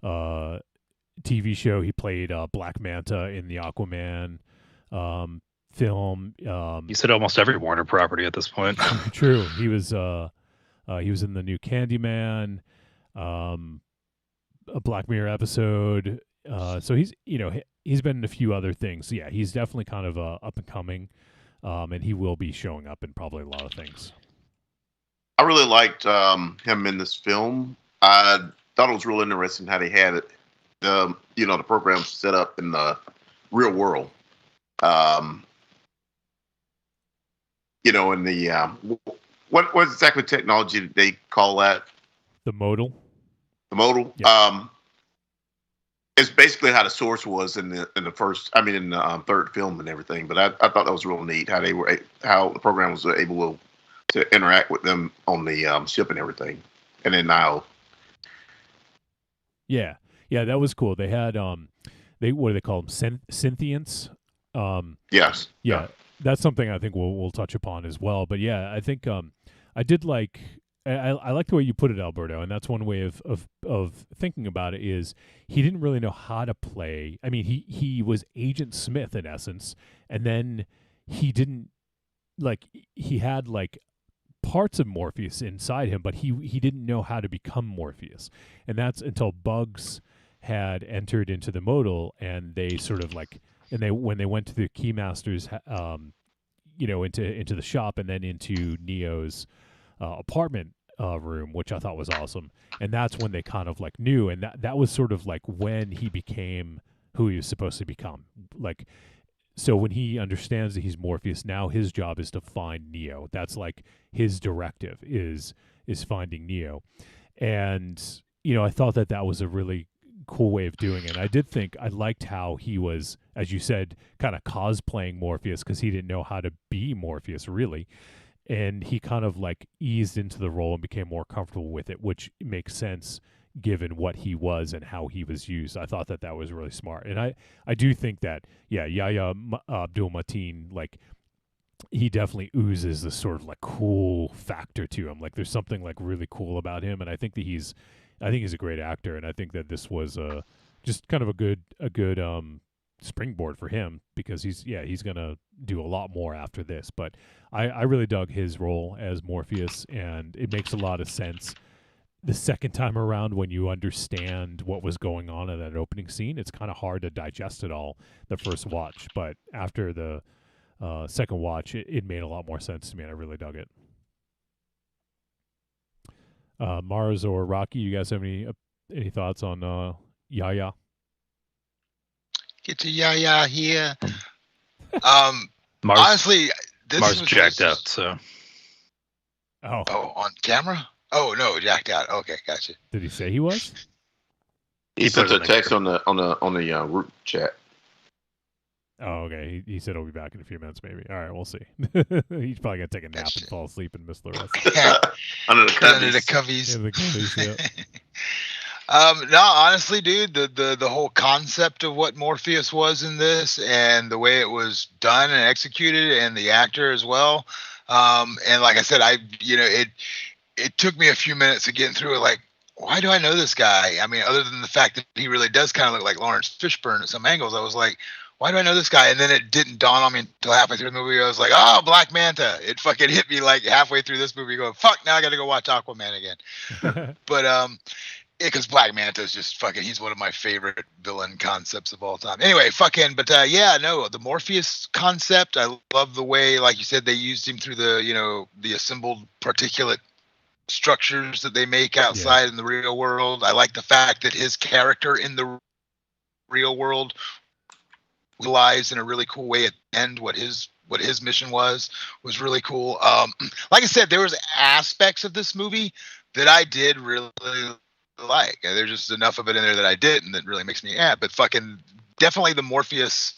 TV show. He played Black Manta in the Aquaman film. You said almost every Warner property at this point. True. He was in the new Candyman, a Black Mirror episode. So he's been in a few other things. So yeah, he's definitely kind of up and coming, and he will be showing up in probably a lot of things. I really liked him in this film. I thought it was real interesting how they had it. The program set up in the real world. In the what exactly technology did they call that? The modal. The modal. Yeah. It's basically how the source was in the third film and everything. But I thought that was real neat how the program was able to interact with them on the ship and everything, and then now. Yeah, that was cool. They had what do they call them? Synthients. Yes. Yeah, that's something I think we'll touch upon as well. But yeah, I think I did like. I like the way you put it, Alberto, and that's one way of thinking about it. Is he didn't really know how to play. I mean, he was Agent Smith in essence, and then he didn't he had parts of Morpheus inside him, but he didn't know how to become Morpheus, and that's until Bugs had entered into the modal, and they sort of when they went to the Keymasters, into the shop and then into Neo's apartment room, which I thought was awesome, and that's when they kind of knew, and that was sort of when he became who he was supposed to become, So when he understands that he's Morpheus, now his job is to find Neo. That's his directive is finding Neo. And, I thought that was a really cool way of doing it. And I did think I liked how he was, as you said, kind of cosplaying Morpheus because he didn't know how to be Morpheus really. And he kind of eased into the role and became more comfortable with it, which makes sense given what he was and how he was used. I thought that was really smart. And I do think that, Yahya Abdul-Mateen, he definitely oozes this sort of cool factor to him. There's something really cool about him. And I think he's a great actor. And I think that this was just kind of a good springboard for him because he's going to do a lot more after this. But I really dug his role as Morpheus, and it makes a lot of sense the second time around when you understand what was going on in that opening scene. It's kind of hard to digest it all the first watch, but after the second watch, it made a lot more sense to me, and I really dug it. Mars or Rocky, you guys have any thoughts on Yahya? Get to Yahya here. Mars, Honestly, this Mars was jacked out, so. Oh, on camera? Oh no, jacked out. Okay, gotcha. did he say he was? He sent put it a in the text on the group chat. Oh, okay. He said he'll be back in a few minutes, maybe. All right, we'll see. He's probably gonna take a nap and fall asleep and miss the rest. Under the Under the covers. covies. Yeah, the covies, No, honestly, dude, the whole concept of what Morpheus was in this and the way it was done and executed and the actor as well. And like I said, it took me a few minutes of getting through it. Why do I know this guy? I mean, other than the fact that he really does kind of look like Lawrence Fishburne at some angles, I was like, why do I know this guy? And then it didn't dawn on me until halfway through the movie. I was like, oh, Black Manta. It fucking hit me halfway through this movie going, fuck, now I got to go watch Aquaman again. But, because Black Manta is just he's one of my favorite villain concepts of all time. Anyway, the Morpheus concept, I love the way, like you said, they used him through the assembled particulate structures that they make outside in the real world. I like the fact that his character in the real world lies in a really cool way at end, what his mission was really cool. Like I said, there was aspects of this movie that I did really like. And there's just enough of it in there that I didn't that really makes me but fucking definitely the Morpheus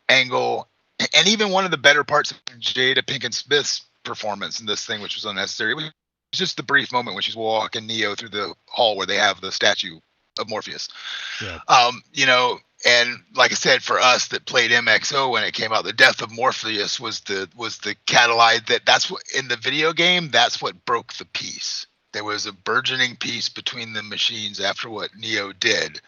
angle, and even one of the better parts of Jada Pinkett Smith's performance in this thing, which was unnecessary. It was just the brief moment when she's walking Neo through the hall where they have the statue of Morpheus. Yeah. You know, and like I said, for us that played MXO when it came out, the death of Morpheus was the catalyze that's what in the video game, that's what broke the peace. There was a burgeoning peace between the machines after what Neo did.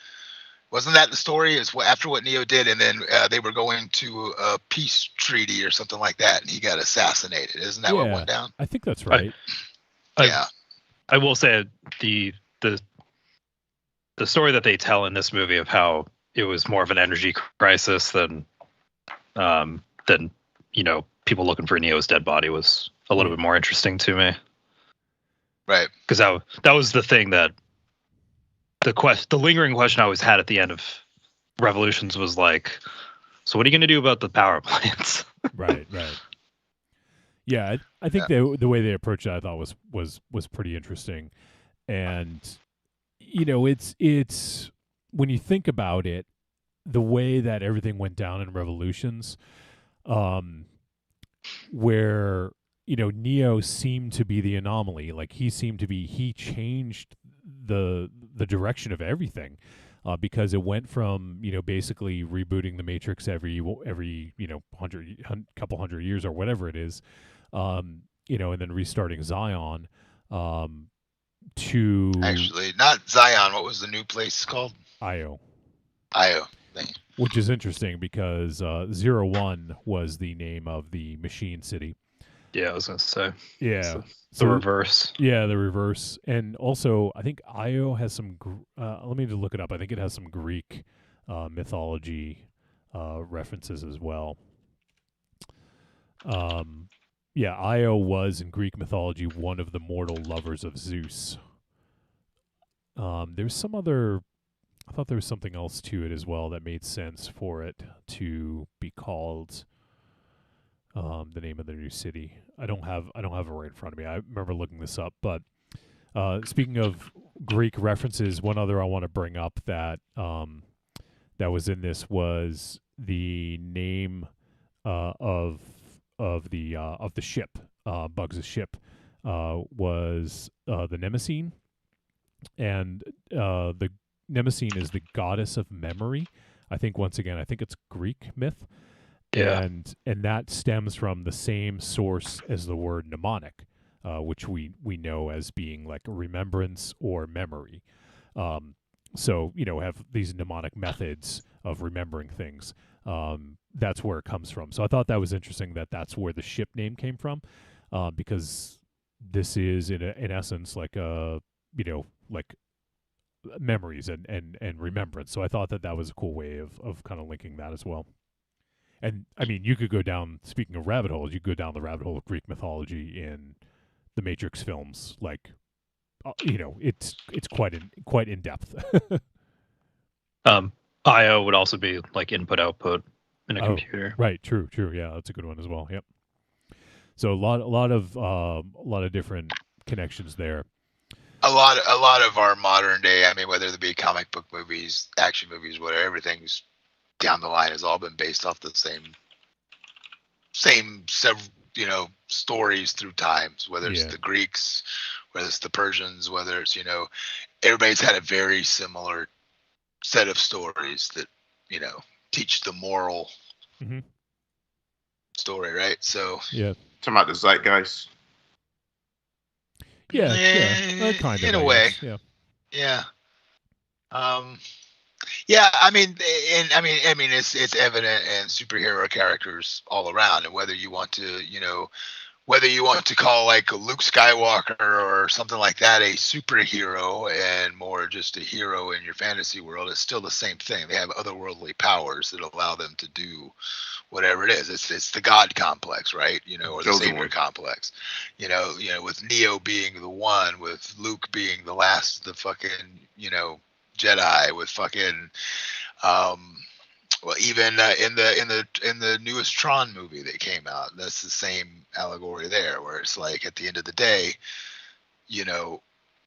Wasn't that the story? Is what after what Neo did, and then they were going to a peace treaty or something like that, and he got assassinated. Isn't that what went down? I think that's right. Yeah. I will say the story that they tell in this movie of how it was more of an energy crisis than you know, people looking for Neo's dead body was a little bit more interesting to me. Right. Because that was the thing that the lingering question I always had at the end of Revolutions was like, so what are you going to do about the power plants? Right. Yeah, I think the way they approached it, I thought was pretty interesting, and you know, it's when you think about it, the way that everything went down in Revolutions, where you know Neo seemed to be the anomaly, like he changed the direction of everything. Because it went from, you know, basically rebooting the Matrix every you know couple hundred years or whatever it is, you know, and then restarting Zion, to Actually, not Zion. What was the new place called? Io, Thing. which is interesting because 01 was the name of the machine city. Yeah, I was gonna say. Yeah. The reverse. Yeah, the reverse. And also, I think Io has some, let me just look it up. I think it has some Greek mythology references as well. Yeah, Io was, in Greek mythology, one of the mortal lovers of Zeus. There's some other, I thought there was something else to it as well that made sense for it to be called the name of the new city. I don't have it right in front of me. I remember looking this up. But speaking of Greek references, one other I want to bring up that that was in this was the name of the ship, Bugs' ship, was the Mnemosyne, and the Mnemosyne is the goddess of memory. I think once again, it's Greek myth. Yeah. And that stems from the same source as the word mnemonic, which we know as being like remembrance or memory. So, you know, have these mnemonic methods of remembering things. That's where it comes from. So I thought that was interesting that that's where the ship name came from, because this is in essence like you know, like memories and remembrance. So I thought that was a cool way of kind of linking that as well. And I mean, you could go down. Speaking of rabbit holes, you could go down the rabbit hole of Greek mythology in the Matrix films. Like, you know, it's quite in depth. IO would also be like input output in a computer. Right. True. Yeah, that's a good one as well. Yep. So a lot of different connections there. A lot of our modern day, I mean, whether it be comic book movies, action movies, whatever, everything's down the line has all been based off the same several, you know, stories through times, whether it's the Greeks, whether it's the Persians, whether it's, you know, everybody's had a very similar set of stories that, you know, teach the moral story, right? So yeah, talking about the zeitgeist. Yeah, kind of in a way. Yeah. Yeah, I mean, it's evident in superhero characters all around, and whether you want to, you know, call like Luke Skywalker or something like that a superhero and more just a hero in your fantasy world, it's still the same thing. They have otherworldly powers that allow them to do whatever it is. It's the God complex, right? You know, or the Savior complex. You know, with Neo being the one, with Luke being the last of the fucking, you know, Jedi, with fucking Well, even in the newest Tron movie that came out, that's the same allegory there, where it's like at the end of the day, you know,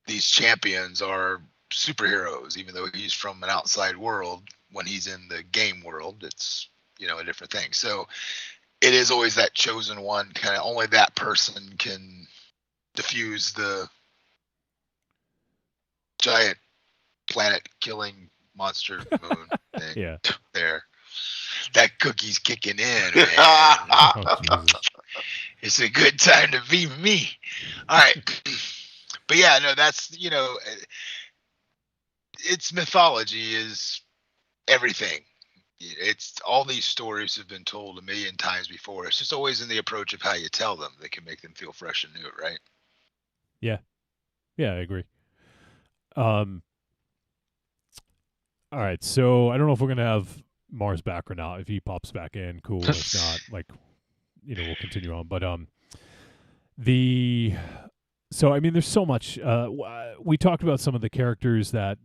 these champions are superheroes, even though he's from an outside world. When he's in the game world, it's, you know, a different thing. So it is always that chosen one, kind of only that person can diffuse the giant planet killing monster moon thing. Yeah. There, that cookie's kicking in, man. Oh, Jesus. It's a good time to be me. All right. But yeah, no, that's, you know, it's mythology is everything. It's all these stories have been told a million times before. It's just always in the approach of how you tell them that can make them feel fresh and new, right? Yeah, I agree. All right, so I don't know if we're gonna have Mars back or not. If he pops back in, cool. If not, like, you know, we'll continue on. But so I mean, there's so much. We talked about some of the characters that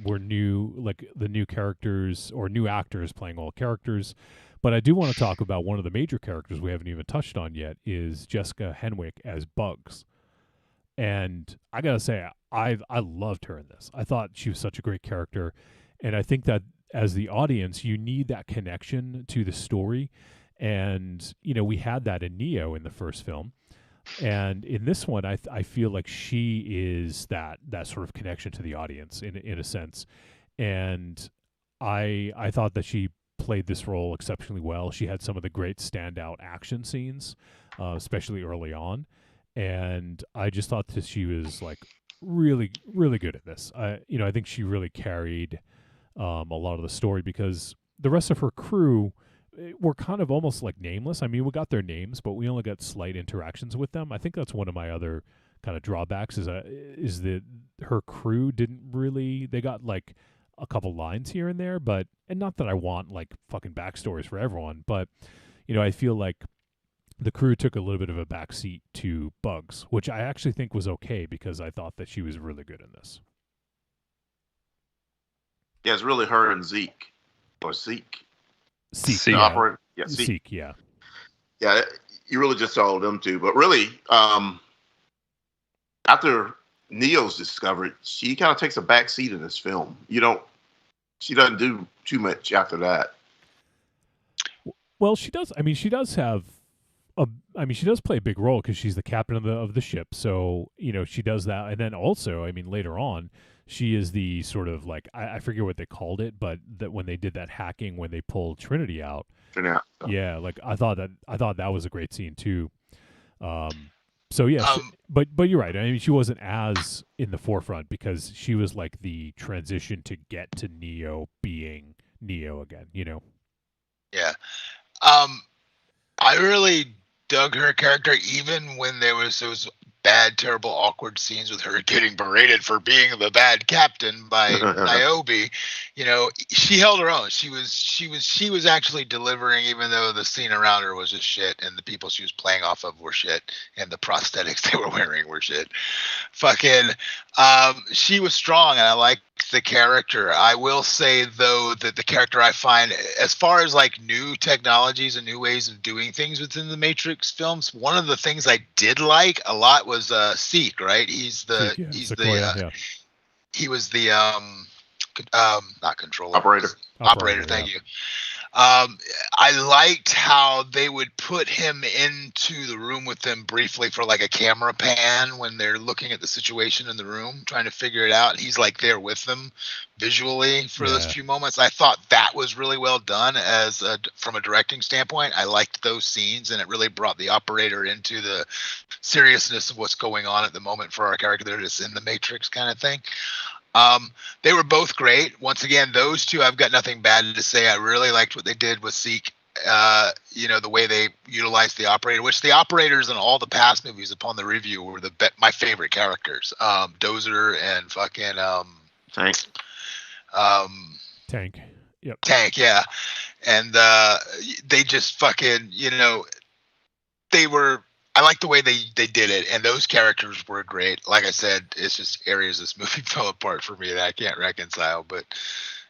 were new, like the new characters or new actors playing all characters. But I do want to talk about one of the major characters we haven't even touched on yet is Jessica Henwick as Bugs. And I gotta say, I loved her in this. I thought she was such a great character, and I think that as the audience, you need that connection to the story. And you know, we had that in Neo in the first film, and in this one, I feel like she is that sort of connection to the audience in a sense. And I thought that she played this role exceptionally well. She had some of the great standout action scenes, especially early on. And I just thought that she was like really, really good at this. I think she really carried a lot of the story because the rest of her crew were kind of almost like nameless. I mean, we got their names, but we only got slight interactions with them. I think that's one of my other kind of drawbacks is that her crew didn't really. They got like a couple lines here and there, but and not that I want like fucking backstories for everyone, but you know, I feel like the crew took a little bit of a backseat to Bugs, which I actually think was okay because I thought that she was really good in this. Yeah, it's really her and Zeke. Or Zeke. Zeke, The operator. Yeah, Zeke. Zeke, yeah. Yeah, you really just saw them two. But really, after Neo's discovered, she kind of takes a back seat in this film. She doesn't do too much after that. Well, she does. I mean, she does have she does play a big role because she's the captain of the ship. So, you know, she does that. And then also, I mean, later on, she is the sort of like, I forget what they called it, but that when they did that hacking, when they pulled Trinity out. Yeah. Like I thought that was a great scene too. So yeah, but you're right. I mean, she wasn't as in the forefront because she was like the transition to get to Neo being Neo again, you know? Yeah. I really dug her character even when there was those bad, terrible, awkward scenes with her getting berated for being the bad captain by Niobe. You know, she held her own. She was actually delivering, even though the scene around her was just shit and the people she was playing off of were shit and the prosthetics they were wearing were shit. Fucking, she was strong and I liked the character. I will say though that the character I find, as far as like new technologies and new ways of doing things within the Matrix films, one of the things I did like a lot was Seek, right? He's the Seek, yeah. he's Sequoia, the yeah. he was the not controller, Operator. Thank you. I liked how they would put him into the room with them briefly for like a camera pan when they're looking at the situation in the room, trying to figure it out. And he's like there with them visually for those few moments. I thought that was really well done from a directing standpoint. I liked those scenes and it really brought the operator into the seriousness of what's going on at the moment for our character that's in the Matrix kind of thing. They were both great. Once again, those two, I've got nothing bad to say. I really liked what they did with Seek. You know, the way they utilized the operator, which the operators in all the past movies upon the review were my favorite characters. Dozer and fucking Tank. Tank. Yep. Tank, yeah. And they just fucking, you know, I like the way they did it, and those characters were great. Like I said, it's just areas this movie fell apart for me that I can't reconcile. But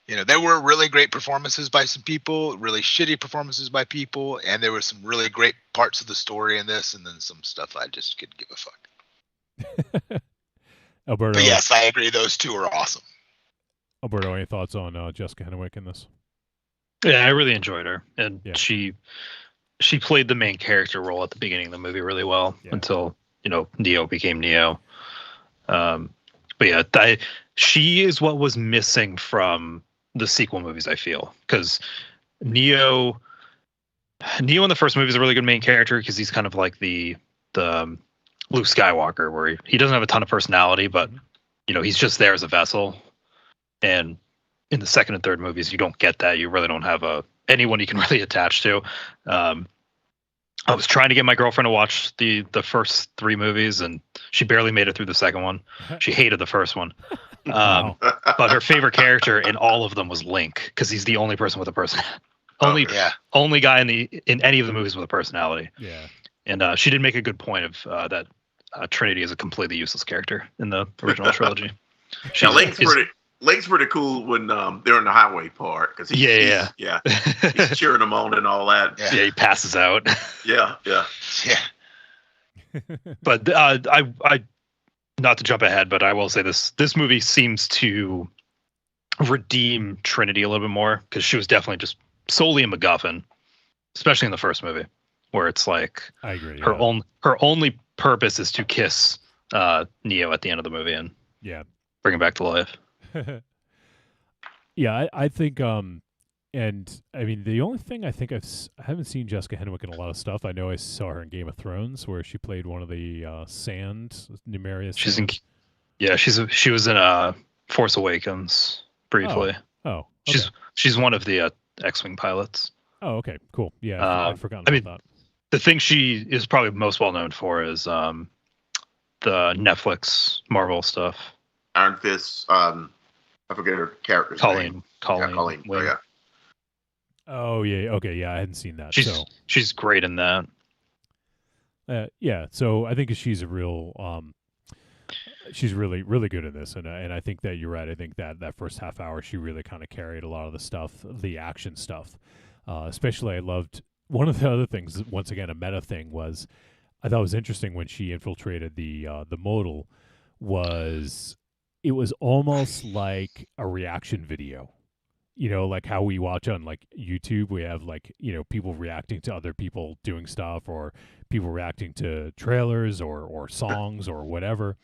there were really great performances by some people, really shitty performances by people, and there were some really great parts of the story in this, and then some stuff I just couldn't give a fuck. Alberto, But yes, I agree. Those two are awesome. Alberto, any thoughts on Jessica Henwick in this? Yeah, I really enjoyed her, and Yeah. she played the main character role at the beginning of the movie really well Yeah. until Neo became Neo. But yeah, she is what was missing from the sequel movies, I feel, because Neo in the first movie is a really good main character because he's kind of like the Luke Skywalker, where he doesn't have a ton of personality, but he's just there as a vessel. And in the second and third movies, you don't get that. You really don't have anyone you can really attach to. I was trying to get my girlfriend to watch the first three movies, and she barely made it through the second one. She hated the first one. Wow. But her favorite character in all of them was Link, because he's the only person with a person. Only guy in any of the movies with a personality. Yeah. And she did make a good point of that Trinity is a completely useless character in the original trilogy. Link's pretty cool when they're in the highway part because he's cheering them on and all that. Yeah, he passes out. Yeah. But I not to jump ahead, but I will say this movie seems to redeem Trinity a little bit more, because she was definitely just solely a MacGuffin, especially in the first movie, where it's like I agree. her only purpose is to kiss Neo at the end of the movie and bring him back to life. Yeah, I think, and I mean, the only thing I think I haven't seen Jessica Henwick in a lot of stuff. I know I saw her in Game of Thrones, where she played one of the Sand, Numeria. She was in Force Awakens briefly. Oh, okay. She's one of the X-wing pilots. Oh, okay, cool. Yeah, I'd forgotten about that. The thing she is probably most well known for is the Netflix Marvel stuff. Iron Fist. I forget her character's name. Colleen. Wing. Oh, yeah. Oh yeah. Okay. Yeah, I hadn't seen that. She's great in that. Yeah. So I think she's a real. She's really, really good in this, and I think that you're right. I think that first half hour she really kind of carried a lot of the stuff, the action stuff. Especially, I loved one of the other things. Once again, a meta thing was I thought was interesting when she infiltrated the modal. It was almost like a reaction video. Like how we watch on like YouTube, we have like, people reacting to other people doing stuff, or people reacting to trailers or songs or whatever.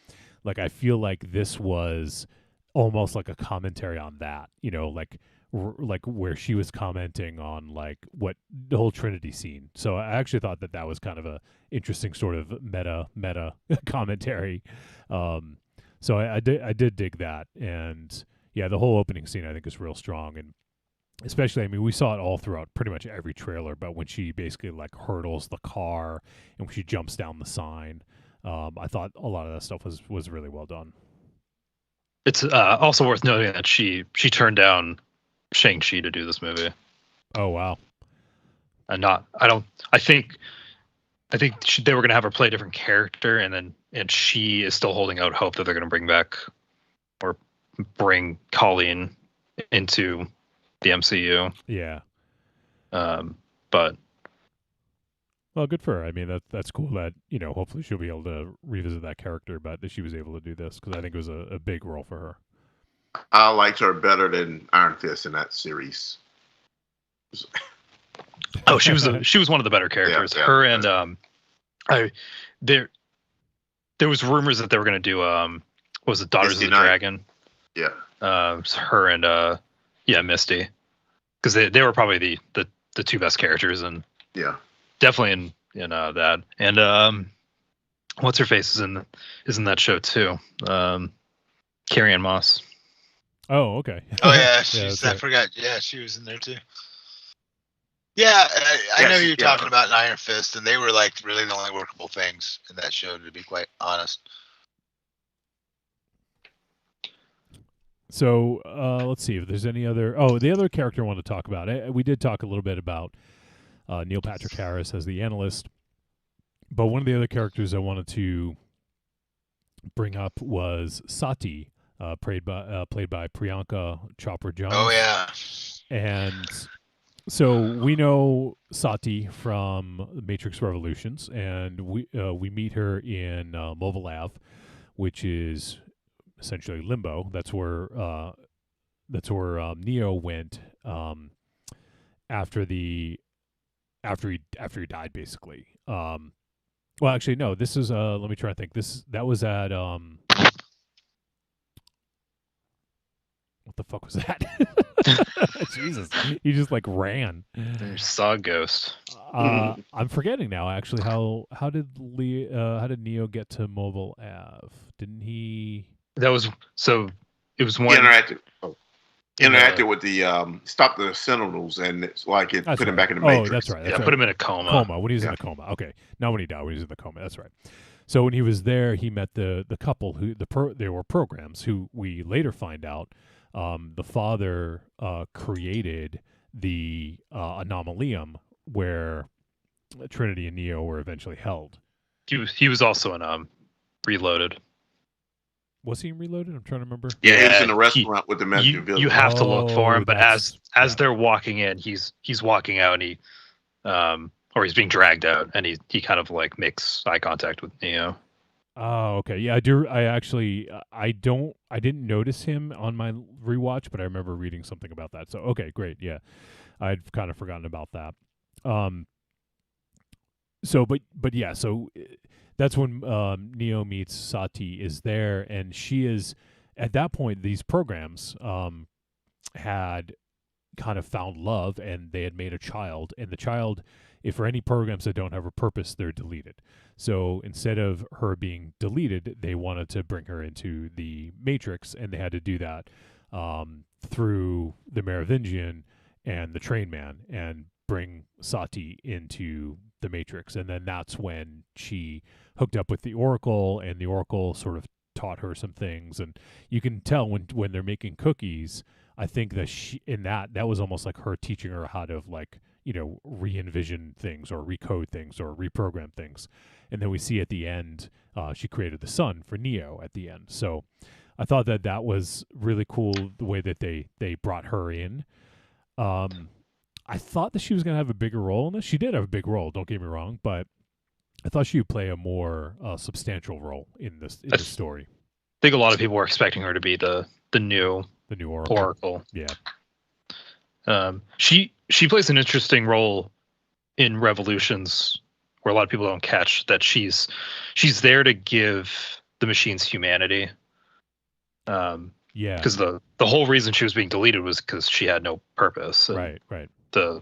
Like, I feel like this was almost like a commentary on that, like where she was commenting on like what the whole Trinity scene. So I actually thought that was kind of a interesting sort of meta commentary. So I did dig that, and yeah, the whole opening scene I think is real strong, and especially, I mean, we saw it all throughout pretty much every trailer, but when she basically like hurdles the car and when she jumps down the sign, I thought a lot of that stuff was really well done. It's also worth noting that she turned down Shang-Chi to do this movie. Oh wow! And I think they were going to have her play a different character, and she is still holding out hope that they're going to bring back or bring Colleen into the MCU. Yeah. But well, good for her. I mean, that's cool that, hopefully she'll be able to revisit that character, but that she was able to do this, because I think it was a big role for her. I liked her better than Iron Fist in that series. Oh, she was one of the better characters. Yeah, her and there was rumors that they were going to do was it Daughters Misty of the Knight. Dragon? Yeah. Her and Misty, because they were probably the two best characters, and definitely in that. And what's her face is in that show too. Carrie-Anne Moss. Oh, okay. Oh yeah, I right. forgot. Yeah, she was in there too. Yeah, I know you're talking about an Iron Fist, and they were like really the only workable things in that show, to be quite honest. So let's see if there's any other. Oh, the other character I want to talk about. We did talk a little bit about Neil Patrick Harris as the analyst, but one of the other characters I wanted to bring up was Sati, played by Priyanka Chopra Jones. Oh yeah. And so we know Sati from Matrix Revolutions, and we meet her in Mobile Ave, which is essentially Limbo. That's where Neo went after he died, basically. Well, actually, no. This is let me try to think. That was at what the fuck was that? Jesus, he just like ran. Saw a ghost. I'm forgetting now. Actually, how did Neo get to Mobile Ave? Didn't he? That was so. It was He one. interacted with the stop the Sentinels, and it's like it That's put him right. back in the Oh, Matrix. that's right. Yeah, That's put right. him in a coma. Coma when he was in Yeah. a coma. Okay, not when he died. When he was in the coma. That's right. So when he was there, he met the couple who they were programs who we later find out the father created the anomalium where Trinity and Neo were eventually held. He was also in Reloaded. Was he in Reloaded? I'm trying to remember. Yeah, he was Yeah, in the restaurant with the Messenger You have to look for him, Oh, but that's- as yeah. they're walking in, he's walking out, and he or he's being dragged out, and he kind of like makes eye contact with Neo. Oh, okay. Yeah, I do. I didn't notice him on my rewatch, but I remember reading something about that. So, okay, great. Yeah. I'd kind of forgotten about that. So, but yeah, so that's when Neo meets Sati is there, and she is, at that point, these programs had kind of found love, and they had made a child, and the child, if for any programs that don't have a purpose, they're deleted. So instead of her being deleted, they wanted to bring her into the Matrix, and they had to do that through the Merovingian and the Train Man, and bring Sati into the Matrix. And then that's when she hooked up with the Oracle, and the Oracle sort of taught her some things. And you can tell when they're making cookies, I think that that was almost like her teaching her how to, like, you know, re-envision things or recode things or reprogram things. And then we see at the end, she created the sun for Neo at the end. So I thought that was really cool, the way that they brought her in. I thought that she was going to have a bigger role in this. She did have a big role, don't get me wrong, but I thought she would play a more substantial role in this story. I think a lot of people were expecting her to be the new Oracle. Yeah. She plays an interesting role in Revolutions, where a lot of people don't catch that she's there to give the machines humanity. Yeah. Because the whole reason she was being deleted was because she had no purpose. And Right. The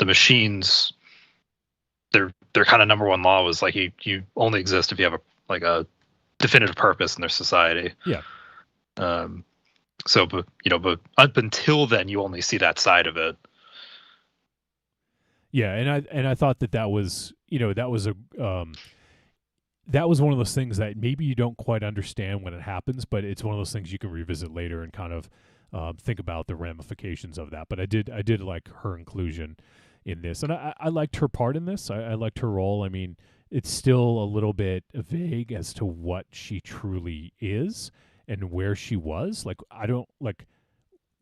machines, their kind of number one law was like you only exist if you have a definitive purpose in their society. Yeah. So, but up until then, you only see that side of it. Yeah, and I thought that was, that was that was one of those things that maybe you don't quite understand when it happens, but it's one of those things you can revisit later and kind of think about the ramifications of that. But I did like her inclusion in this, and I liked her part in this. I liked her role. I mean, it's still a little bit vague as to what she truly is and where she was. Like, I don't like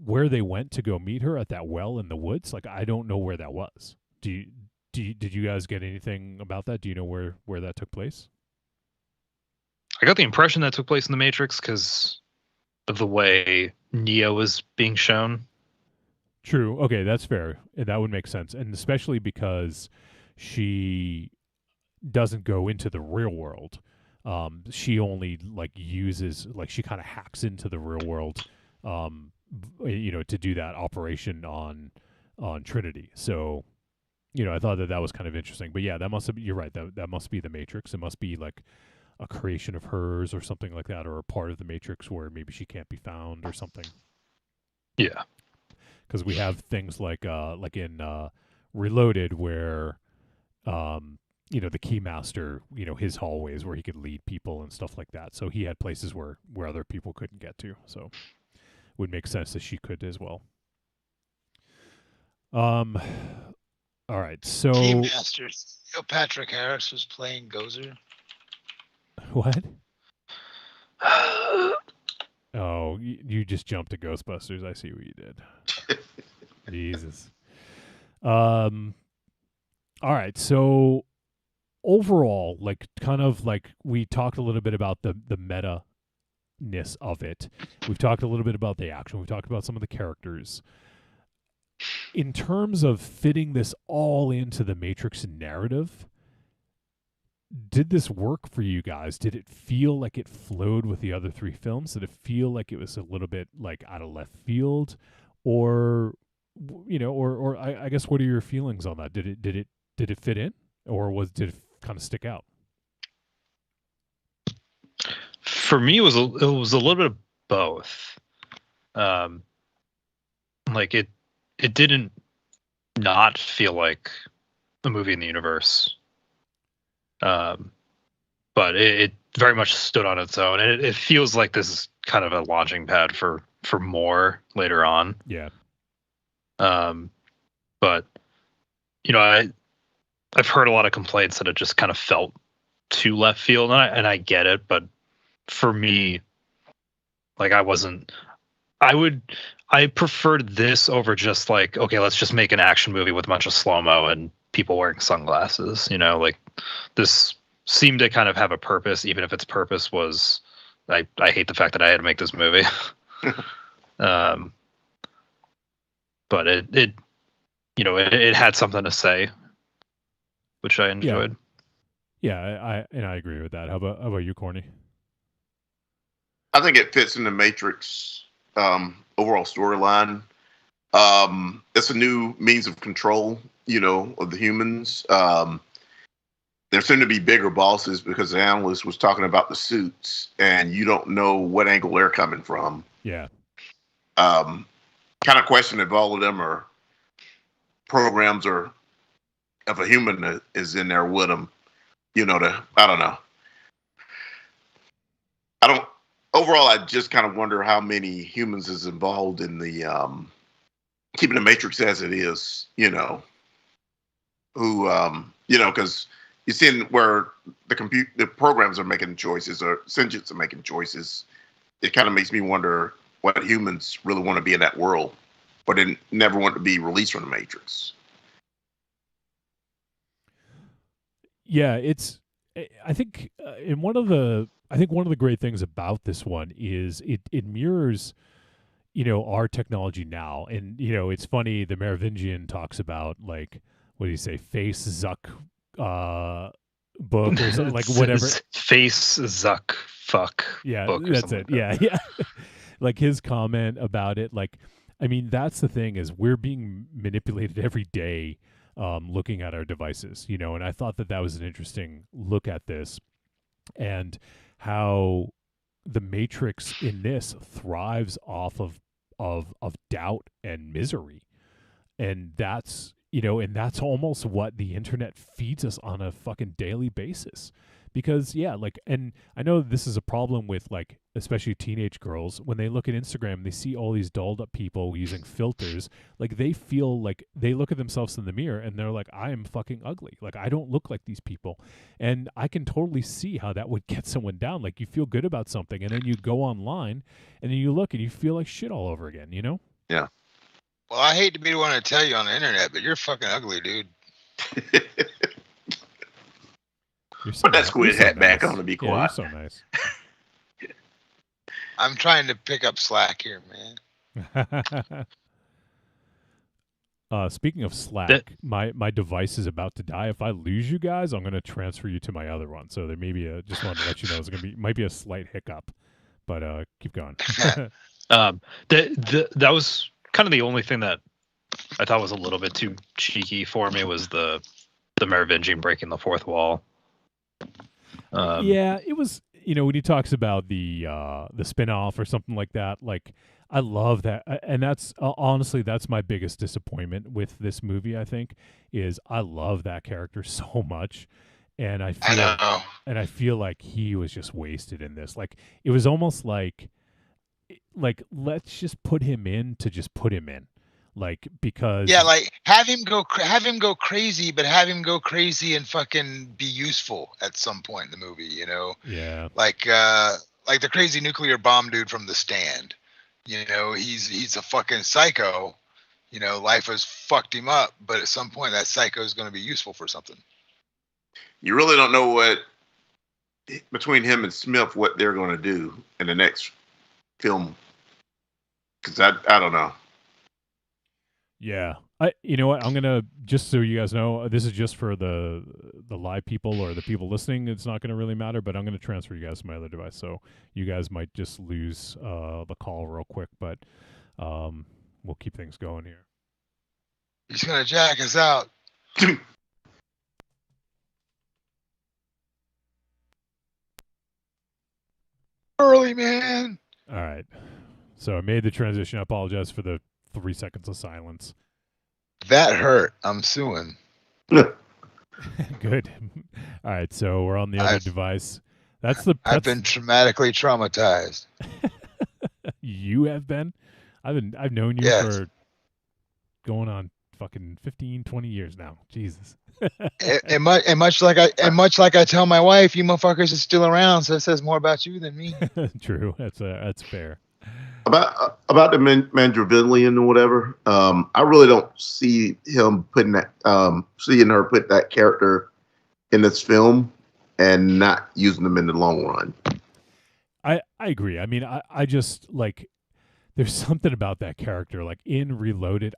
where they went to go meet her at that well in the woods. Like, I don't know where that was. Did you guys get anything about that? Do you know where that took place? I got the impression that took place in the Matrix because of the way Neo was being shown. True. Okay, that's fair. And that would make sense. And especially because she doesn't go into the real world. She only uses, she kind of hacks into the real world, to do that operation on Trinity. So, I thought that was kind of interesting. But yeah, you're right. That must be the Matrix. It must be like a creation of hers or something like that, or a part of the Matrix where maybe she can't be found or something. Yeah. Because we have things like in Reloaded where, the Keymaster, his hallways where he could lead people and stuff like that. So he had places where other people couldn't get to. So it would make sense that she could as well. All right, so Keymasters. Neil Patrick Harris was playing Gozer. what? Oh, you just jumped to Ghostbusters. I see what you did. Jesus. All right. So overall, like, kind of like we talked a little bit about the meta-ness of it. We've talked a little bit about the action. We've talked about some of the characters. In terms of fitting this all into the Matrix narrative, did this work for you guys? Did it feel like it flowed with the other three films? Did it feel like it was a little bit like out of left field, or or I guess what are your feelings on that? Did it fit in, or did it kind of stick out? For me, it was a little bit of both. Like it didn't not feel like a movie in the universe. But it very much stood on its own, and it feels like this is kind of a launching pad for more later on. Yeah. But I've heard a lot of complaints that it just kind of felt too left field, and I get it, but for me, like I preferred this over just like, okay, let's just make an action movie with a bunch of slow-mo and people wearing sunglasses. Like this seemed to kind of have a purpose, even if its purpose was, I hate the fact that I had to make this movie. But it had something to say, which I enjoyed. Yeah, I agree with that. How about you, Corny? I think it fits in the Matrix overall storyline. It's a new means of control, of the humans. There seem to be bigger bosses because the analyst was talking about the suits, and you don't know what angle they're coming from. Yeah. Kind of question if all of them are programs or if a human that is in there with them. I don't know. Overall, I just kind of wonder how many humans is involved in the keeping the Matrix as it is, who, because you're seeing where the programs are making choices or sentients are making choices. It kind of makes me wonder what humans really want to be in that world, but they never want to be released from the Matrix. Yeah, I think one of the great things about this one is it mirrors, our technology now. And, it's funny, the Merovingian talks about, like, what do you say, face Zuck book or something, like whatever. Face Zuck fuck book. Yeah, that's it. Like that. Yeah. Like his comment about it, like, I mean, that's the thing, is we're being manipulated every day, looking at our devices, and I thought that was an interesting look at this, and how the Matrix in this thrives off of doubt and misery. And that's, and that's almost what the internet feeds us on a fucking daily basis. Because and I know this is a problem with, like, especially teenage girls, when they look at Instagram, they see all these dolled up people using filters. Like, they feel like they look at themselves in the mirror and they're like, I am fucking ugly. Like, I don't look like these people. And I can totally see how that would get someone down. Like, you feel good about something, and then you go online and then you look and you feel like shit all over again, Yeah. Well, I hate to be the one to tell you on the internet, but you're fucking ugly, dude. Put that squid hat back on to be quiet. You're so nice. I'm trying to pick up slack here, man. Speaking of Slack, my device is about to die. If I lose you guys, I'm going to transfer you to my other one. So there may be just wanted to let you know it's might be a slight hiccup, but keep going. That was kind of the only thing that I thought was a little bit too cheeky for me, was the Merovingian breaking the fourth wall. Yeah, it was. When he talks about the spinoff or something like that, like, I love that, and that's honestly, that's my biggest disappointment with this movie. I think is I love that character so much, and I feel like he was just wasted in this. Like, it was almost like let's just put him in to just put him in. Like, because like have him go crazy, but have him go crazy and fucking be useful at some point in the movie, Yeah. Like like the crazy nuclear bomb dude from The Stand. You know, he's a fucking psycho. You know, life has fucked him up, but at some point that psycho is going to be useful for something. You really don't know what between him and Smith what they're going to do in the next film, because I don't know. Yeah. You know what? I'm gonna, just so you guys know, this is just for the live people or the people listening. It's not gonna really matter, but I'm gonna transfer you guys to my other device, so you guys might just lose the call real quick, but we'll keep things going here. He's going to jack us out. Early, man. All right. So I made the transition. I apologize for the 3 seconds of silence. That hurt. I'm suing. Good. All right. So we're on the other device. I've been traumatically traumatized. You have been? I've known you for going on fucking 15, 20 years now. Jesus. and much like I tell my wife, you motherfuckers are still around, so it says more about you than me. True. That's fair. About the Mandravilian or whatever, I really don't see him putting that, seeing her put that character in this film and not using them in the long run. I agree. I mean, I just like, there's something about that character, like in Reloaded.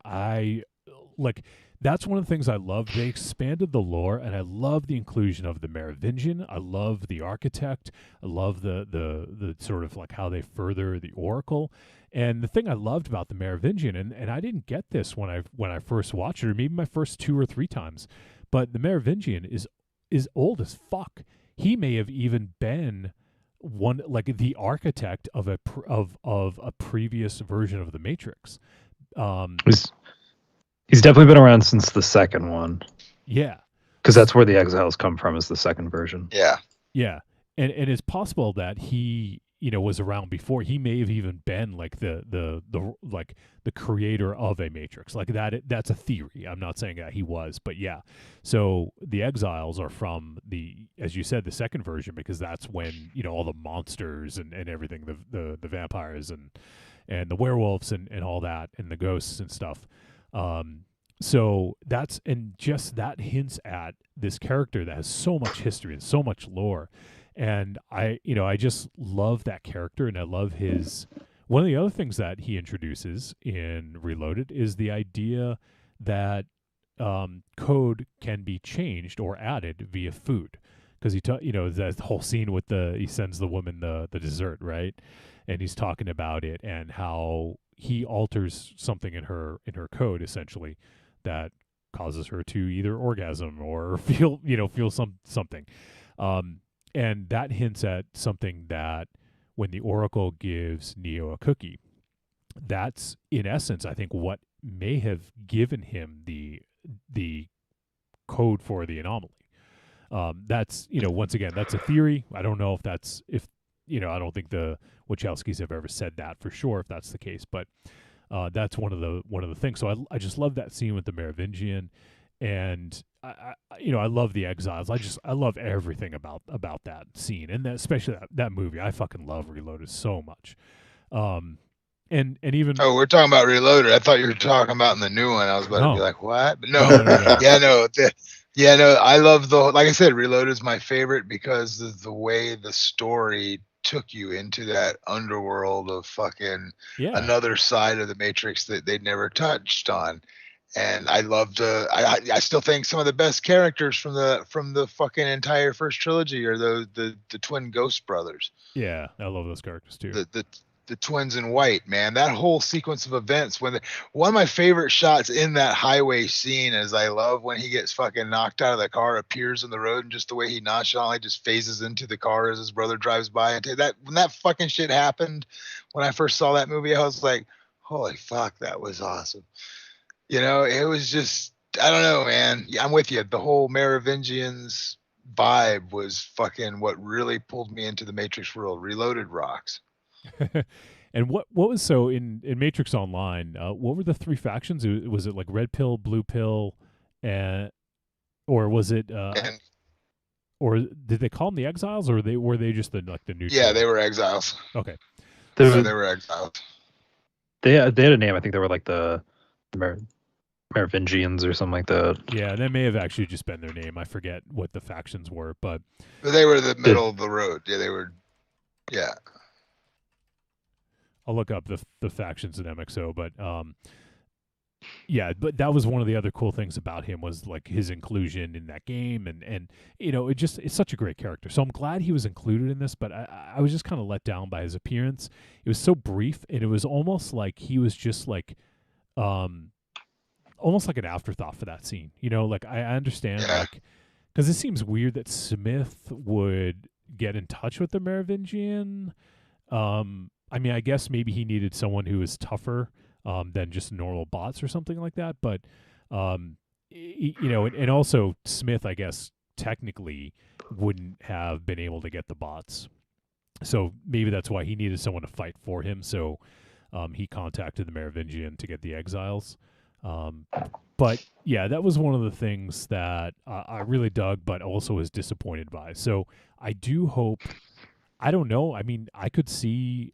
That's one of the things I love. They expanded the lore, and I love the inclusion of the Merovingian. I love the architect. I love the sort of like how they further the Oracle. And the thing I loved about the Merovingian, and I didn't get this when I first watched it, or maybe my first 2 or 3 times, but the Merovingian is old as fuck. He may have even been one, like the architect of a previous version of the Matrix. He's definitely been around since the second one. Yeah. Because that's where the exiles come from, is the second version. Yeah. Yeah. And it's possible that he, was around before. He may have even been like the creator of a Matrix. Like that's a theory. I'm not saying that he was, but yeah. So the exiles are from as you said, the second version, because that's when, all the monsters and everything, the vampires and the werewolves and all that, and the ghosts and stuff. So just that hints at this character that has so much history and so much lore. And I just love that character, and I love one of the other things that he introduces in Reloaded is the idea that code can be changed or added via food. Because that whole scene with he sends the woman the dessert, right? And he's talking about it and how he alters something in her code, essentially, that causes her to either orgasm or feel something. And that hints at something that when the Oracle gives Neo a cookie, that's in essence, I think, what may have given him the code for the anomaly. That's, once again, that's a theory. I don't know I don't think the Wachowskis have ever said that for sure, if that's the case, but that's one of the things. So I just love that scene with the Merovingian, and I love the exiles. I love everything about that scene, and especially that movie. I fucking love Reloaded so much. And even we're talking about Reloaded. I thought you were talking about in the new one. I was about to be like, what? But no. I love like I said, Reloaded is my favorite because of the way the story took you into that underworld of fucking another side of the Matrix that they never touched on. And I loved I still think some of the best characters from the fucking entire first trilogy are the twin Ghost brothers. Yeah, I love those characters too. The twins in white, man. That whole sequence of events, one of my favorite shots in that highway scene is I love when he gets fucking knocked out of the car, appears in the road, and just the way he nonchalantly just phases into the car as his brother drives by. And when that fucking shit happened, when I first saw that movie, I was like, holy fuck, that was awesome. It was just, I don't know, man. Yeah, I'm with you. The whole Merovingians vibe was fucking what really pulled me into the Matrix world. Reloaded rocks. And what was so in Matrix Online? What were the 3 factions? Was it like red pill, blue pill, or was it? or did they call them the Exiles, or were they just the neutral? Yeah, they were exiles. Okay. They Yeah, were- they were exiles. they had a name. I think they were like the Merovingians or something like that. Yeah, that may have actually just been their name. I forget what the factions were, but But they were the middle of the road. Yeah, they were. Yeah. I'll look up the factions in MXO. But yeah, but that was one of the other cool things about him was like his inclusion in that game, and you know, it's such a great character. So I'm glad he was included in this, but I was just kind of let down by his appearance. It was so brief, and it was almost like he was just like almost like an afterthought for that scene. You know, like I understand Yeah. like because it seems weird that Smith would get in touch with the Merovingian. I mean, I guess maybe he needed someone who was tougher than just normal bots or something like that. But you know, and also Smith, I guess technically wouldn't have been able to get the bots, so maybe that's why he needed someone to fight for him. So he contacted the Merovingian to get the exiles. But yeah, that was one of the things that I really dug, but also was disappointed by. So I do hope. I don't know. I mean, I could see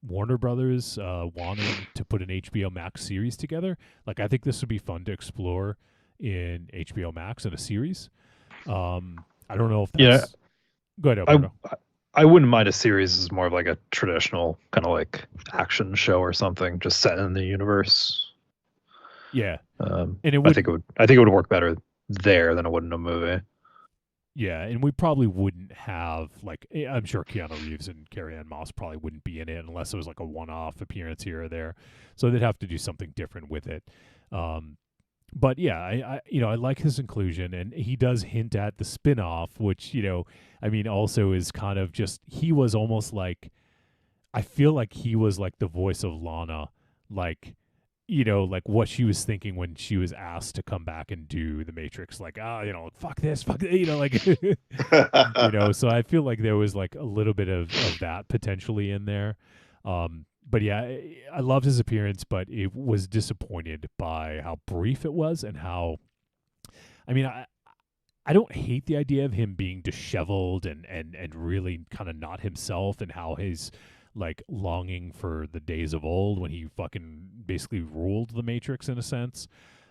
Warner Brothers wanting to put an HBO Max series together. Like, I think this would be fun to explore in HBO Max in a series. I don't know if that's... Yeah. Go ahead, Alberto. I wouldn't mind a series as more of like a traditional kind of like action show or something, just set in the universe. Yeah. And it I would, think it would work better there than it would in a movie. yeah, and we probably wouldn't have, like, I'm sure Keanu Reeves and Carrie-Anne Moss probably wouldn't be in it unless it was like a one-off appearance here or there. So they'd have to do something different with it. But yeah, I like his inclusion, and he does hint at the spin-off, which, I mean, also is kind of just, he was almost like, I feel like he was like the voice of Lana, like, like what she was thinking when she was asked to come back and do the Matrix, like, fuck this, fuck that, like, so I feel like there was like a little bit of that potentially in there. But yeah, I loved his appearance, but it was disappointed by how brief it was and how, I mean, I don't hate the idea of him being disheveled and really kind of not himself, and how his like longing for the days of old when he fucking basically ruled the Matrix in a sense.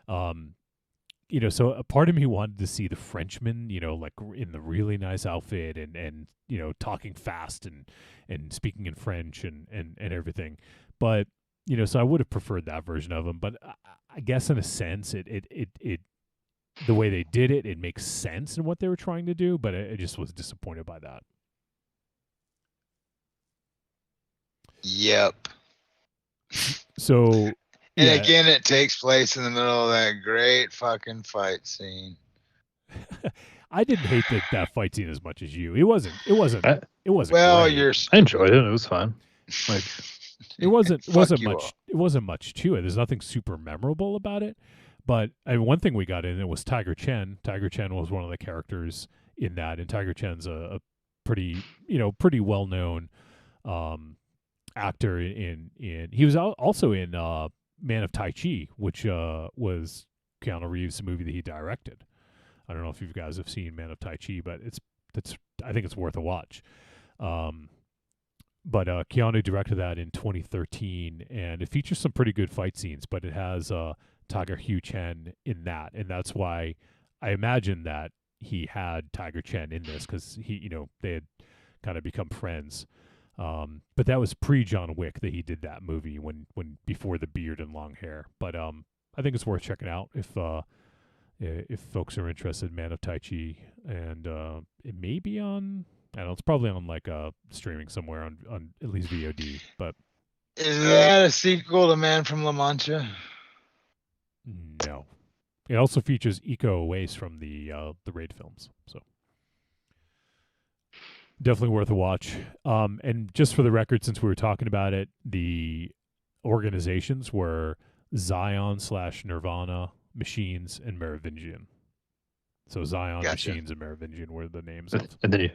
So a part of me wanted to see the Frenchman, like in the really nice outfit and talking fast and speaking in French and everything. But, so I would have preferred that version of him. But I guess in a sense, it the way they did it makes sense in what they were trying to do. But I just was disappointed by that. Yep. So, And yeah. again, it takes place in the middle of that great fucking fight scene. I didn't hate that fight scene as much as you. It wasn't. Well, great. I enjoyed it. It was fun. Like, it wasn't Fuck much. you all. It wasn't much to it. There's nothing super memorable about it. But one thing we got in it was Tiger Chen. Tiger Chen was one of the characters in that, and Tiger Chen's a pretty well known actor in he was also in Man of Tai Chi, which was Keanu Reeves' movie that he directed. I don't know if you guys have seen Man of Tai Chi, but I think it's worth a watch. But Keanu directed that in 2013, and it features some pretty good fight scenes, but it has Tiger Hugh Chen in that, and that's why I imagine that he had Tiger Chen in this, because they had kind of become friends. But that was pre-John Wick that he did that movie when before the beard and long hair. But I think it's worth checking out if folks are interested. Man of Tai Chi, and it may be on. I don't know. It's probably on like streaming somewhere on at least VOD. But Is that a sequel to Man from La Mancha? no, it also features Iko Uwais from the Raid films. So. Definitely worth a watch. And just for the record, since we were talking about it, the organizations were Zion/Nirvana, Machines, and Merovingian. So Zion, Gotcha. Machines, and Merovingian were the names of. and then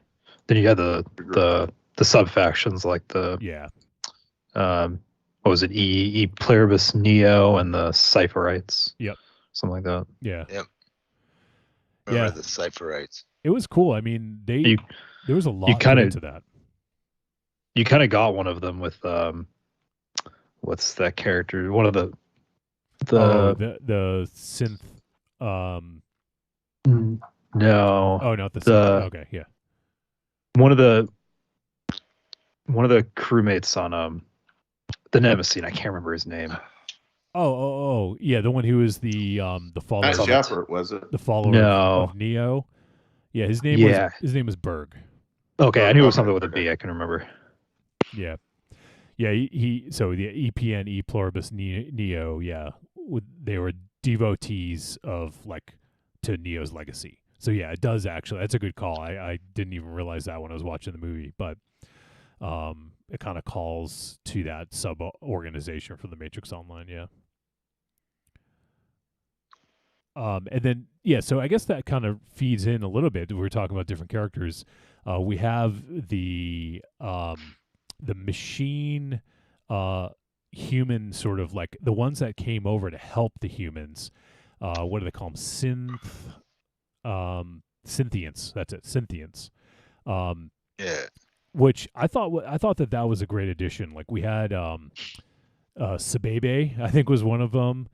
you had the sub factions like the Yeah. what was it, E Pluribus Neo and the Cypherites. Yep. Something like that. Yeah. Remember Yeah. the Cypherites? It was cool. I mean, You there was a lot put kinda- into that. you kind of got one of them with what's that character? One of the The synth. no, Oh, not the synth. The- Okay, yeah. one of the crewmates on the Nemesis. I can't remember his name. Oh, yeah. The one who was the follower. Not That's Shepard, was it? The follower No. of Neo. Yeah, his name Yeah. was Berg. Okay, I knew it was Okay, something with a okay. B. I can remember. Yeah. Yeah, he so the EPN E Pluribus Neo, yeah, they were devotees of to Neo's legacy. So yeah, it does actually. That's a good call. I didn't even realize that when I was watching the movie, but it kind of calls to that sub organization for the Matrix Online, yeah. And then yeah, so I guess that kind of feeds in a little bit. We were talking about different characters. We have the machine human sort of like the ones that came over to help the humans. What do they call them? Synthients. That's it. Synthients. Yeah. Which I thought that was a great addition. Like we had Sabebe, I think was one of them.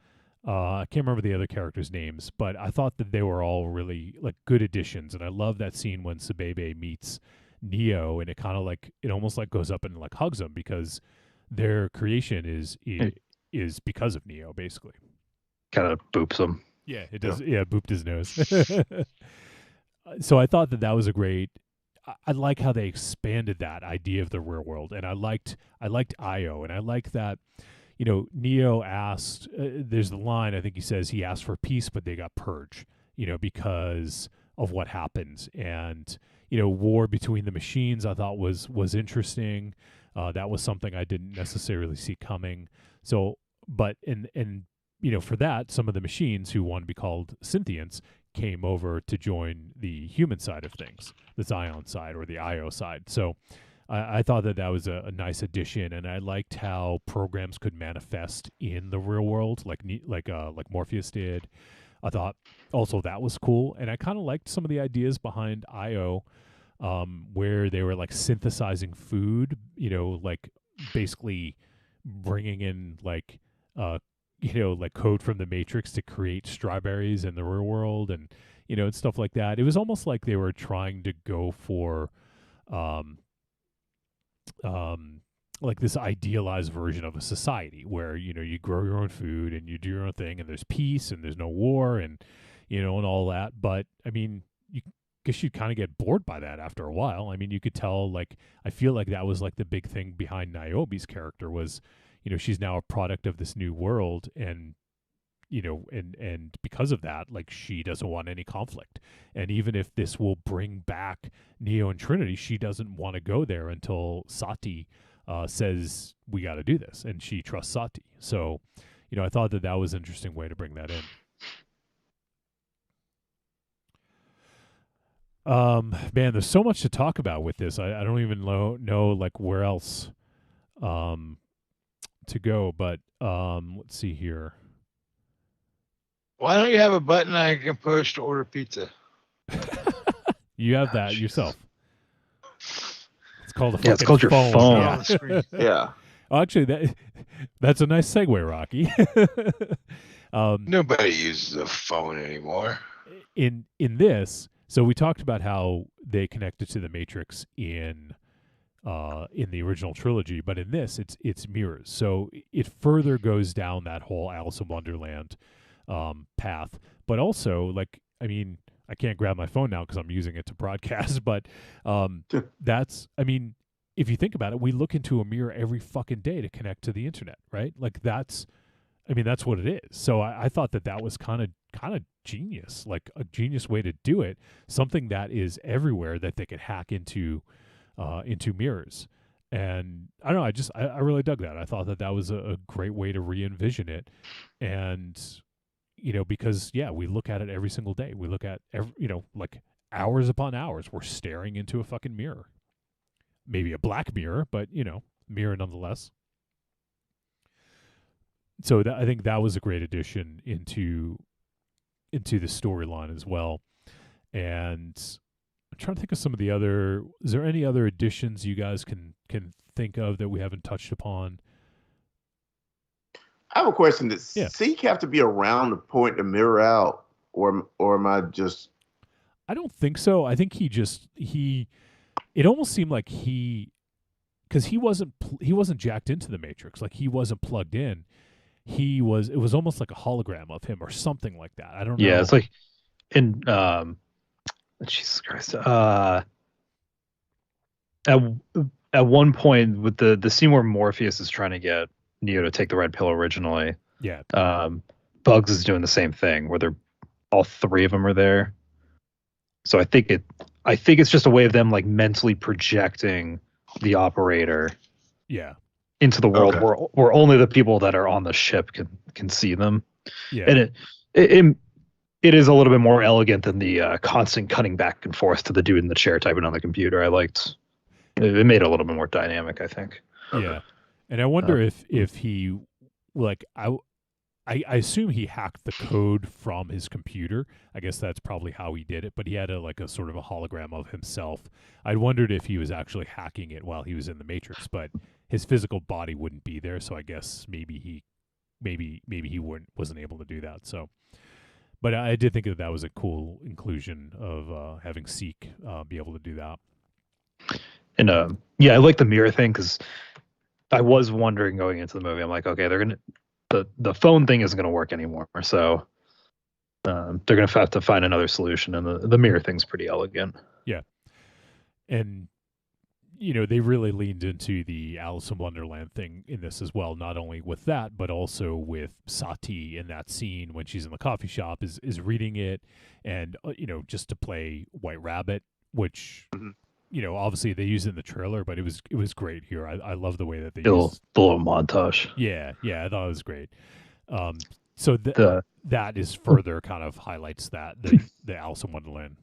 I can't remember the other characters' names, but I thought that they were all really like good additions, and I love that scene when Sabebe meets Neo, and it kind of like it almost like goes up and like hugs him because their creation is because of Neo, basically. Kind of boops him. Yeah, it does. Yeah, booped his nose. So I thought that was a great. I like how they expanded that idea of the real world, and I liked Io, and I like that. You know, Neo asked. There's the line I think he says he asked for peace, but they got purged. You know, because of what happened, and you know, war between the machines. I thought was interesting. That was something I didn't necessarily see coming. So, but and you know, for that, some of the machines who want to be called Synthients came over to join the human side of things, the Zion side or the Io side. So I thought that was a nice addition, and I liked how programs could manifest in the real world, like Morpheus did. I thought also that was cool, and I kind of liked some of the ideas behind Io, where they were like synthesizing food, you know, like basically bringing in like you know, like code from the Matrix to create strawberries in the real world, and you know, and stuff like that. It was almost like they were trying to go for like this idealized version of a society where, you know, you grow your own food and you do your own thing and there's peace and there's no war and, you know, and all that. But I mean, you guess you'd kind of get bored by that after a while. I mean, you could tell, like, I feel like that was like the big thing behind Niobe's character was, you know, she's now a product of this new world, and you know, and because of that, like, she doesn't want any conflict. And even if this will bring back Neo and Trinity, she doesn't want to go there until Sati says we got to do this, and she trusts Sati. So, you know, I thought that was an interesting way to bring that in. Man, there's so much to talk about with this. I don't even know like where else to go, but let's see here. Why don't you have a button I can push to order pizza? You have that yourself. It's called a Yeah, it's called your phone. Yeah. On the screen. Yeah. Oh, actually, that's a nice segue, Rocky. Nobody uses a phone anymore. In this, so we talked about how they connected to the Matrix in the original trilogy, but in this, it's mirrors. So it further goes down that whole Alice in Wonderland path. But also, like, I mean, I can't grab my phone now because I'm using it to broadcast. But that's, I mean, if you think about it, we look into a mirror every fucking day to connect to the internet, right? Like that's what it is. So I thought that was kind of genius, like a genius way to do it. Something that is everywhere that they could hack into mirrors. And I don't know, I really dug that. I thought that was a great way to re-envision it. And, you know, because, yeah, we look at it every single day. We look at, you know, like hours upon hours, we're staring into a fucking mirror. Maybe a black mirror, but, you know, mirror nonetheless. So I think that was a great addition into the storyline as well. And I'm trying to think of some of the other. Is there any other additions you guys can think of that we haven't touched upon? I have a question. Does Yeah. Seek have to be around to point the mirror out, or am I just? I don't think so. I think it almost seemed like because he wasn't jacked into the Matrix, like he wasn't plugged in. It was almost like a hologram of him or something like that. I don't know. Yeah, it's like in Jesus Christ. At one point with the scene where Morpheus is trying to get Neo to take the red pill originally, Yeah. Bugs is doing the same thing where all three of them are there. So I think it's just a way of them like mentally projecting the operator Yeah. into the world Okay. where only the people that are on the ship can see them. Yeah. And it is a little bit more elegant than the constant cutting back and forth to the dude in the chair typing on the computer. I liked it made it a little bit more dynamic, I think. Yeah. And I wonder if he like I assume he hacked the code from his computer. I guess that's probably how he did it, but he had a sort of a hologram of himself. I'd wondered if he was actually hacking it while he was in the Matrix, but his physical body wouldn't be there, so I guess maybe he wasn't able to do that. So but I did think that was a cool inclusion of having Seek be able to do that. And I like the mirror thing because I was wondering going into the movie, I'm like, okay, the phone thing isn't gonna work anymore, so they're gonna have to find another solution, and the mirror thing's pretty elegant. Yeah. And they really leaned into the Alice in Wonderland thing in this as well, not only with that, but also with Sati in that scene when she's in the coffee shop is reading it, and just to play White Rabbit, which obviously they used it in the trailer, but it was great here. I love the way that they used The little montage. Yeah, I thought it was great. So that is further kind of highlights that the Alice in Wonderland.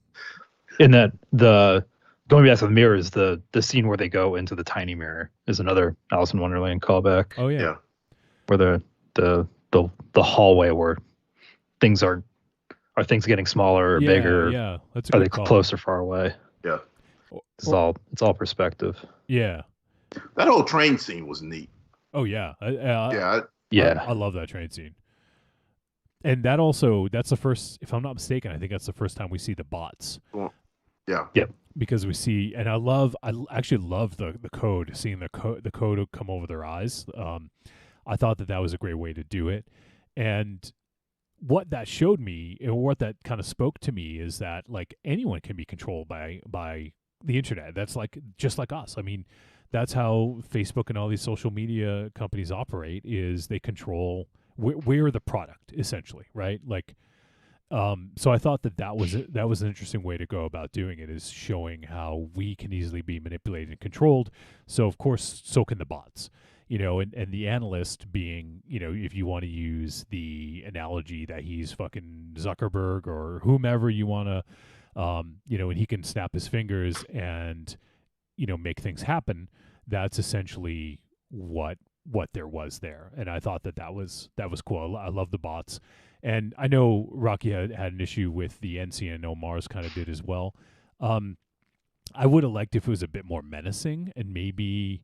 In that going back to the mirrors, the scene where they go into the tiny mirror is another Alice in Wonderland callback. Oh yeah. Yeah. Where the hallway where things are things getting smaller or bigger? Yeah, that's a Are good they call. close or far away? Yeah. It's all perspective. Yeah. That whole train scene was neat. Oh yeah. Yeah. I love that train scene. And that's the first, if I'm not mistaken, I think that's the first time we see the bots. Yeah. Because we see, and I actually love the code, seeing the code come over their eyes. I thought that was a great way to do it. And what that showed me, and what that kind of spoke to me, is that like anyone can be controlled by the internet. That's just like us. I mean, that's how Facebook and all these social media companies operate. Is they control we're the product essentially, right? Like, so I thought that was an interesting way to go about doing it, is showing how we can easily be manipulated and controlled. So of course, so can the bots. And the analyst being, if you want to use the analogy that he's fucking Zuckerberg or whomever you want to, and he can snap his fingers and, make things happen. That's essentially what there was there. And I thought that was cool. I love the bots. And I know Rocky had an issue with the NC, and Mars kind of did as well. I would have liked if it was a bit more menacing, and maybe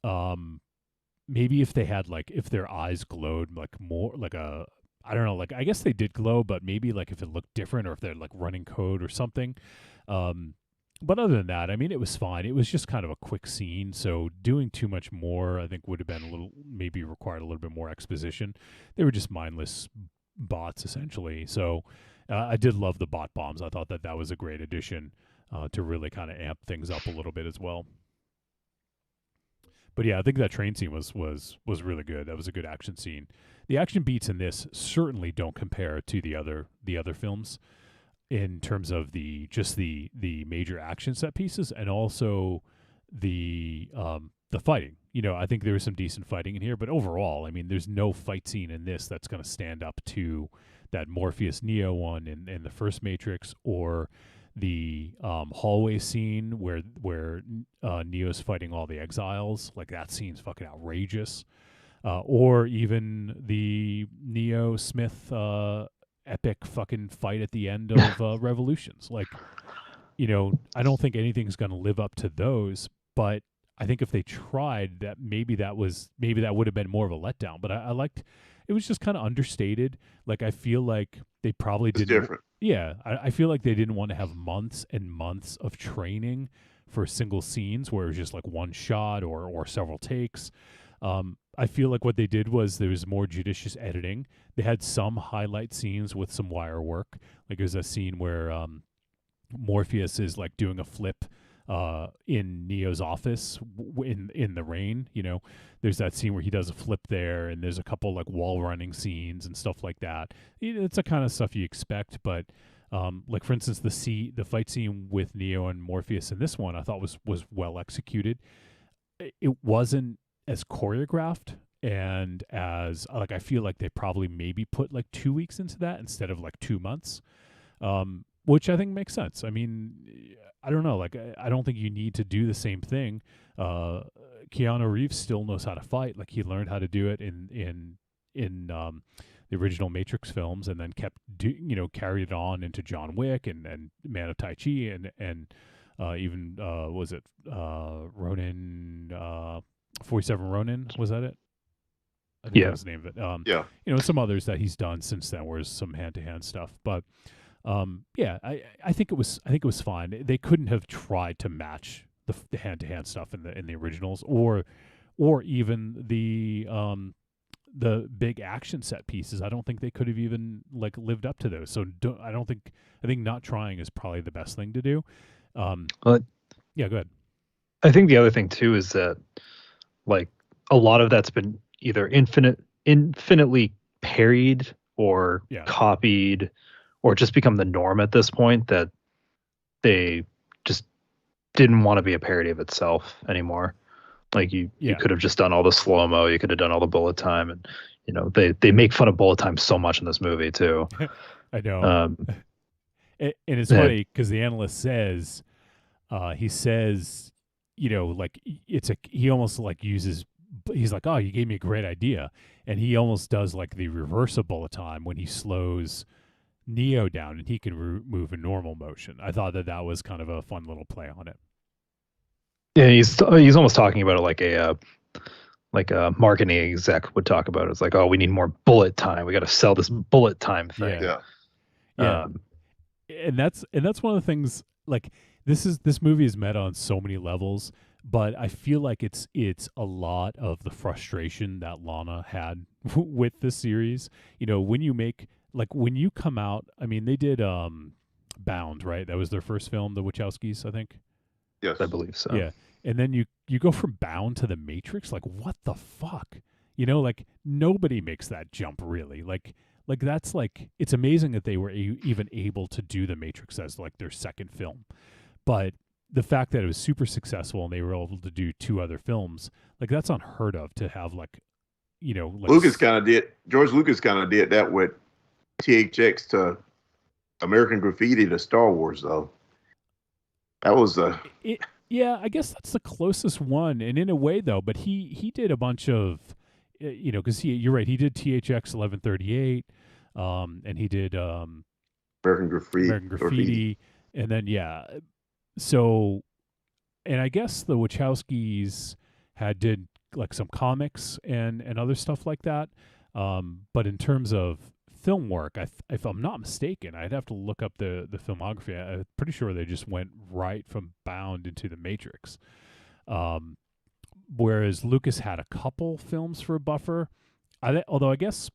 if they had if their eyes glowed more I don't know, I guess they did glow, but maybe if it looked different, or if they're running code or something. But other than that, I mean, it was fine. It was just kind of a quick scene, so doing too much more, I think, would have been maybe required a little bit more exposition. They were just mindless bots essentially. So I did love the bot bombs. I thought that was a great addition to really kind of amp things up a little bit as well. But yeah, I think that train scene was really good. That was a good action scene. The action beats in this certainly don't compare to the other films in terms of the major action set pieces, and also the fighting. I think there was some decent fighting in here, but overall, I mean, there's no fight scene in this that's going to stand up to that Morpheus Neo one in the first Matrix, or the hallway scene where Neo's fighting all the exiles. That scene's fucking outrageous. Or even the Neo Smith epic fucking fight at the end of Revolutions. I don't think anything's going to live up to those, but I think if they tried that, maybe that would have been more of a letdown. But I liked, it was just kind of understated. Like, I feel like they probably It's didn't. different. Yeah, I feel like they didn't want to have months and months of training for single scenes where it was just like one shot or several takes. I feel like what they did was there was more judicious editing. They had some highlight scenes with some wire work. Like, there's a scene where Morpheus is like doing a flip in Neo's office in the rain. There's that scene where he does a flip there, and there's a couple like wall running scenes and stuff like that. It's the kind of stuff you expect, but like, for instance, the fight scene with Neo and Morpheus in this one, I thought was well executed. It wasn't as choreographed, and as like, I feel like they probably maybe put like 2 weeks into that instead of like 2 months, which I think makes sense. I mean, I don't know, like, I don't think you need to do the same thing. Keanu Reeves still knows how to fight. Like, he learned how to do it in the original Matrix films, and then carried it on into John Wick and Man of Tai Chi, and even was it Ronin, 47 Ronin, was that it? I think that was the name of it. Yeah. Some others that he's done since then, where some hand-to-hand stuff. But I think it was fine. They couldn't have tried to match the hand-to-hand stuff in the originals, or even the big action set pieces. I don't think they could have even like lived up to those. So I think not trying is probably the best thing to do. Yeah, go ahead. I think the other thing too is that, like, a lot of that's been either infinitely parried or copied, or just become the norm at this point, that they just didn't want to be a parody of itself anymore. Like, you could have just done all the slow-mo, you could have done all the bullet time, and they make fun of bullet time so much in this movie too. I know. And it's funny because the analyst says, he says, like, he almost like uses, he's like, oh, you gave me a great idea. And he almost does like the reverse of bullet time when he slows Neo down and he can move in normal motion. I thought that was kind of a fun little play on it. Yeah, he's almost talking about it like a marketing exec would talk about it. It's like, oh, we need more bullet time. We got to sell this bullet time thing. Yeah. And that's one of the things, like, this movie is meta on so many levels, but I feel like it's a lot of the frustration that Lana had with this series. When you come out, I mean, they did Bound, right? That was their first film, the Wachowskis, I think. Yes, I believe so. Yeah. And then you go from Bound to the Matrix, like, what the fuck? Like, nobody makes that jump, really. Like that's like, it's amazing that they were even able to do the Matrix as like their second film. But the fact that it was super successful and they were able to do 2 other films, like, that's unheard of to have, like, like, George Lucas kind of did that with THX to American Graffiti to Star Wars, though. That was yeah, I guess that's the closest one, and in a way, though. But he did a bunch of, because you're right, he did THX 1138, and he did American Graffiti, and then so, and I guess the Wachowskis did like some comics and other stuff like that. But in terms of film work, if I'm not mistaken, I'd have to look up the filmography. I'm pretty sure they just went right from Bound into the Matrix. Whereas Lucas had a couple films for Buffer. Although I guess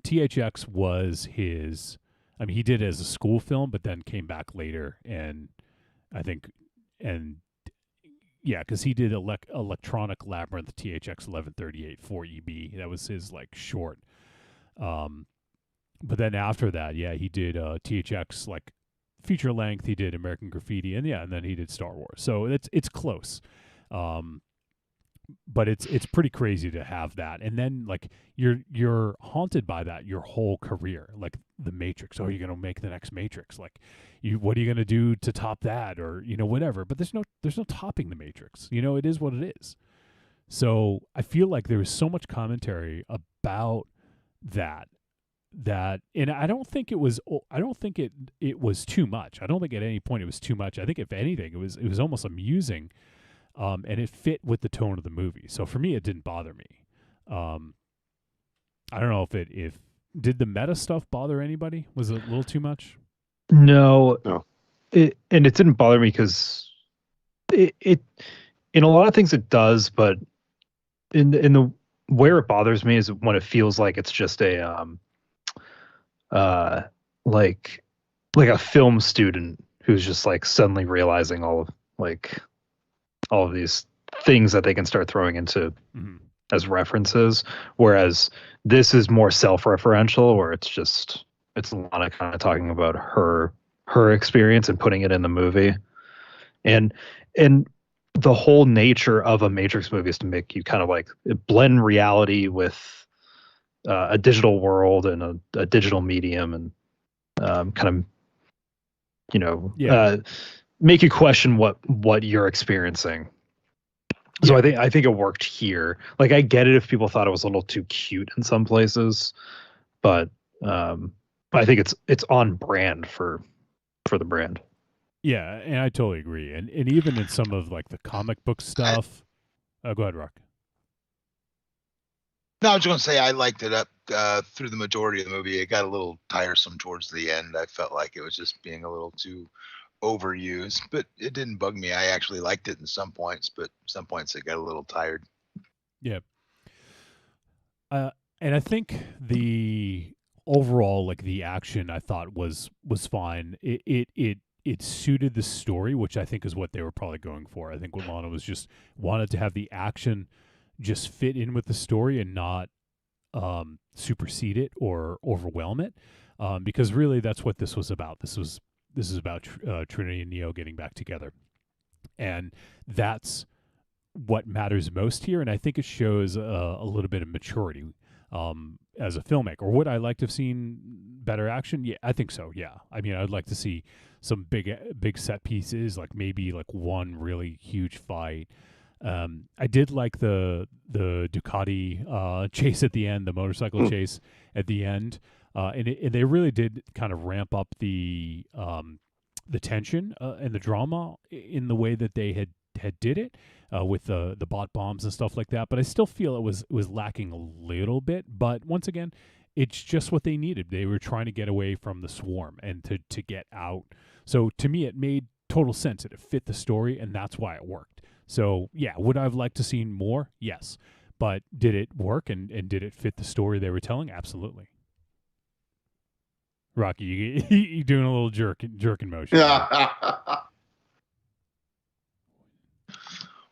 THX was his, I mean, he did it as a school film, but then came back later, and I think, because he did Electronic Labyrinth THX 1138 for EB. That was his like short. But then after that, he did THX like feature length. He did American Graffiti, and then he did Star Wars. So it's close. But it's pretty crazy to have that, and then like you're haunted by that your whole career, like the Matrix. Oh, you're gonna make the next Matrix. Like, what are you gonna do to top that, or whatever? But there's no topping the Matrix. It is what it is. So I feel like there was so much commentary about that that, and I don't think it was. I don't think it was too much. I don't think at any point it was too much. I think if anything, it was almost amusing, and it fit with the tone of the movie. So for me, it didn't bother me. I don't know if did the meta stuff bother anybody? Was it a little too much? No, No. It didn't bother me because it in a lot of things it does, but in the where it bothers me is when it feels like it's just a like a film student who's just like suddenly realizing all of these things that they can start throwing into as references, whereas this is more self-referential, where it's Lana kind of talking about her experience and putting it in the movie, and the whole nature of a Matrix movie is to make you kind of like blend reality with a digital world and a digital medium, and kind of make you question what you're experiencing. So I think it worked here. Like, I get it if people thought it was a little too cute in some places, but I think it's on brand for the brand. Yeah, and I totally agree. And even in some of like the comic book stuff. Go ahead, Rock. No, I was going to say I liked it up through the majority of the movie. It got a little tiresome towards the end. I felt like it was just being a little too overused, but it didn't bug me. I actually liked it in some points, but some points it got a little tired. Yeah. And I think the overall, like, the action I thought was fine. It suited the story, which I think is what they were probably going for. I think what Lana was just wanted to have the action just fit in with the story and not supersede it or overwhelm it, because really that's what this was about. This is about Trinity and Neo getting back together, and that's what matters most here. And I think it shows a little bit of maturity as a filmmaker. Would I like to have seen better action? Yeah, I think so. Yeah, I mean, I'd like to see some big set pieces, like maybe like one really huge fight. I did like the Ducati chase at the end, the motorcycle chase at the end, and they really did kind of ramp up the tension and the drama in the way that they had did it with the bot bombs and stuff like that. But I still feel it was lacking a little bit. But once again, it's just what they needed. They were trying to get away from the swarm and to get out. So to me, it made total sense. It fit the story, and that's why it worked. So yeah, would I have liked to seen more? Yes. But did it work and did it fit the story they were telling? Absolutely. Rocky, you doing a little jerking motion.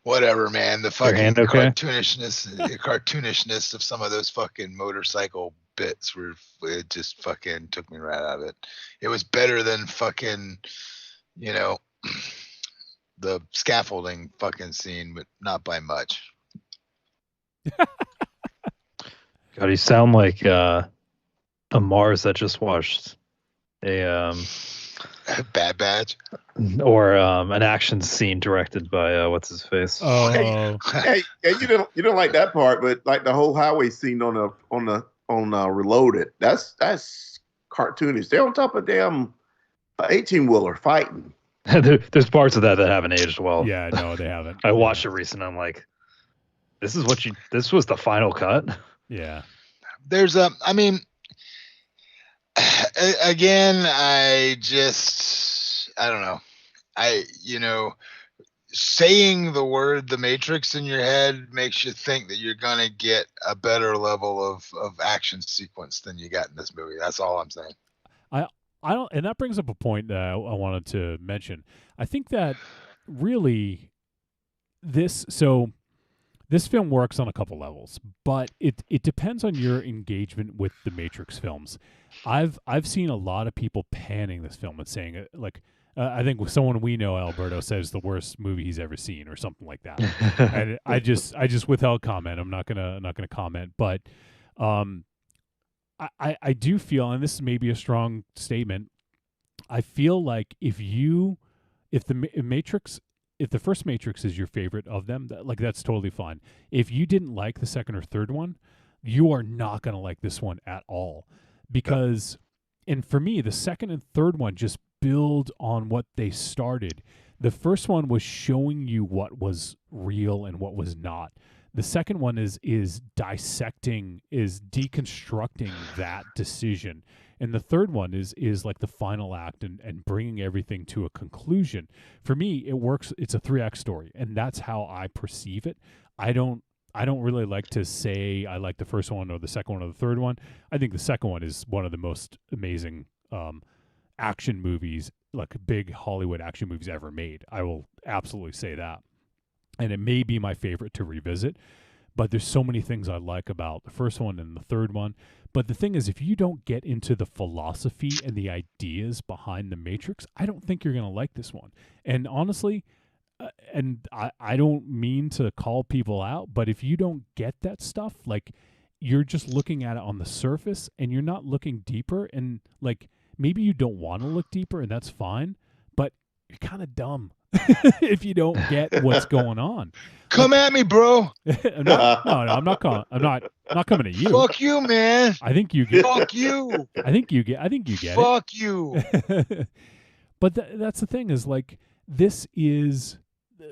Whatever, man. The fucking hand okay? cartoonishness of some of those fucking motorcycle bits it just fucking took me right out of it. It was better than fucking, the scaffolding fucking scene, but not by much. God, you sound like a Mars that just watched a Bad Batch or an action scene directed by what's his face. Oh, Hey, you don't like that part, but like the whole highway scene on Reloaded, that's cartoonish. They're on top of damn 18-wheeler fighting. There's parts of that haven't aged well. yeah, no, they haven't. I watched it recently. I'm like, this was the final cut. Yeah. There's again, I don't know. Saying the word The Matrix in your head makes you think that you're going to get a better level of action sequence than you got in this movie. That's all I'm saying. I don't, and that brings up a point that I wanted to mention. I think that really this film works on a couple levels, but it depends on your engagement with the Matrix films. I've seen a lot of people panning this film and saying I think someone we know, Alberto, says the worst movie he's ever seen or something like that. And I just withheld comment. I'm not gonna comment, but I do feel, and this may be a strong statement, I feel like if the first Matrix is your favorite of them, that's totally fine. If you didn't like the second or third one, you are not going to like this one at all, because, and for me, the second and third one just build on what they started. The first one was showing you what was real and what was not. The second one is dissecting, is deconstructing that decision. And the third one is like the final act and bringing everything to a conclusion. For me, it works. It's a 3-act story, and that's how I perceive it. I don't really like to say I like the first one or the second one or the third one. I think the second one is one of the most amazing action movies, like big Hollywood action movies ever made. I will absolutely say that. And it may be my favorite to revisit, but there's so many things I like about the first one and the third one. But the thing is, if you don't get into the philosophy and the ideas behind the Matrix, I don't think you're going to like this one. And honestly, and I don't mean to call people out, but if you don't get that stuff, like you're just looking at it on the surface and you're not looking deeper, and like maybe you don't want to look deeper, and that's fine, but you're kind of dumb if you don't get what's going on. Come at me, bro. I'm not coming at you. Fuck you, man. I think you get. Fuck you. I think you get Fuck you. But that's the thing, is like, this is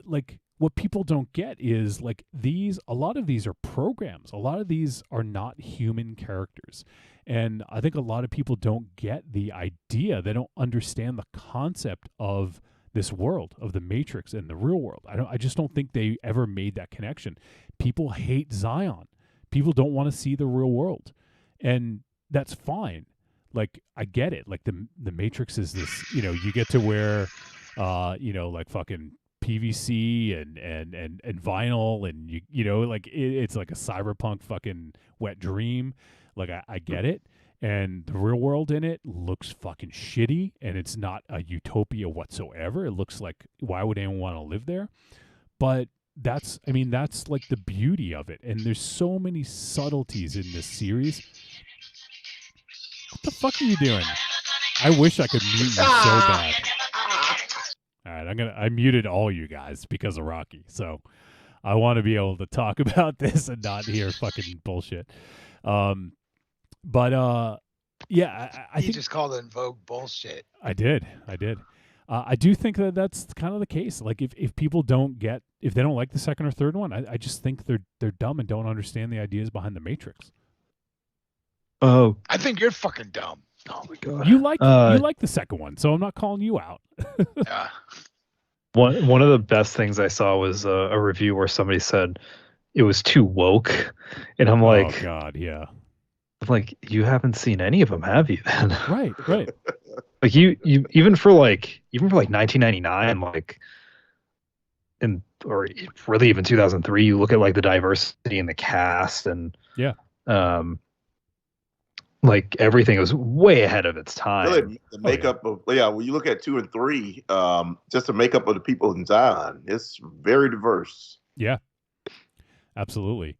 like what people don't get is like a lot of these are programs. A lot of these are not human characters. And I think a lot of people don't get the idea. They don't understand the concept of this world, of the Matrix and the real world. I just don't think they ever made that connection. People hate Zion. People don't want to see the real world. And that's fine. Like, I get it. Like the Matrix is this, you get to wear like fucking PVC and vinyl, and like it's like a cyberpunk fucking wet dream. Like I get it. And the real world in it looks fucking shitty, and it's not a utopia whatsoever. It looks like, why would anyone want to live there? But that's like the beauty of it. And there's so many subtleties in this series. What the fuck are you doing? I wish I could mute you so bad. All right, I muted all you guys because of Rocky. So I want to be able to talk about this and not hear fucking bullshit. But yeah, I think you just called it Vogue bullshit. I did. I do think that that's kind of the case. Like if people if they don't like the second or third one, I just think they're dumb and don't understand the ideas behind the Matrix. Oh, I think you're fucking dumb. Oh my god. You like the second one, so I'm not calling you out. Yeah. One of the best things I saw was a review where somebody said it was too woke, and I'm like, oh god, yeah. Like, you haven't seen any of them, have you? Then right. Like you even for like 1999, like, or really even 2003, you look at like the diversity in the cast, and like everything was way ahead of its time. Really, the makeup of when you look at 2 and 3, just the makeup of the people in Zion, it's very diverse. Yeah, absolutely.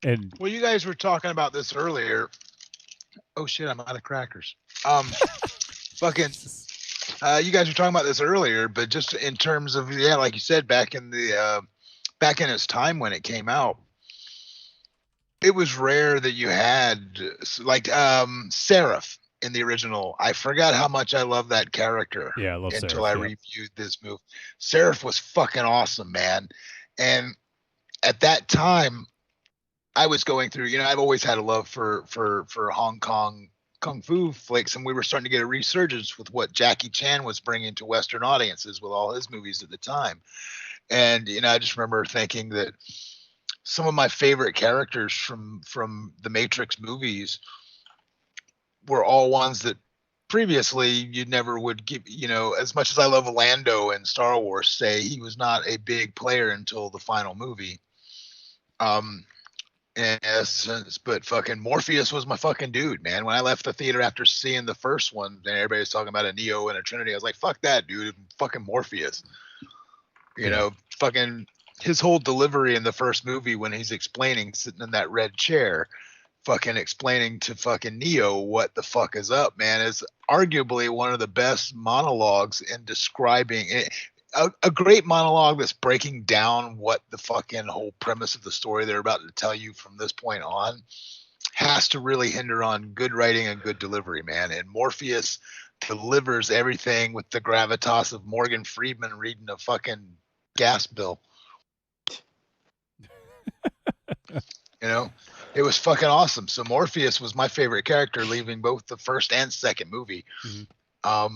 And well, you guys were talking about this earlier. Oh shit, I'm out of crackers. Fucking, you guys were talking about this earlier, but just in terms of like you said, back in its time when it came out, it was rare that you had like Seraph in the original. I forgot how much I love that character. Yeah, I love until Seraph, I reviewed this movie. Seraph was fucking awesome, man. And at that time, I was going through, I've always had a love for Hong Kong Kung Fu flicks, and we were starting to get a resurgence with what Jackie Chan was bringing to Western audiences with all his movies at the time. And, I just remember thinking that some of my favorite characters from the Matrix movies were all ones that previously you never would give, as much as I love Lando and Star Wars, say he was not a big player until the final movie. In essence, but fucking Morpheus was my fucking dude, man. When I left the theater after seeing the first one, and everybody was talking about a Neo and a Trinity, I was like, fuck that, dude. Fucking Morpheus. Fucking his whole delivery in the first movie when he's explaining, sitting in that red chair, fucking explaining to fucking Neo what the fuck is up, man, is arguably one of the best monologues in describing it. A great monologue that's breaking down what the fucking whole premise of the story they're about to tell you from this point on. has to really hinder on good writing and good delivery, man. And Morpheus delivers everything with the gravitas of Morgan Freeman reading a fucking gas bill. You know, it was fucking awesome. So Morpheus was my favorite character, leaving both the first and second movie. I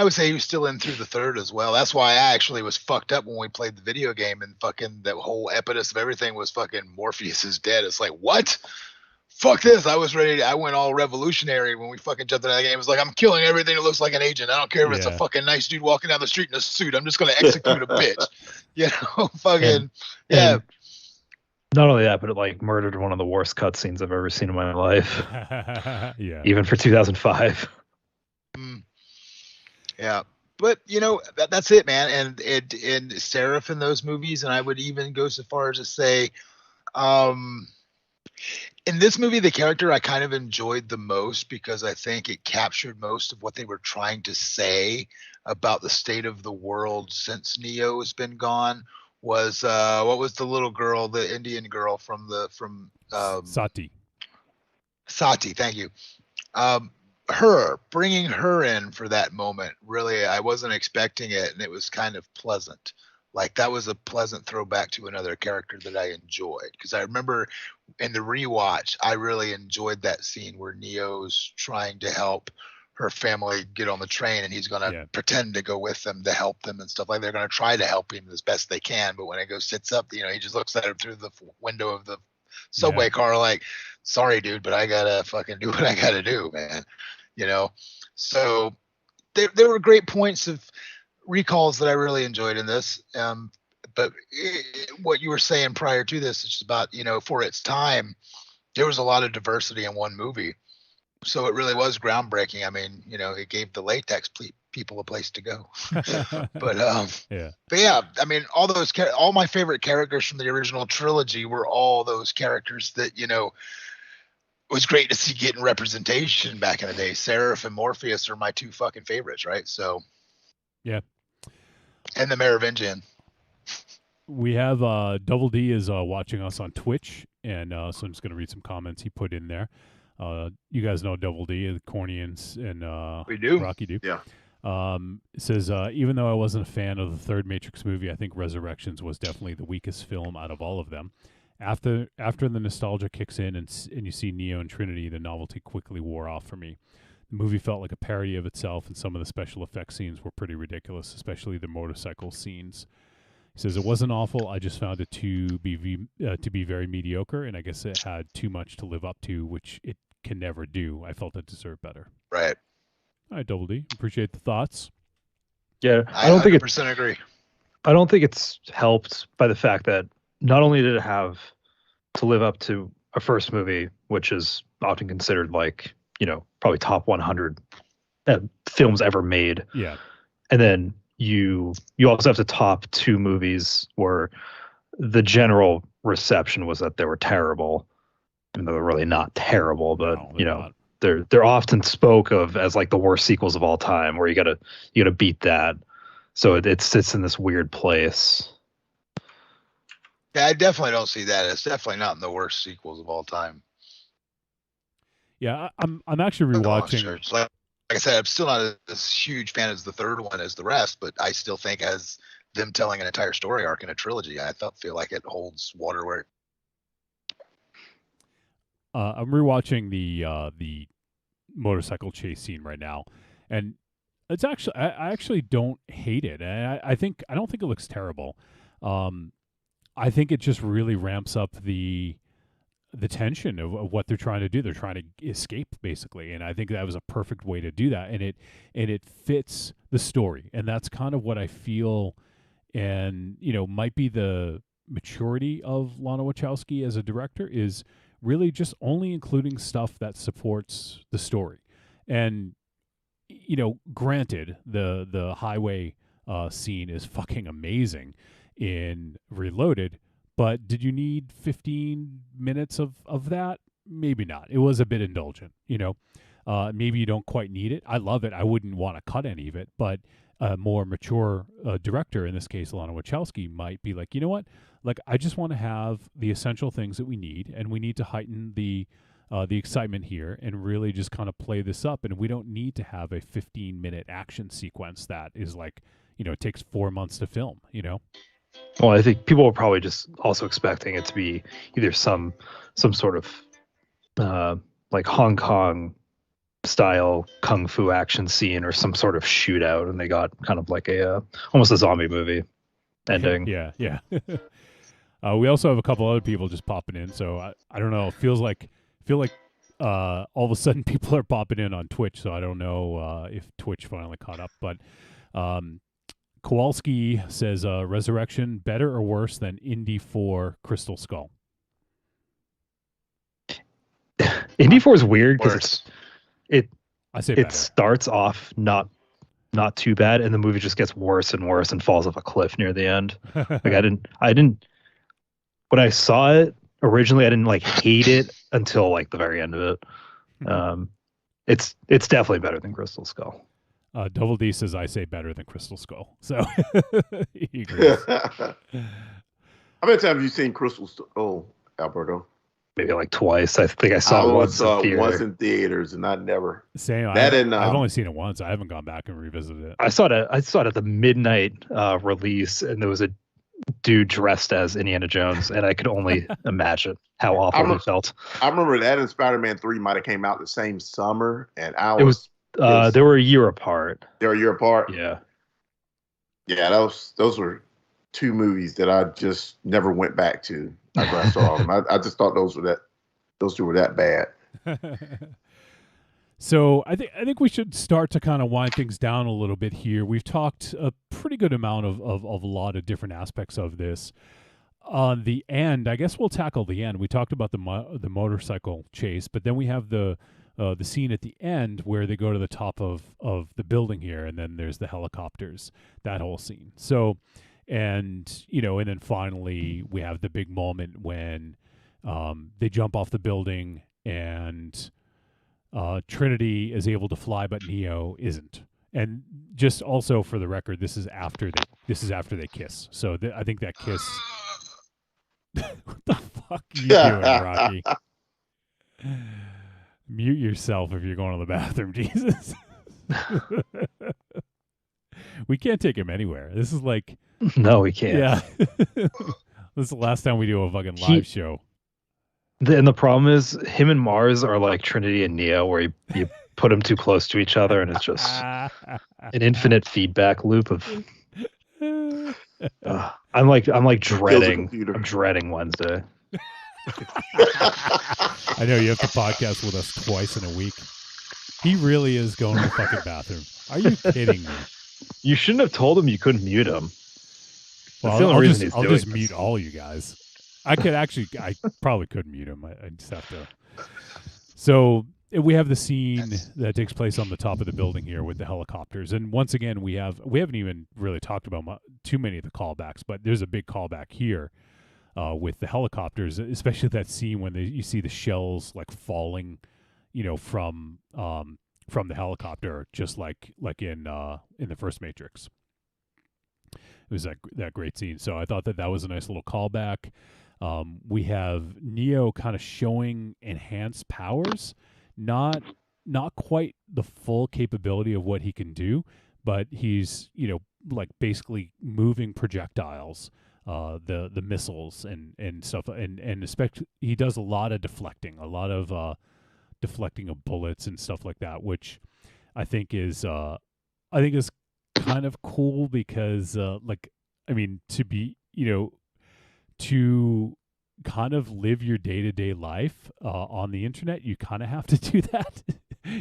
would say he was still in through the third as well. That's why I actually was fucked up when we played the video game and fucking the whole impetus of everything was fucking Morpheus is dead. It's like, what? Fuck this. I was ready. I went all revolutionary when we fucking jumped into that game. It was like, I'm killing everything that looks like an agent. I don't care if it's a fucking nice dude walking down the street in a suit. I'm just going to execute a bitch. You know, fucking, yeah. Not only that, but it like murdered one of the worst cutscenes I've ever seen in my life. Yeah. Even for 2005. Yeah. But you know, that's it, man. And Seraph in those movies, and I would even go so far as to say, in this movie, the character I kind of enjoyed the most because I think it captured most of what they were trying to say about the state of the world since Neo has been gone. Was what was the little girl, the Indian girl from Sati. Sati, thank you. Bringing her in for that moment, really, I wasn't expecting it, and it was kind of pleasant. Like that was a pleasant throwback to another character that I enjoyed. Because I remember in the rewatch, I really enjoyed that scene where Neo's trying to help her family get on the train, and he's going to pretend to go with them to help them and stuff like they're going to try to help him as best they can. But when he sits up, you know, he just looks at him through the window of the subway car like, sorry, dude, but I got to fucking do what I got to do, man. You know? So there were great points of recalls that I really enjoyed in this. But what you were saying prior to this, it's about, you know, for its time, there was a lot of diversity in one movie. So it really was groundbreaking. I mean, you know, it gave the latex people a place to go. But yeah, I mean, all my favorite characters from the original trilogy were all those characters that, you know, it was great to see getting representation back in the day. Seraph and Morpheus are my two fucking favorites, right? So yeah, and the Merovingian. We have Double D is watching us on Twitch, and so I'm just going to read some comments he put in there. You guys know Double D, the Corny and we do. Rocky do. Yeah. It says, even though I wasn't a fan of the third Matrix movie, I think Resurrections was definitely the weakest film out of all of them. After the nostalgia kicks in and you see Neo and Trinity, the novelty quickly wore off for me. The movie felt like a parody of itself, and some of the special effects scenes were pretty ridiculous, especially the motorcycle scenes. He says, it wasn't awful. I just found it to be very mediocre, and I guess it had too much to live up to, which it can never do. I felt it deserved better. Right. All right, Double D. Appreciate the thoughts. Yeah, I don't think 100% agree. I don't think it's helped by the fact that not only did it have to live up to a first movie, which is often considered like, you know, probably top 100 films ever made. Yeah. And then you also have to top two movies where the general reception was that they were terrible. And they're really not terrible, but No, you know, not. they're often spoke of as like the worst sequels of all time, where you gotta beat that. So it sits in this weird place. Yeah, I definitely don't see that. It's definitely not in the worst sequels of all time. Yeah, I'm actually rewatching. Like I said, I'm still not as huge fan as the third one as the rest, but I still think as them telling an entire story arc in a trilogy, I feel like it holds water where. I'm rewatching the motorcycle chase scene right now, and it's actually I actually don't hate it. And I don't think it looks terrible. I think it just really ramps up the tension of what they're trying to do. They're trying to escape, basically, and I think that was a perfect way to do that. And it fits the story, and that's kind of what I feel. And you know, might be the maturity of Lana Wachowski as a director is really just only including stuff that supports the story. And you know, granted, the highway scene is fucking amazing in Reloaded, but did you need 15 minutes of that? Maybe not. It was a bit indulgent, you know. Maybe you don't quite need it. I love it. I wouldn't want to cut any of it, but a more mature director, in this case Lana Wachowski, might be like, you know what? like I just want to have the essential things that we need, and we need to heighten the excitement here and really just kind of play this up. And we don't need to have a 15-minute action sequence that is like, it takes 4 months to film. Well, I think people were probably just also expecting it to be either some sort of like Hong Kong style kung fu action scene or some sort of shootout, and they got kind of like a almost a zombie movie ending. Yeah. We also have a couple other people just popping in, so I don't know. Feel like all of a sudden people are popping in on Twitch, so I don't know if Twitch finally caught up. But Kowalski says, Resurrection better or worse than Indy 4 Crystal Skull? Indy 4 is weird because I say it better. starts off not too bad, and the movie just gets worse and worse and falls off a cliff near the end. Like I didn't when I saw it originally, I didn't like hate it until like the very end of it. It's definitely better than Crystal Skull. Double D says, I say better than Crystal Skull. So he agrees. How many times have you seen Crystal Skull? Oh, Alberto. Maybe like twice. I think I saw it once in theater. Once in theaters, and I never. Same. That I've only seen it once. I haven't gone back and revisited it. I saw it at the midnight release, and there was a dude dressed as Indiana Jones, and I could only imagine how awful he felt. I remember that and Spider-Man 3 might have came out the same summer, and they were a year apart. They were a year apart. Yeah. Yeah, those were two movies that I just never went back to after I saw them. I just thought those two were that bad. So I think we should start to kind of wind things down a little bit here. We've talked a pretty good amount of a lot of different aspects of this. On the end, I guess we'll tackle the end. We talked about the motorcycle chase, but then we have the scene at the end where they go to the top of the building here, and then there's the helicopters. That whole scene. So, and then finally we have the big moment when they jump off the building and Trinity is able to fly, but Neo isn't. And just also for the record, this is after they kiss. So I think that kiss. What the fuck are you doing, Rocky? Mute yourself if you're going to the bathroom, Jesus. We can't take him anywhere. This is like. No, we can't. Yeah. This is the last time we do a fucking live show. And the problem is, him and Mars are like Trinity and Neo, where you put them too close to each other, and it's just an infinite feedback loop of. I'm like dreading. I'm dreading Wednesday. I know you have to podcast with us twice in a week. He really is going to the fucking bathroom. Are you kidding me? You shouldn't have told him you couldn't mute him. Well, I'll just mute all you guys. I probably could mute him. I just have to. So we have the scene that takes place on the top of the building here with the helicopters, and once again we haven't even really talked about too many of the callbacks, but there's a big callback here with the helicopters, especially that scene when you see the shells like falling, from the helicopter, just like in the first Matrix. It was that great scene. So I thought that was a nice little callback. We have Neo kind of showing enhanced powers, not quite the full capability of what he can do, but he's like basically moving projectiles, the missiles and stuff, and especially he does a lot of deflecting of bullets and stuff like that, which I think is kind of cool because to kind of live your day-to-day life on the internet, you kind of have to do that.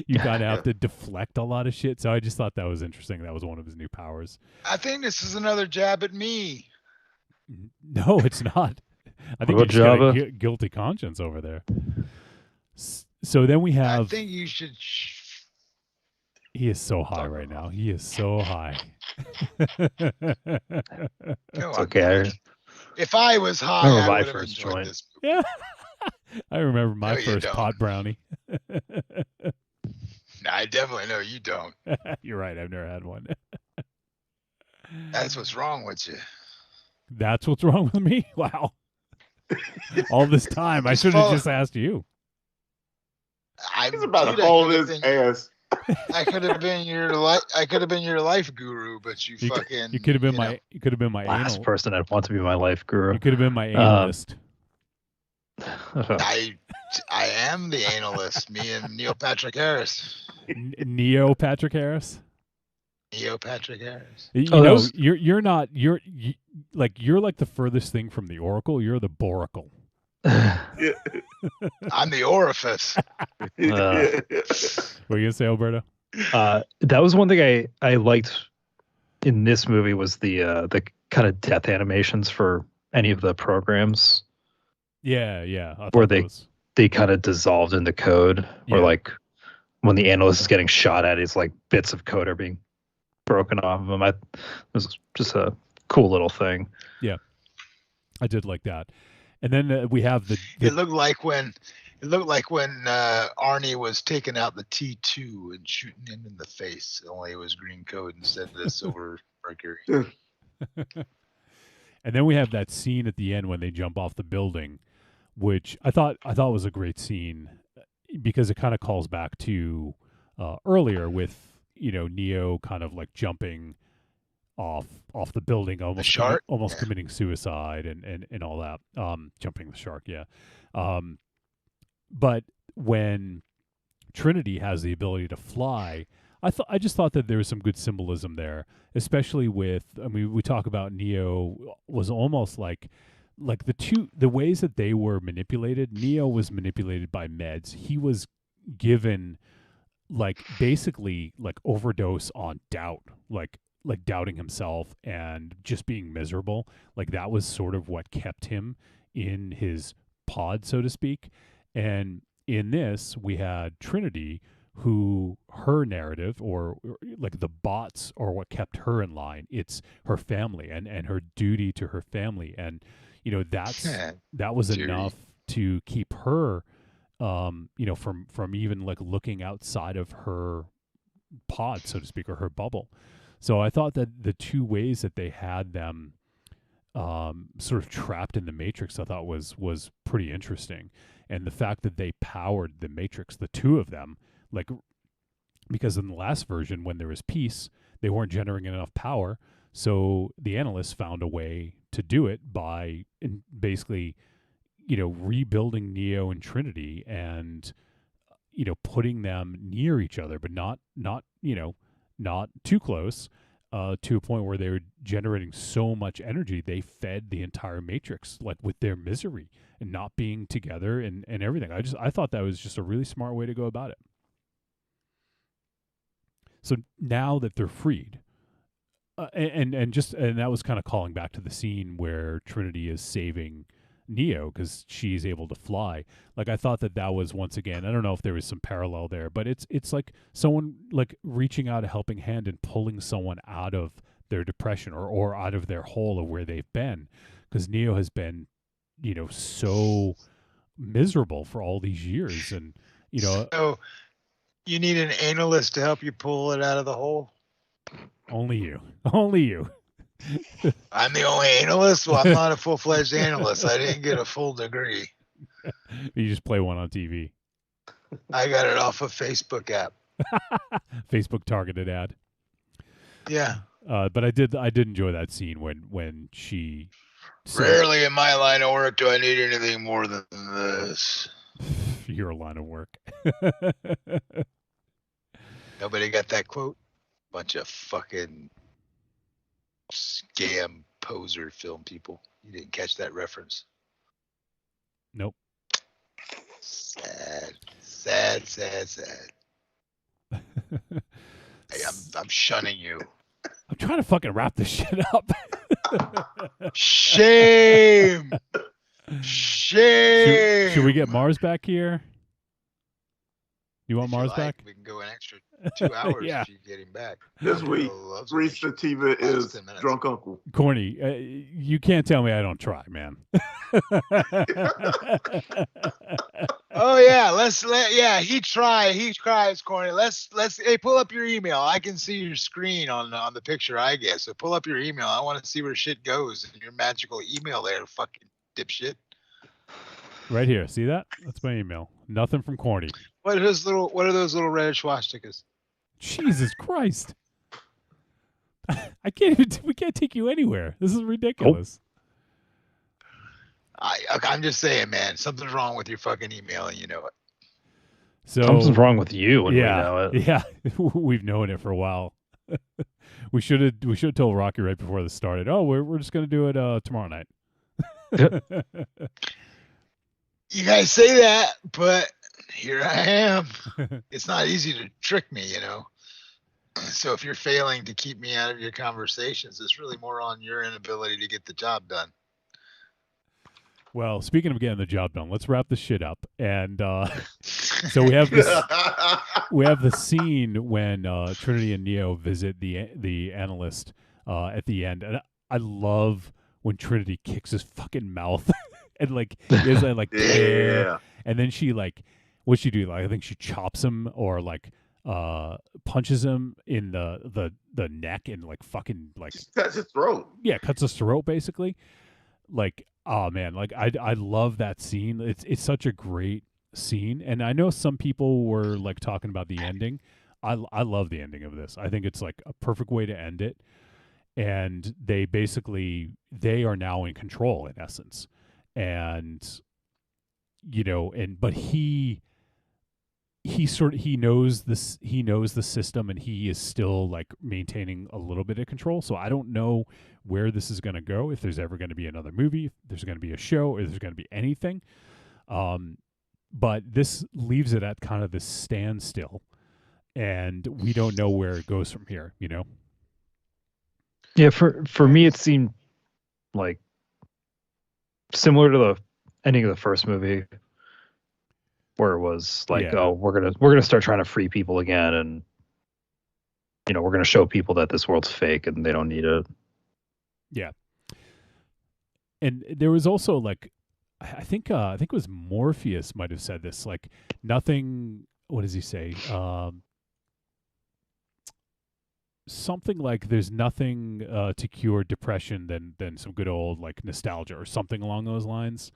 You kind of have to deflect a lot of shit. So I just thought that was interesting. That was one of his new powers. I think this is another jab at me. No, it's not. I think you just got a guilty conscience over there. So then we have. I think you should. He is so high right now. He is so high. It's okay. If I was high, I my would first have enjoyed joint. this movie. Yeah. I remember my No, you first don't. pot brownie. I definitely know you don't. You're right. I've never had one. That's what's wrong with you. That's what's wrong with me? Wow. All this time, I Just should have follow- just asked you. He's about dude, to I hold could've his been- ass. I could have been your life. I could have been your life guru, but you You c- fucking. You could have been you know. my. You could have been my Last anal. person I'd want to be my life guru. You could have been my analyst. I am the analyst. Me and Neil Patrick Harris. Neo Patrick Harris. Neil Patrick Harris. You Oh, that know, was- you're not. You're like the furthest thing from the Oracle. You're the Boracle. I'm the orifice. What are you gonna say, Alberto? That was one thing I liked in this movie was the kind of death animations for any of the programs. Yeah. I Were thought they- that was- They kind of dissolved into code, or Yeah. like when the analyst is getting shot at, it's like bits of code are being broken off of him. It was just a cool little thing. I did like that. And then we have the It looked like when Arnie was taking out the T2 and shooting him in the face. Only it was green code instead of the silver mercury. And then we have that scene at the end when they jump off the building, which I thought was a great scene because it kind of calls back to earlier with Neo kind of like jumping off the building, almost shark? Yeah. committing suicide and all that, jumping the shark, yeah. But when Trinity has the ability to fly, I just thought that there was some good symbolism there, especially with, I mean, we talk about Neo was almost like the ways that they were manipulated. Neo was manipulated by meds. He was given basically overdose on doubt, like doubting himself and just being miserable. Like that was sort of what kept him in his pod, so to speak. And in this, we had Trinity, who her narrative or like the bots are what kept her in line. It's her family and her duty to her family. And, that was Duty. enough to keep her, from even like looking outside of her pod, so to speak, or her bubble. So I thought that the two ways that they had them sort of trapped in the Matrix, I thought was pretty interesting. And the fact that they powered the Matrix, the two of them, because in the last version, when there was peace, they weren't generating enough power. So the analysts found a way to do it by basically, rebuilding Neo and Trinity and, putting them near each other, but not too close, to a point where they were generating so much energy they fed the entire Matrix, like with their misery and not being together and everything. I thought that was just a really smart way to go about it. So now that they're freed, and that was kind of calling back to the scene where Trinity is saving Neo because she's able to fly. Like I thought that was, once again, I don't know if there was some parallel there, but it's like someone like reaching out a helping hand and pulling someone out of their depression or out of their hole of where they've been, because Neo has been, so miserable for all these years, and So you need an analyst to help you pull it out of the hole. only you. I'm the only analyst. Well, I'm not a full-fledged analyst. I didn't get a full degree. You just play one on TV. I got it off a Facebook app. Facebook targeted ad. Yeah. But I did enjoy that scene when she said, Rarely in my line of work do I need anything more than this. your line of work. Nobody got that quote? Bunch of fucking scam poser film people. You didn't catch that reference. Nope. Sad. Hey, I'm shunning you. I'm trying to fucking wrap this shit up. Shame. Shame. Should we get Mars back here? You want If you Mars like, back? we can go an extra 2 hours Yeah. if you get him back. This I'll do week, a love Reese station. Sativa Last is 10 minutes. drunk uncle. Corny, you can't tell me I don't try, man. Oh yeah, he tries, Corny. Let's hey, pull up your email. I can see your screen on the picture I get. So pull up your email. I want to see where shit goes in your magical email there, fucking dipshit. Right here. See that? That's my email. Nothing from Corny. What are those little red swastikas? Jesus Christ. I can't even. We can't take you anywhere. This is ridiculous. I'm just saying, man, something's wrong with your fucking email, and you know it. So Something's wrong with you when yeah, we know it. yeah, we've known it for a while. we should have told Rocky right before this started. Oh, we're just gonna do it tomorrow night. You guys say that, but here I am. It's not easy to trick me, you know. So if you're failing to keep me out of your conversations, it's really more on your inability to get the job done. Well, speaking of getting the job done, let's wrap this shit up. And so we have this. We have the scene when Trinity and Neo visit the analyst at the end, and I love when Trinity kicks his fucking mouth and like is like Yeah. and then she like what's she do? Like I think she chops him or like punches him in the neck and like fucking like Just cuts his throat. yeah cuts his throat basically. Like oh man, like I love that scene. It's such a great scene, and I know some people were like talking about the ending. I love the ending of this. I think it's like a perfect way to end it. And they are now in control in essence. And you know, but he knows this, he knows the system, and he is still like maintaining a little bit of control. So I don't know where this is going to go, if there's ever going to be another movie, if there's going to be a show, or there's going to be anything. But this leaves it at kind of this standstill, and we don't know where it goes from here, you know? Yeah, for me, it seemed like similar to the ending of the first movie, where it was like, Yeah. oh, we're gonna start trying to free people again, and you know, we're gonna show people that this world's fake and they don't need it. Yeah. And there was also like, I think it was Morpheus might have said this, like nothing. What does he say? Something like there's nothing to cure depression than some good old like nostalgia or something along those lines.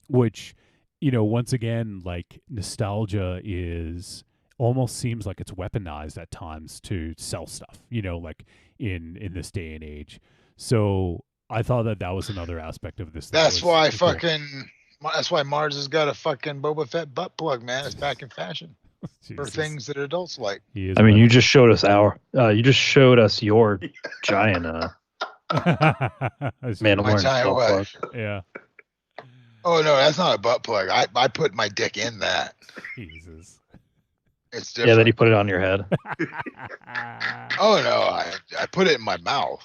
Which, you know, once again, like nostalgia is almost seems like it's weaponized at times to sell stuff, you know, like in this day and age. So I thought that was another aspect of this. That's was why cool. that's why Mars has got a fucking Boba Fett butt plug, man. It's back in fashion for Jesus. things that adults like. He is I mean, a you just showed us your giant That's My Mandalorian giant butt what? plug. yeah. Oh no, that's not a butt plug. I put my dick in that. Jesus. It's Yeah, different. then you put it on your head. Oh no, I put it in my mouth.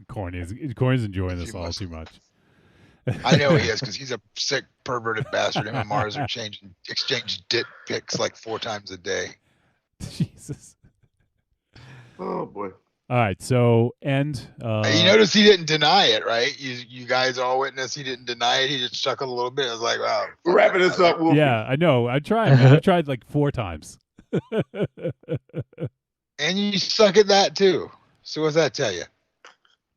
Corny's enjoying this all too much. I know he is because he's a sick perverted bastard. Him and Mars are exchange dick pics like 4 times a day. Jesus. Oh boy. All right, so end. You notice he didn't deny it, right? You guys all witnessed he didn't deny it. He just chuckled a little bit. I was like, wow. We're wrapping this up. Wolfie. Yeah, I know. I tried. Man. I tried like 4 times. And you suck at that too. So what's that tell you?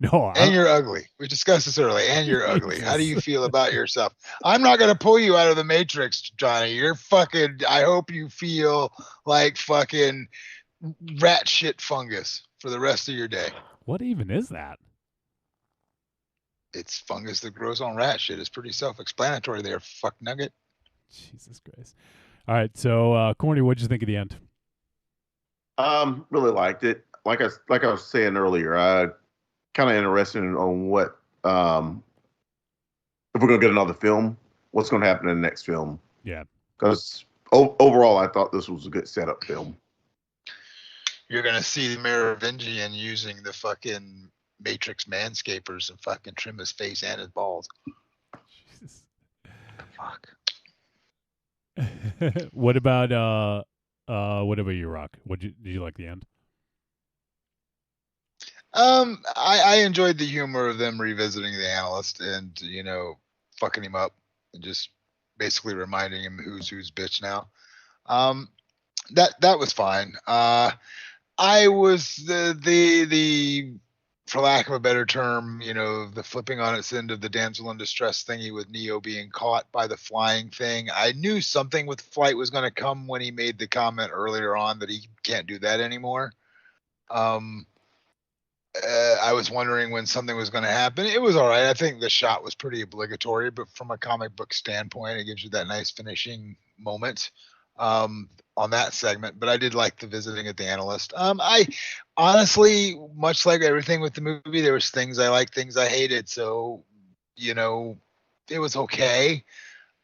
No, And you're ugly. We discussed this earlier. And you're ugly. How do you feel about yourself? I'm not gonna pull you out of the matrix, Johnny. You're fucking. I hope you feel like fucking rat shit fungus for the rest of your day. what even is that? It's fungus that grows on rat shit. It's pretty self-explanatory there, fuck nugget. Jesus Christ. All right, so Corny, what'd you think of the end? Really liked it. Like I was saying earlier, I kind of interested on what if we're gonna get another film, what's gonna happen in the next film. Yeah. Because overall, I thought this was a good setup film. You're gonna see the Merovingian using the fucking Matrix manscapers and fucking trim his face and his balls. Jesus. Fuck. what about you, Rock? Did you like the end? I enjoyed the humor of them revisiting the analyst and fucking him up and just basically reminding him who's bitch now. That was fine. I was the for lack of a better term, the flipping on its end of the damsel in distress thingy with Neo being caught by the flying thing. I knew something with flight was going to come when he made the comment earlier on that he can't do that anymore. I was wondering when something was going to happen. It was all right. I think the shot was pretty obligatory, but from a comic book standpoint, it gives you that nice finishing moment on that segment. But I did like the visiting at the analyst. I honestly, much like everything with the movie, there was things I liked, things I hated. So, it was okay.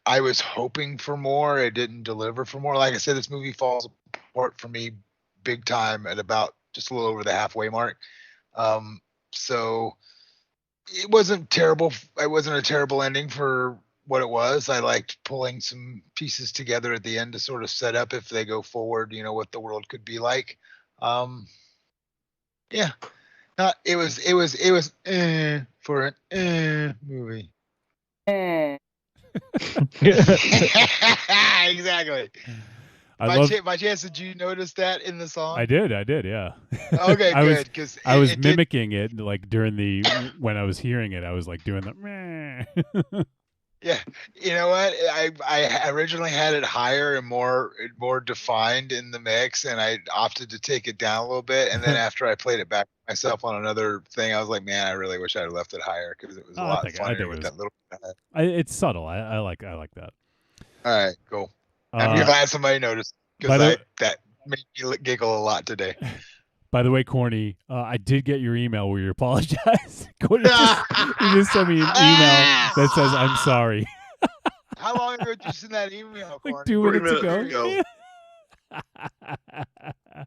I was hoping for more. It didn't deliver for more. Like I said, this movie falls apart for me big time at about just a little over the halfway mark. So it wasn't terrible. It wasn't a terrible ending for what it was. I liked pulling some pieces together at the end to sort of set up if they go forward, what the world could be like. Yeah, it was for an movie. Exactly. By chance, did you notice that in the song? I did, yeah. Okay, good. Because I was mimicking it like during when I was hearing it, I was like doing the meh. Yeah, you know what? I originally had it higher and more defined in the mix, and I opted to take it down a little bit. And then after I played it back myself on another thing, I was like, man, I really wish I had left it higher because it was a lot funnier with that little. It's subtle. I like that. All right, cool. I'm glad somebody noticed because that made me giggle a lot today. By the way, Corny, I did get your email where you apologize. Corny you just sent me an email that says, I'm sorry. How long ago did you send that email, Corny? Like 2 minutes ago.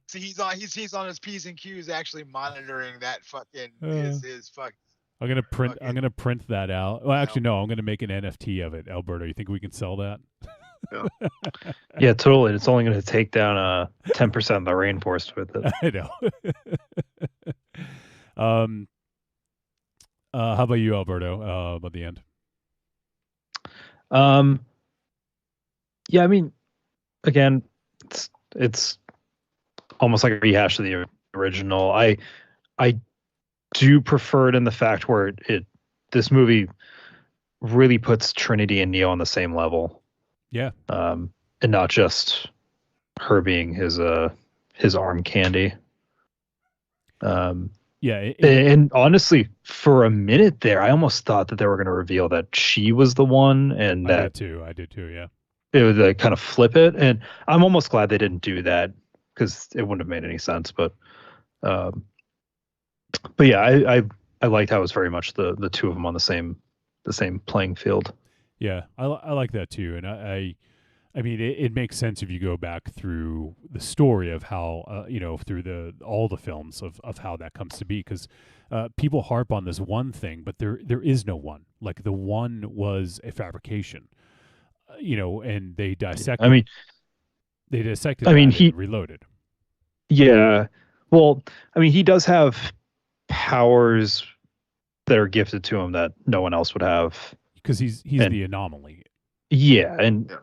See, he's on his P's and Q's actually monitoring that fucking his fuck. I'm gonna print that out. Well, actually, no. I'm gonna make an NFT of it, Alberto. You think we can sell that? Yeah, totally. It's only going to take down 10% of the rainforest with it. I know. How about you, Alberto? About the end? Yeah, I mean, again, it's almost like a rehash of the original. I do prefer it in the fact where this movie really puts Trinity and Neo on the same level. Yeah. And not just her being his arm candy. Yeah. And honestly, for a minute there, I almost thought that they were going to reveal that she was the one, and I did too. Yeah. It would like kind of flip it, and I'm almost glad they didn't do that because it wouldn't have made any sense. But yeah, I liked how it was very much the two of them on the same playing field. Yeah, I like that too, and I mean it makes sense if you go back through the story of how through all the films of how that comes to be, because people harp on this one thing, but there is no one. Like the one was a fabrication, and they dissected. They dissected. He reloaded. Yeah, well, I mean, he does have powers that are gifted to him that no one else would have. Because he's the anomaly. Yeah, and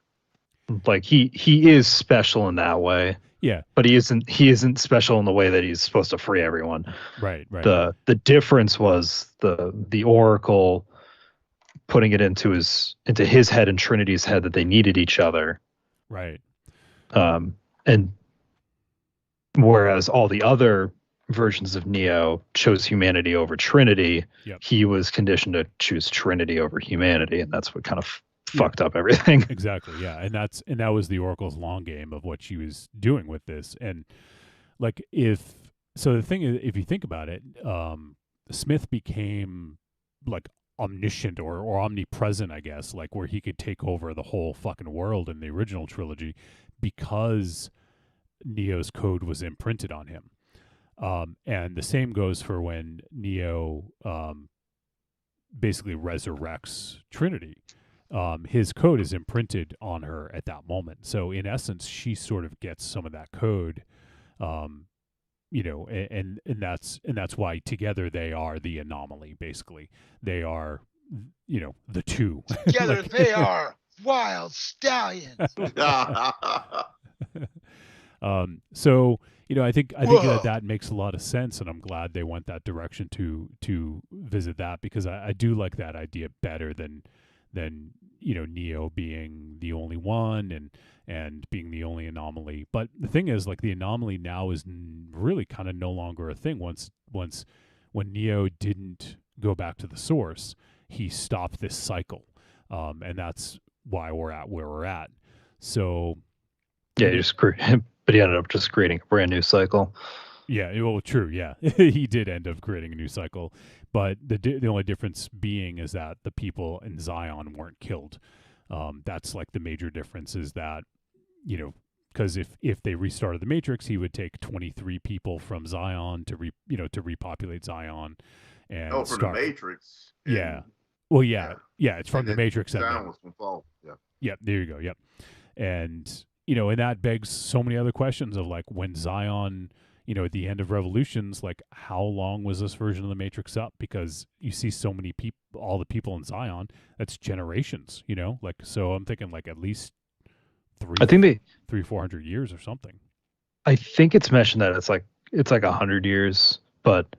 like he is special in that way. Yeah, but he isn't special in the way that he's supposed to free everyone. Right. The difference was the Oracle putting it into his head and Trinity's head that they needed each other. Right. And whereas all the other versions of Neo chose humanity over Trinity, he was conditioned to choose Trinity over humanity, and that's what kind of fucked up everything. Exactly, yeah. And that was the Oracle's long game of what she was doing with this. And like the thing is, if you think about it, Smith became like omniscient or omnipresent, I guess, like where he could take over the whole fucking world in the original trilogy because Neo's code was imprinted on him. And the same goes for when Neo basically resurrects Trinity. his code is imprinted on her at that moment. So in essence, she sort of gets some of that code, and that's why together they are the anomaly. Basically, they are, the two. Together they are wild stallions. So I think Whoa. that makes a lot of sense, and I'm glad they went that direction to visit that, because I do like that idea better than Neo being the only one and being the only anomaly. But the thing is, like, the anomaly now is really kind of no longer a thing. When Neo didn't go back to the source, he stopped this cycle, and that's why we're at where we're at. So Yeah, but he ended up just creating a brand new cycle. yeah, well, true. Yeah, he did end up creating a new cycle, but the only difference being is that the people in Zion weren't killed. That's like the major difference, is that because if they restarted the Matrix, he would take 23 people from Zion to repopulate Zion and from start. the Matrix. Yeah. Well, yeah, it's from And the then Matrix. Zion was from Fall. Yeah. Yep, there you go. Yep. And and that begs so many other questions of, like, when Zion, at the end of Revolutions, like, how long was this version of the Matrix up? Because you see so many people, all the people in Zion, that's generations, like, so I'm thinking, like, at least 400 years or something. I think it's mentioned that it's like 100 years, but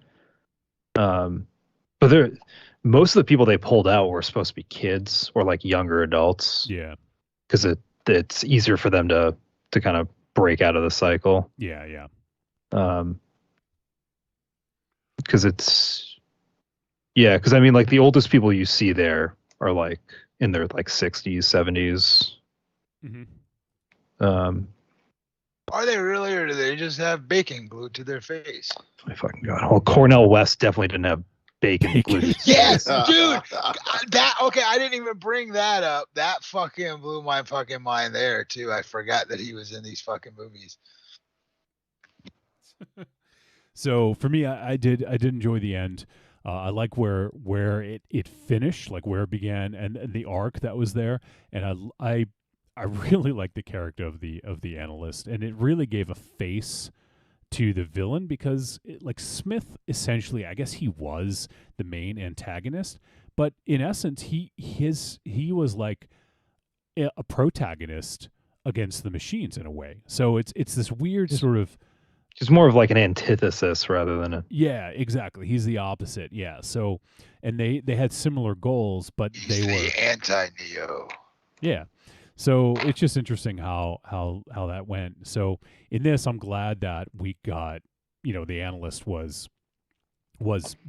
there, most of the people they pulled out were supposed to be kids or like younger adults. Yeah. Because it's easier for them to kind of break out of the cycle. Yeah. Because I mean, like, the oldest people you see there are like in their like 60s, 70s. Mm-hmm. Are they really, or do they just have bacon glued to their face? My fucking God. Well, Cornell West definitely didn't have bacon glued to his Yes, face. dude. I didn't even bring that up. That fucking blew my fucking mind there too. I forgot that he was in these fucking movies. So for me, I did enjoy the end. I like where it finished, like where it began, and the arc that was there. And I really like the character of the analyst, and it really gave a face to the villain, because like Smith, essentially, I guess he was the main antagonist, but in essence, he was like a protagonist against the machines in a way. So it's this weird sort of. He's more of like an antithesis rather than a. Yeah, exactly. He's the opposite. Yeah. So, and they had similar goals, but they were the anti-Neo. Yeah. So it's just interesting how that went. So in this, I'm glad that we got, the analyst was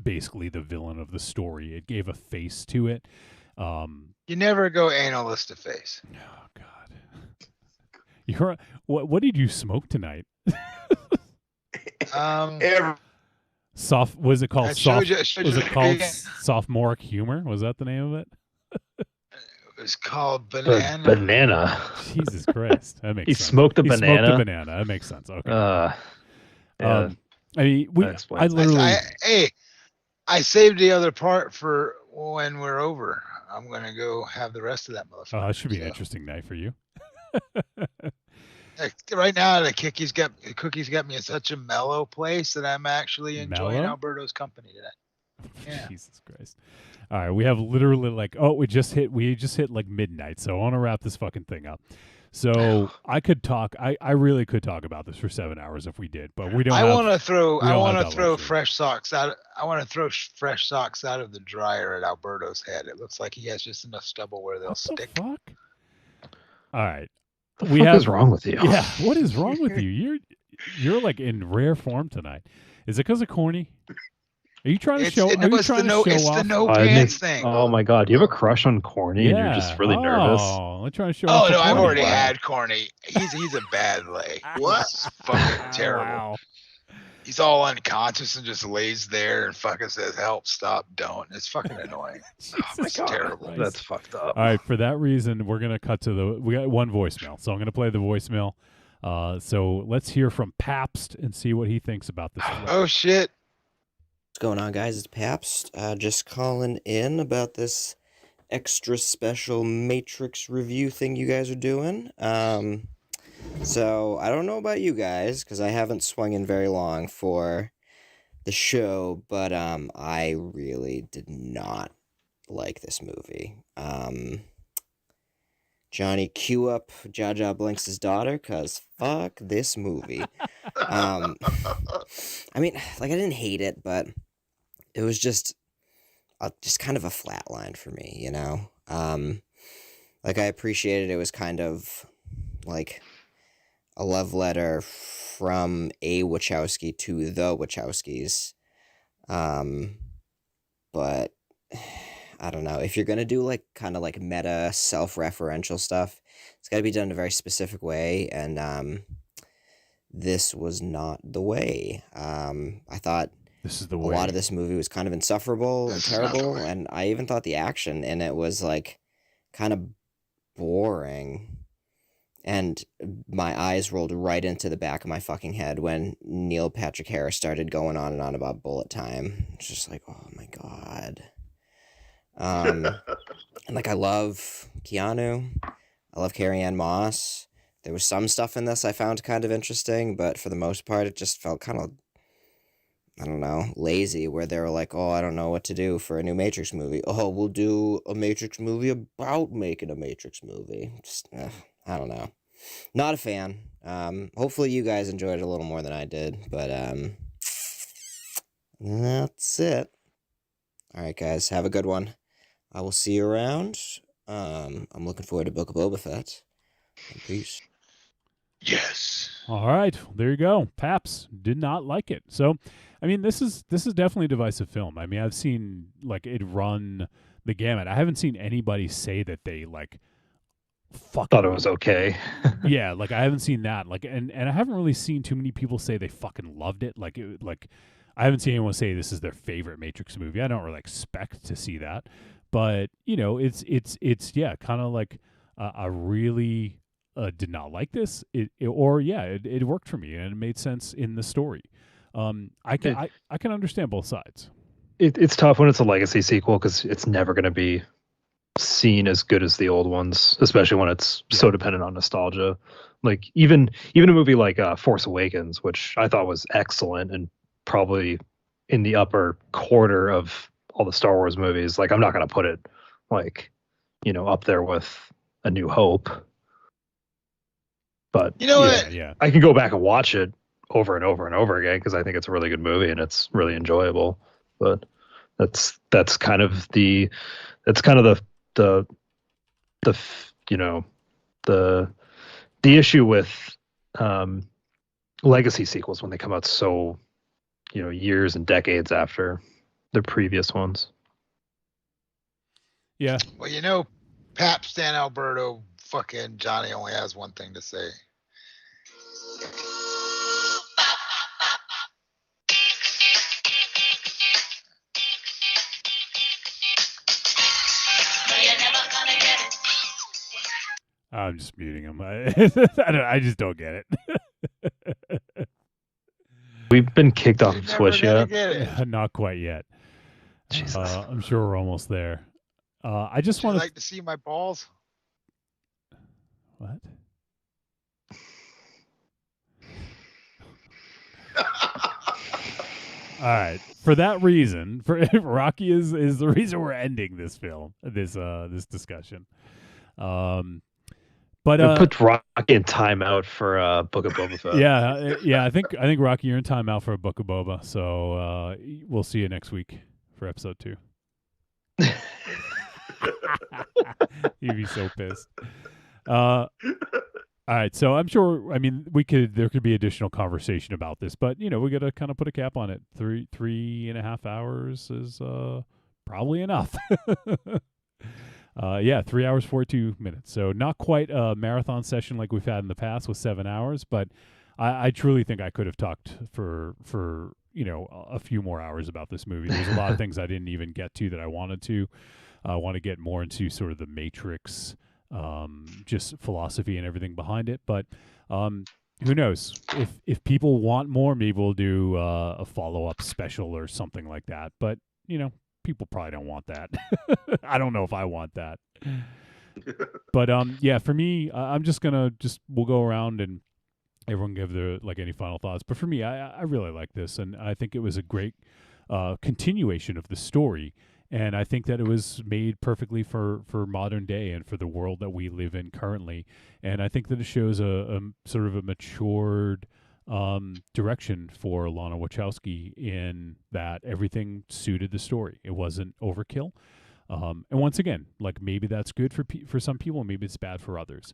basically the villain of the story. It gave a face to it. You never go analyst to face. Oh God. What did you smoke tonight? Was it called sophomoric humor? Was that the name of it? It was called banana. Banana. Jesus Christ, that makes he sense. Smoked a banana. Smoked a banana. That makes sense. Okay. Yeah. I mean, I literally. I saved the other part for when we're over. I'm gonna go have the rest of that motherfucker. Oh, that should be an interesting night for you. Right now, the cookies got me in such a mellow place that I'm actually enjoying Alberto's company today. Yeah. Jesus Christ. All right, we have literally we just hit like midnight, so I want to wrap this fucking thing up. So I could talk. I really could talk about this for 7 hours if we did, but we don't. I want to throw fresh socks out. I want to throw fresh socks out of the dryer at Alberto's head. It looks like he has just enough stubble where they'll stick. Fuck? All right. What is wrong with you? Yeah, what is wrong with you? You're like in rare form tonight. Is it because of corny? Are you trying to show? Are you trying to show off? It's the no pants thing. Oh my God, do you have a crush on Corny? Yeah. And you're just really nervous. Oh, I'm trying to show. Oh off no, I've Corny. already had Corny. He's a bad lay. What? It's fucking terrible. Wow. He's all unconscious and just lays there and fucking says, "Help! Stop! Don't!" It's fucking annoying. It's terrible. Christ. That's fucked up. All right, for that reason, we're gonna cut to we got one voicemail, so I'm gonna play the voicemail. So let's hear from Pabst and see what he thinks about this. Oh shit! What's going on, guys? It's Pabst. Just calling in about this extra special Matrix review thing you guys are doing. So I don't know about you guys because I haven't swung in very long for the show, but I really did not like this movie. Johnny, cue up Jar Jar Binks' daughter, cause fuck this movie. I mean, like I didn't hate it, but it was just kind of a flat line for me, you know. Like I appreciated it was kind of like a love letter from a Wachowski to the Wachowskis. But I don't know. If you're gonna do like kind of like meta self-referential stuff, it's gotta be done in a very specific way, and this was not the way. I thought This is the a way. lot of this movie was kind of insufferable and This is not the terrible, way. and I even thought the action in it was like kind of boring. And my eyes rolled right into the back of my fucking head when Neil Patrick Harris started going on and on about bullet time. It's just like, oh my god. And like I love Keanu. I love Carrie Ann Moss. There was some stuff in this I found kind of interesting, but for the most part it just felt kind of, I don't know, lazy, where they were like, oh, I don't know what to do for a new Matrix movie. Oh, we'll do a Matrix movie about making a Matrix movie. Just, I don't know. Not a fan. Hopefully you guys enjoyed it a little more than I did, but that's it. All right, guys, have a good one. I will see you around. I'm looking forward to Book of Boba Fett. And peace. Yes. All right, there you go. Paps did not like it. So, I mean, this is definitely a divisive film. I mean, I've seen like it run the gamut. I haven't seen anybody say that they like fucking Thought it was okay. yeah, like I haven't seen that. Like, and I haven't really seen too many people say they fucking loved it. Like, I haven't seen anyone say this is their favorite Matrix movie. I don't really expect to see that, but you know, it's yeah, kind of like I really did not like this. It worked for me and it made sense in the story. I can understand both sides. It's tough when it's a legacy sequel because it's never going to be seen as good as the old ones, especially when it's so dependent on nostalgia. Like even a movie like Force Awakens, which I thought was excellent and probably in the upper quarter of all the Star Wars movies. Like I'm not going to put it like, you know, up there with A New Hope. But You know what? Yeah. I can go back and watch it over and over and over again because I think it's a really good movie and it's really enjoyable. But that's kind of the you know the issue with legacy sequels when they come out so, you know, years and decades after the previous ones. Yeah. Well, you know, Pap Stan Alberto, fucking Johnny only has one thing to say. I'm just muting him. I just don't get it. We've been kicked off You're of never Twitch gonna yet. get it. Not quite yet. Jesus. I'm sure we're almost there. I just Would you want like to see my balls? What? All right. For that reason, for Rocky is the reason we're ending this film, this discussion. But We put Rocky in timeout for Book of Boba Fett. yeah. I think Rocky, you're in timeout for a Book of Boba. So we'll see you next week for episode 2. You'd be so pissed. All right, so I'm sure. I mean, there could be additional conversation about this, but you know, we got to kind of put a cap on it. 3.5 hours is probably enough. 3 hours 42 minutes. So not quite a marathon session like we've had in the past with 7 hours, but I truly think I could have talked for you know a few more hours about this movie. There's a lot of things I didn't even get to that I wanted to. I want to get more into sort of the Matrix. Just philosophy and everything behind it, but who knows? If people want more, maybe we'll do a follow-up special or something like that. But you know, people probably don't want that. I don't know if I want that. But yeah, for me, I'm just gonna we'll go around and everyone give their any final thoughts. But for me, I really like this, and I think it was a great continuation of the story. And I think that it was made perfectly for modern day and for the world that we live in currently. And I think that it shows a sort of a matured direction for Lana Wachowski in that everything suited the story. It wasn't overkill. And once again, maybe that's good for some people, maybe it's bad for others.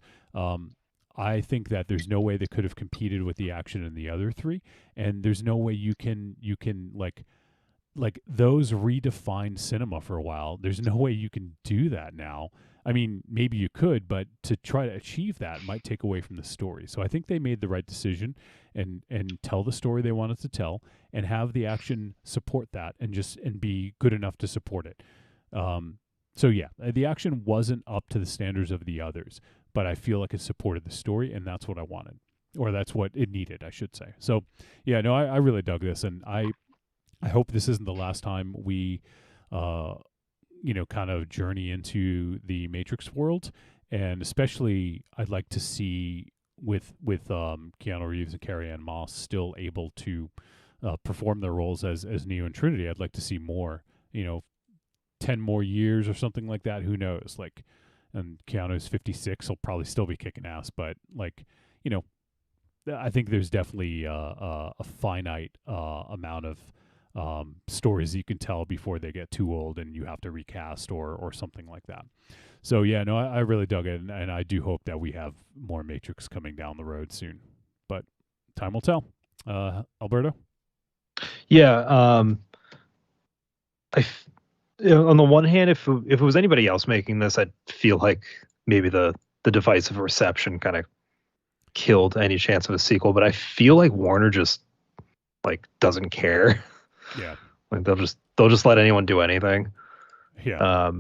I think that there's no way they could have competed with the action in the other three, and there's no way you can those redefined cinema for a while. There's no way you can do that now. I mean, maybe you could, but to try to achieve that might take away from the story. So I think they made the right decision and tell the story they wanted to tell and have the action support that and be good enough to support it. So yeah, the action wasn't up to the standards of the others, but I feel like it supported the story, and that's what I wanted, or that's what it needed, I should say. So yeah, no, I really dug this, and I hope this isn't the last time we, kind of journey into the Matrix world, and especially I'd like to see with Keanu Reeves and Carrie-Anne Moss still able to perform their roles as Neo and Trinity. I'd like to see more, 10 more years or something like that. Who knows? And Keanu's 56, he'll probably still be kicking ass, but I think there's definitely a finite amount of stories you can tell before they get too old and you have to recast or something like that. So yeah, no, I really dug it, and I do hope that we have more Matrix coming down the road soon, but time will tell. Alberto? Yeah, on the one hand, if it was anybody else making this, I'd feel like maybe the divisive reception kind of killed any chance of a sequel, but I feel like Warner just doesn't care. Yeah. They'll just let anyone do anything. Yeah.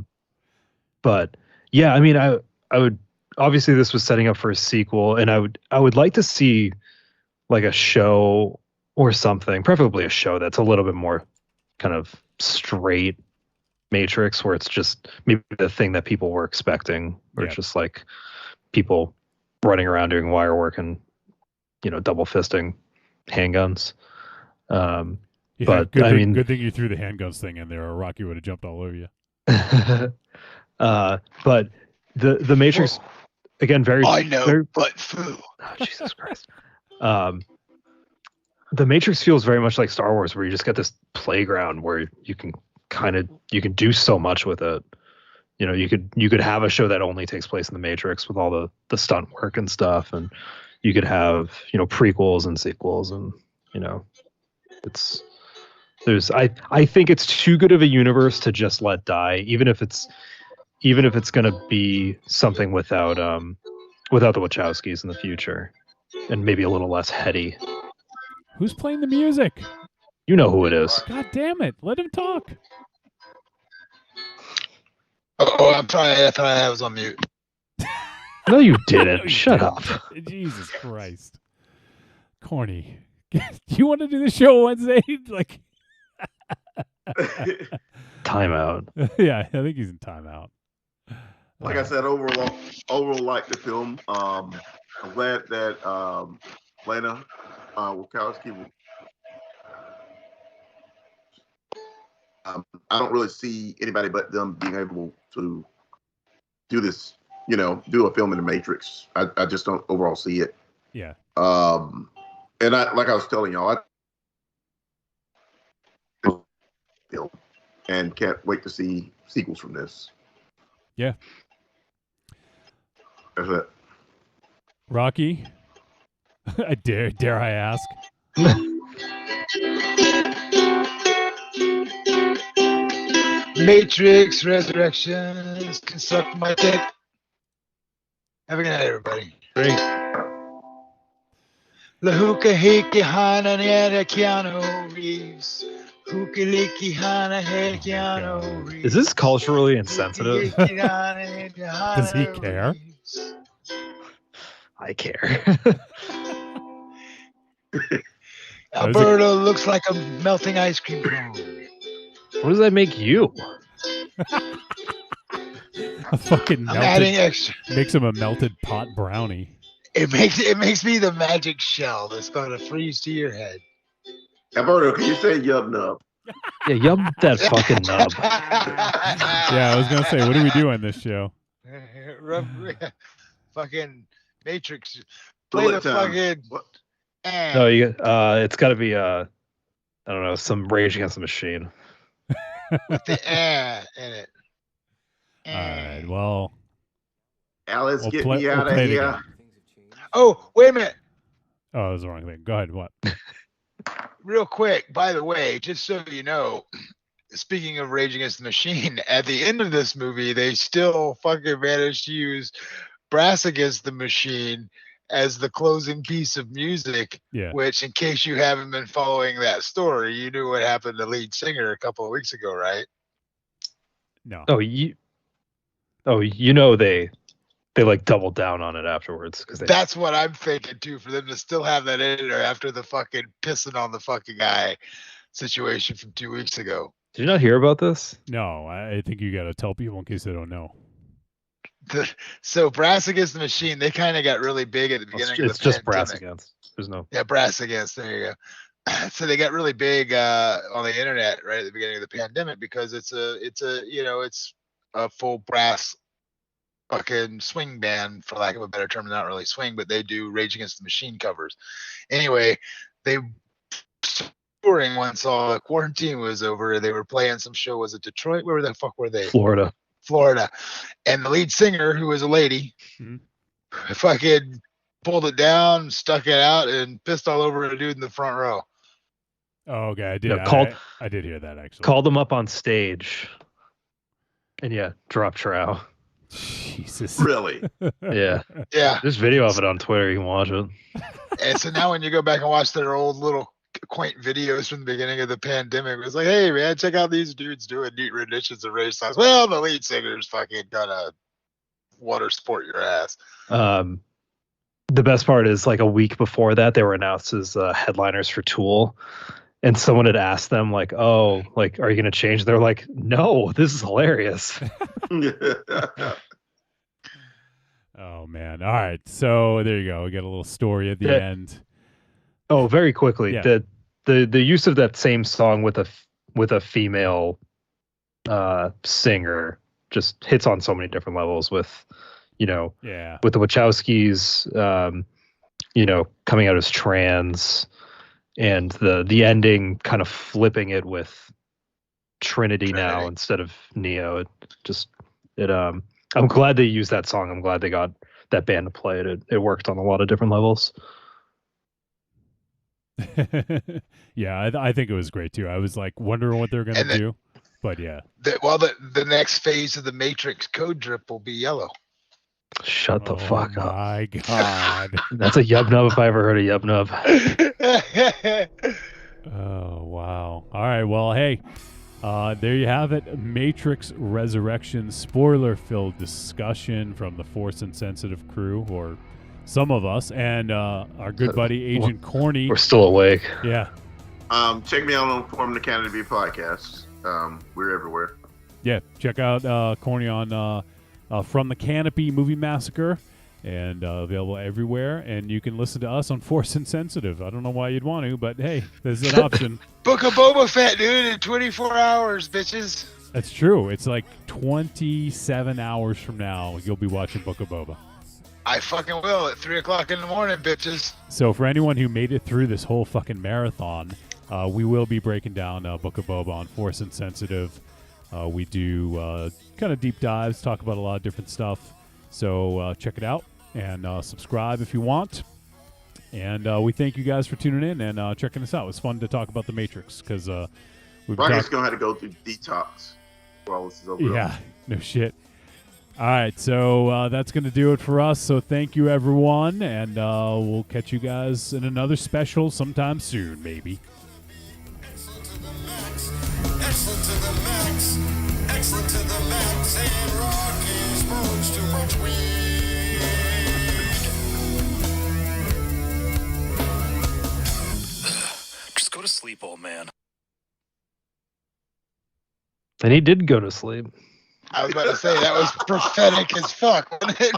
But yeah, I mean, I would, obviously this was setting up for a sequel, and I would like to see a show or something, preferably a show that's a little bit more kind of straight Matrix, where it's just maybe the thing that people were expecting, where it's just people running around doing wire work and double fisting handguns. But good I thing, mean, good thing you threw the handguns thing in there, or Rocky would have jumped all over you. But the Matrix, again, I know, but foo. Oh, Jesus Christ. The Matrix feels very much like Star Wars, where you just get this playground where you can do so much with it. You could have a show that only takes place in the Matrix with all the stunt work and stuff, and you could have prequels and sequels, and I think it's too good of a universe to just let die, even if it's gonna be something without the Wachowskis in the future, and maybe a little less heady. Who's playing the music? You know who it is. God damn it! Let him talk. Oh, I'm sorry. I thought I was on mute. No, you didn't. Shut up. Jesus Christ. Corny. Do you want to do the show Wednesday? Timeout. Yeah, I think he's in timeout. Like I said, overall like the film. I'm glad that Lana Wachowski. I don't really see anybody but them being able to do this. Do a film in the Matrix. I just don't overall see it. Yeah. And I was telling y'all, and can't wait to see sequels from this. Yeah. That's it. Rocky, dare I ask? Matrix Resurrections can suck my dick. Have a good night, everybody. Great. La hookah hiki hana nera Keanu Reeves. Hookah leaky hana head Keanu Reeves. Is this culturally insensitive? Does he care? I care. Alberto looks like a melting ice cream cone. What does that make you? A fucking I'm adding melted, extra. makes him a melted pot brownie. It makes me the magic shell that's going to freeze to your head. Alberto, can you say yub nub? Yeah, yub that fucking nub. Yeah, I was gonna say, what do we do on this show? Fucking Matrix. Play Bullet the time. fucking. What? No, it's got to be I don't know, some Rage Against the Machine. With the in it. All right, well, Alice, we'll get play, me we'll out of play it here. again. Oh, wait a minute. Oh, that was the wrong thing. Go ahead. What? Real quick, by the way, just so you know, speaking of Rage Against the Machine, at the end of this movie, they still fucking managed to use Brass Against the Machine as the closing piece of music. Yeah. Which, in case you haven't been following that story, you knew what happened to the lead singer a couple of weeks ago, right? No. Oh, you know they like doubled down on it afterwards because they That's what I'm thinking too, for them to still have that in there after the fucking pissing on the fucking guy situation from 2 weeks ago. Did you not hear about this? No, I think you got to tell people in case they don't know. So Brass Against the Machine, they kind of got really big at the beginning of the It's just Brass pandemic. Against. There's no. Yeah, Brass Against. There you go. So they got really big on the internet right at the beginning of the pandemic because it's a full brass fucking swing band, for lack of a better term. Not really swing, but they do Rage Against the Machine covers. Anyway, they touring once all the quarantine was over. They were playing some show. Was it Detroit? Where the fuck were they? Florida. And the lead singer, who was a lady, fucking pulled it down, stuck it out, and pissed all over a dude in the front row. Oh, okay. I did. No, I did hear that actually. Called them up on stage, and yeah, dropped trow. Jesus. Really? Yeah. Yeah. There's video of it on Twitter. You can watch it. And so now when you go back and watch their old little quaint videos from the beginning of the pandemic, it was like, hey man, check out these dudes doing neat renditions of Rage songs. Well, the lead singer's fucking gonna water sport your ass. The best part is like a week before that, they were announced as headliners for Tool. And someone had asked them, like, oh, like, are you going to change? They're like, no, this is hilarious. Oh, man. All right. So there you go. We got a little story at the end. Oh, very quickly. Yeah. The use of that same song with a female singer just hits on so many different levels with, with the Wachowskis, coming out as trans, and the ending kind of flipping it with Trinity now instead of Neo. I'm glad they used that song. I'm glad they got that band to play it. It worked on a lot of different levels. Yeah, I think it was great too. I was like wondering what they're going to do, but yeah. The next phase of the Matrix code drip will be yellow. Shut the fuck up. My God. That's a yub nub if I ever heard a yub nub. Oh, wow. All right. Well, hey, there you have it. Matrix Resurrection spoiler-filled discussion from the Force Insensitive crew, or some of us, and our good buddy Agent Corny. We're still awake. Yeah. Check me out on Form the Canopy podcast. We're everywhere. Yeah. Check out Corny on From the Canopy Movie Massacre, and available everywhere. And you can listen to us on Force Insensitive. I don't know why you'd want to, but hey, there's an option. Book of Boba Fett, dude, in 24 hours, bitches. That's true. It's like 27 hours from now, you'll be watching Book of Boba. I fucking will at 3 o'clock in the morning, bitches. So for anyone who made it through this whole fucking marathon, we will be breaking down Book of Boba on Force Insensitive. We do kind of deep dives, talk about a lot of different stuff. So check it out and subscribe if you want. And we thank you guys for tuning in and checking us out. It was fun to talk about The Matrix because we've been Rocket's going to have to go through detox while this is over. Yeah, no shit. All right, so that's going to do it for us. So thank you, everyone, and we'll catch you guys in another special sometime soon, maybe. Excellent to the max, excellent to the max, and Rocky smokes too much weed. Just go to sleep, old man. And he did go to sleep. I was about to say that was prophetic as fuck, wasn't it?